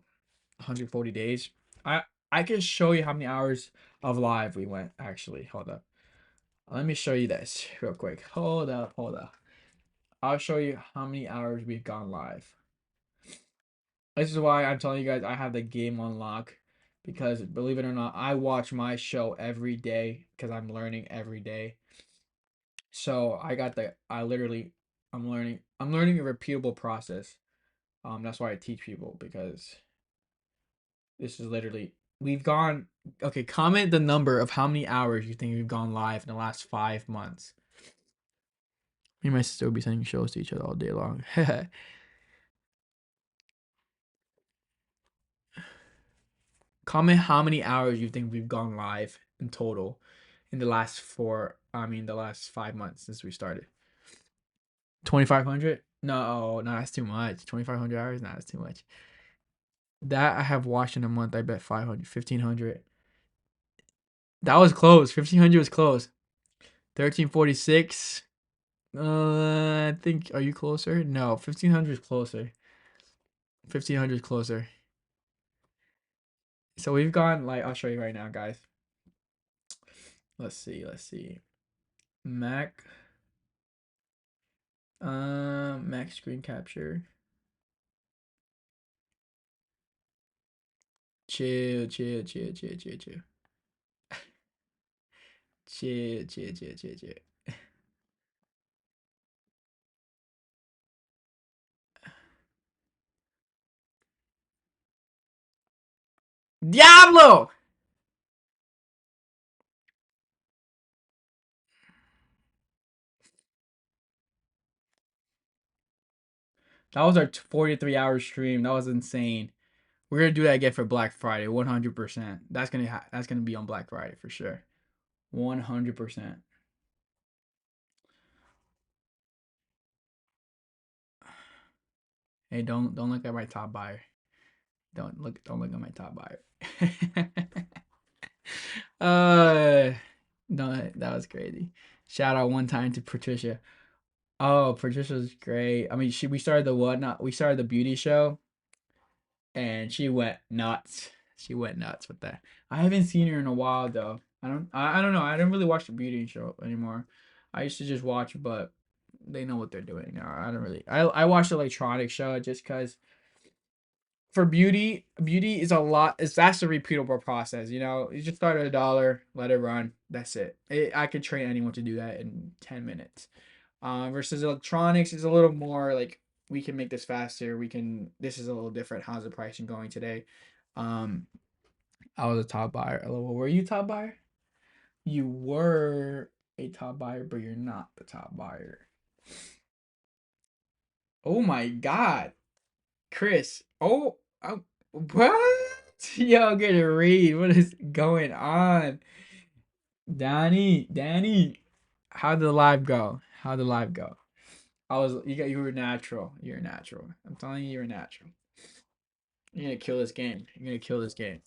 140 days. I I can show you how many hours of live we went actually. Hold up. Let me show you this real quick. Hold up. I'll show you how many hours we've gone live. This is why I'm telling you guys I have the game on lock, because believe it or not, I watch my show every day because I'm learning every day. So I'm learning a repeatable process. That's why I teach people, because this is literally we've gone okay, comment the number of how many hours you think we've gone live in the last 5 months. Me and my sister will be sending shows to each other all day long. Comment how many hours you think we've gone live in total in the last 5 months since we started. 2,500? No, no, that's too much. 2,500 hours? No, that's too much. That I have watched in a month, I bet 500, 1,500. That was close. 1,500 was close. 1,346. I think, are you closer? No, 1,500 is closer. 1,500 is closer. So we've gone, like, I'll show you right now, guys. Let's see. Mac. Mac screen capture. Chill, chill, chill, chill, chill, chill. Chill, chill, chill, chill, chill. Diablo! That was our 43-hour stream. That was insane. We're gonna do that again for Black Friday, 100%. That's gonna be on Black Friday for sure, 100%. Hey, don't look at my top buyer. Don't look at my top buyer. uh, no, that was crazy. Shout out one time to Patricia. Oh, Patricia's great. I mean, we started the whatnot. We started the beauty show, and she went nuts. She went nuts with that. I haven't seen her in a while though. I don't know. I don't really watch the beauty show anymore. I used to just watch, but they know what they're doing now. I don't really. I watch the electronic show just because for beauty is a lot. It's that's a repeatable process. You know, you just start at $1, let it run. That's it. I could train anyone to do that in 10 minutes. Versus electronics is a little more like we can make this faster. We can. This is a little different. How's the pricing going today? Um, I was a top buyer. Well, were you top buyer? You were a top buyer, but you're not the top buyer. Oh my God, Chris. What? Yo, get a read. What is going on? Danny. How did the live go? How did the live go? You were natural. You're natural. I'm telling you, you're natural. You're gonna kill this game. You're gonna kill this game.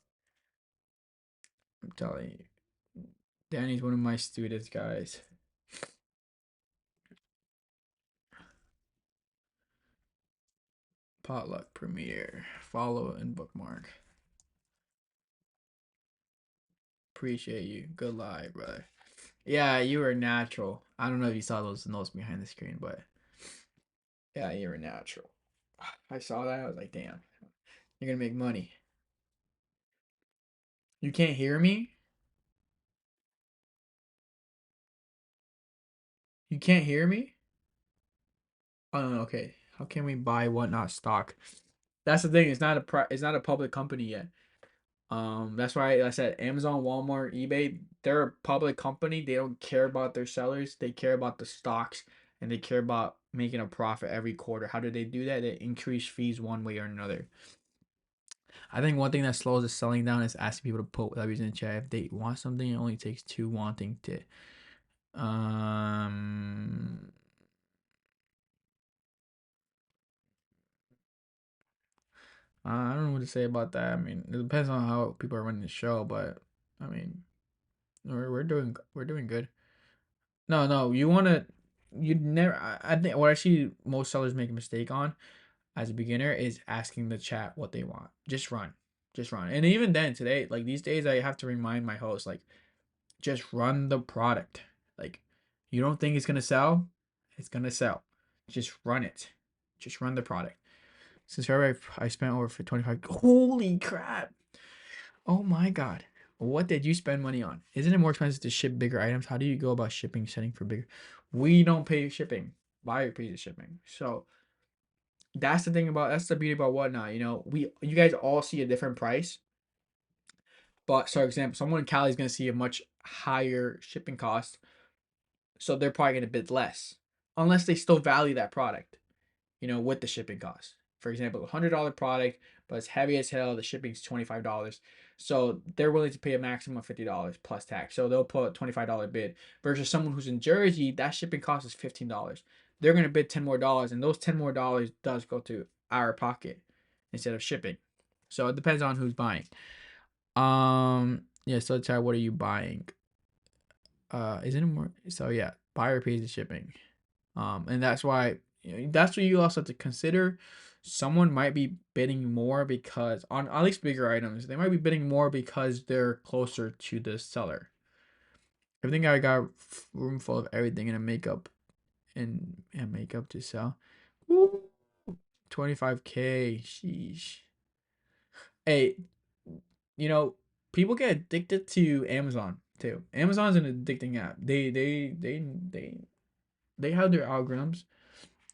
I'm telling you. Danny's one of my students, guys. Potluck premiere. Follow and bookmark. Appreciate you. Good live, brother. Yeah, you were natural. I don't know if you saw those notes behind the screen, but yeah, you were natural. I saw that. I was like, damn, you're gonna make money. You can't hear me? You can't hear me? Oh, no, okay. How can we buy whatnot stock? That's the thing. It's not a public company yet. That's why I said Amazon, Walmart, eBay, they're a public company. They don't care about their sellers. They care about the stocks and they care about making a profit every quarter. How do they do that? They increase fees one way or another. I think one thing that slows the selling down is asking people to put W's in the chat. If they want something, it only takes two wanting to. Um, I don't know what to say about that. I mean, it depends on how people are running the show, but I mean, we're doing good. No, you wanna you never. I think what I see most sellers make a mistake on as a beginner is asking the chat what they want. Just run. And even then, today, like these days, I have to remind my host like just run the product. Like you don't think it's gonna sell, it's gonna sell. Just run it. Just run the product. Since February, I spent over for 25. Holy crap! Oh my god. What did you spend money on? Isn't it more expensive to ship bigger items? How do you go about shipping, setting for bigger? We don't pay shipping. Buyer pays the shipping. So that's the beauty about whatnot. You know, you guys all see a different price. But so for example, someone in Cali is gonna see a much higher shipping cost. So they're probably gonna bid less. Unless they still value that product. You know, with the shipping costs. For example, $100 product, but it's heavy as hell. The shipping's $25. So they're willing to pay a maximum of $50 plus tax. So they'll put a $25 bid versus someone who's in Jersey, that shipping cost is $15. They're going to bid 10 more dollars, and those 10 more dollars does go to our pocket instead of shipping. So it depends on who's buying. Yeah, so try what are you buying? Isn't it more so yeah, buyer pays the shipping. And that's why that's what you also have to consider. Someone might be bidding more because on at least bigger items, they might be bidding more because they're closer to the seller. I think I got room full of everything in a makeup and makeup to sell. Woo! 25K. Sheesh. Hey, you know, people get addicted to Amazon too. Amazon's an addicting app. They have their algorithms.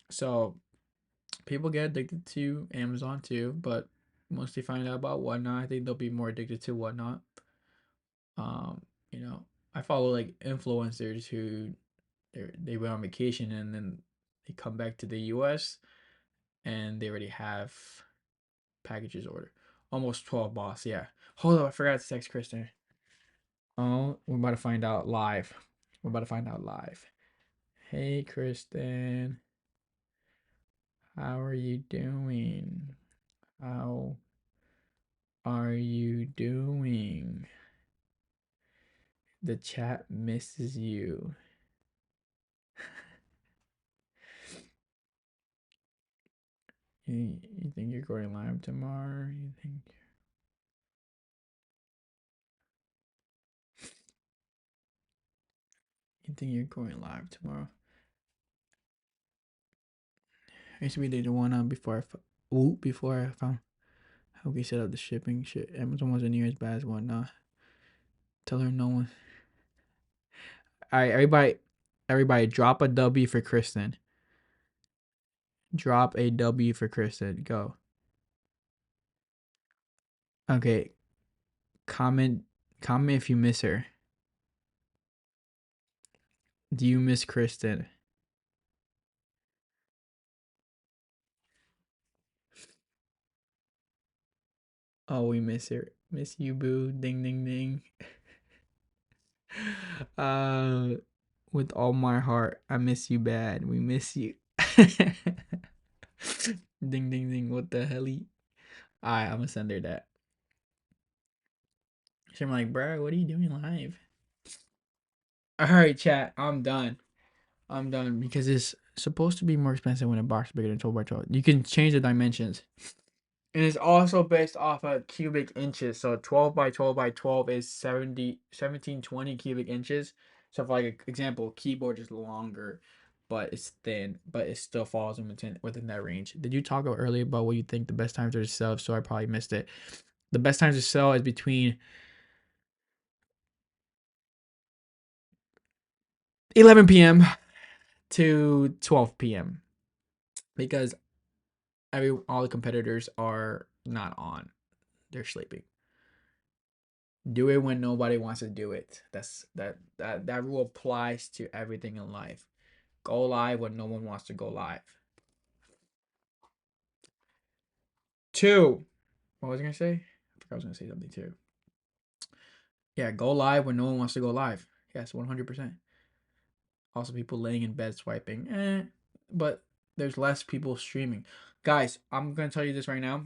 So people get addicted to Amazon too, but once they find out about whatnot, I think they'll be more addicted to whatnot. Um, you know, I follow like influencers who they went on vacation and then they come back to the US and they already have packages ordered. Almost 12, boss. Yeah. Hold on, I forgot to text Kristen. Oh, we're about to find out live. We're about to find out live. Hey, Kristen. How are you doing? How are you doing? The chat misses you. You think you're going live tomorrow? You think you're going live tomorrow? I used to be the one before I found how we set up the shipping shit. Amazon wasn't near as bad as whatnot. Tell her no one. All right, everybody, drop a W for Kristen. Drop a W for Kristen. Go. Okay. Comment. Comment if you miss her. Do you miss Kristen? Oh, we miss her. Miss you, boo. Ding, ding, ding. uh, with all my heart, I miss you bad. We miss you. Ding, ding, ding. What the hell? Alright, I'm gonna send her that. So I'm like, bro, what are you doing live? Alright, chat. I'm done. I'm done because it's supposed to be more expensive when a box is bigger than 12 by 12. You can change the dimensions. And it's also based off of cubic inches. So 12 by 12 by 12 is 1720 cubic inches. So for like an example, keyboard is longer, but it's thin, but it still falls within that range. Did you talk earlier about what you think the best times are to sell? So I probably missed it. The best times to sell is between 11 p.m. to 12 p.m. because all the competitors are not on. They're sleeping. Do it when nobody wants to do it. That rule applies to everything in life. Go live when no one wants to go live. 2. What was I gonna say? I think I was gonna say something too. Yeah, go live when no one wants to go live. Yes, 100%. Also, people laying in bed swiping. But there's less people streaming. Guys, I'm gonna tell you this right now.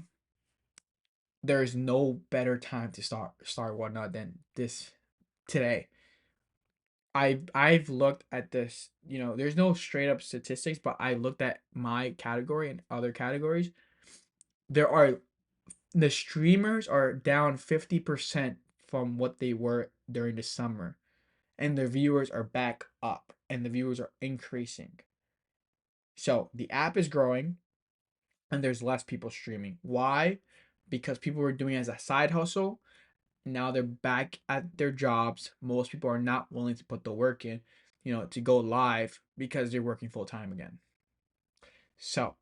There is no better time to start whatnot than this today. I've looked at this, there's no straight up statistics, but I looked at my category and other categories. The streamers are down 50% from what they were during the summer, and the viewers are back up and the viewers are increasing. So the app is growing and there's less people streaming. Why? Because people were doing it as a side hustle. Now they're back at their jobs. Most people are not willing to put the work in, to go live because they're working full time again. So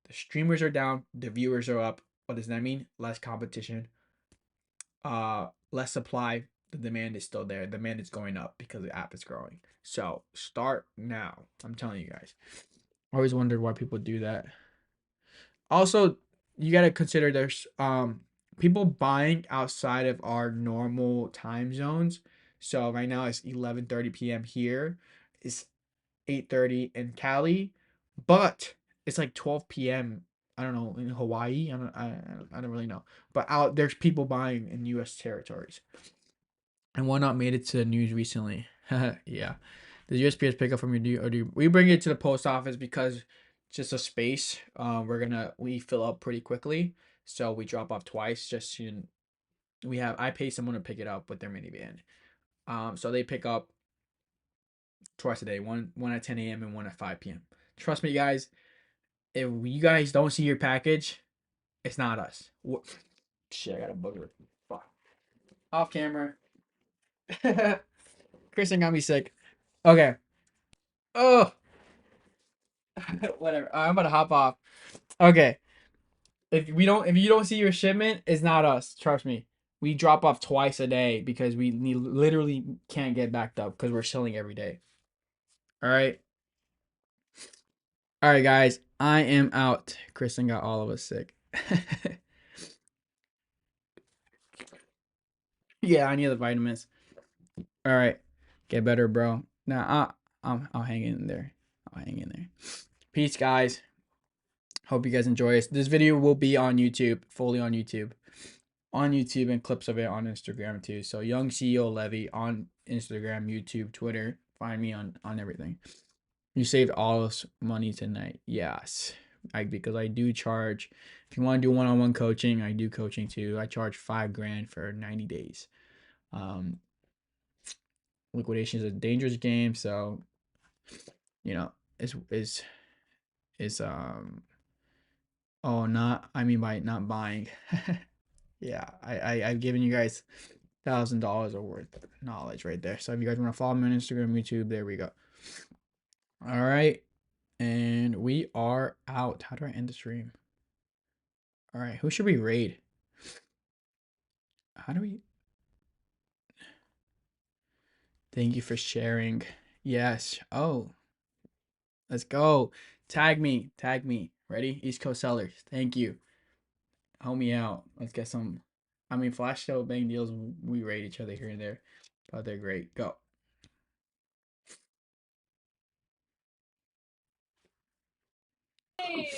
the streamers are down, the viewers are up. What does that mean? Less competition, less supply. The demand is still there. The demand is going up because the app is growing. So start now. I'm telling you guys. I always wondered why people do that. Also, you gotta consider there's people buying outside of our normal time zones. So right now it's 11:30 p.m. here. It's 8:30 in Cali, but it's like 12 p.m. I don't know in Hawaii. I don't really know. But out there's people buying in U.S. territories. And whatnot made it to the news recently. Yeah. Does USPS pick up from your, or do we bring it to the post office because it's just a space. We fill up pretty quickly, so we drop off twice. I pay someone to pick it up with their minivan. So they pick up twice a day. One at 10 a.m. and one at 5 p.m. Trust me, guys. If you guys don't see your package, it's not us. Shit, I got a booger. Fuck. Off camera. Kristen got me sick. Okay. Oh, whatever. I'm about to hop off. Okay. If you don't see your shipment, it's not us. Trust me. We drop off twice a day because we literally can't get backed up because we're selling every day. All right. All right, guys, I am out. Kristen got all of us sick. Yeah, I need the vitamins. All right, get better, bro. Nah, I'll hang in there. I'll hang in there. Peace, guys. Hope you guys enjoy this. This video will be on YouTube, fully on YouTube. On YouTube and clips of it on Instagram too. So Young CEO Levy on Instagram, YouTube, Twitter. Find me on everything. You saved all this money tonight. Yes. Because I do charge. If you want to do one-on-one coaching, I do coaching too. I charge $5,000 for 90 days. Um, liquidation is a dangerous game, so you know, is oh, not, I mean by not buying. Yeah, I've given you guys $1,000 of worth of knowledge right there. So if you guys want to follow me on Instagram, YouTube, there we go. All right, and we are out. How do I end the stream? All right, who should we raid? How do we? Thank you for sharing. Yes. Oh, let's go. Tag me. Tag me. Ready? East Coast sellers. Thank you. Help me out. Let's get some. I mean, flash sale bang deals. We rate each other here and there, but they're great. Go. Hey,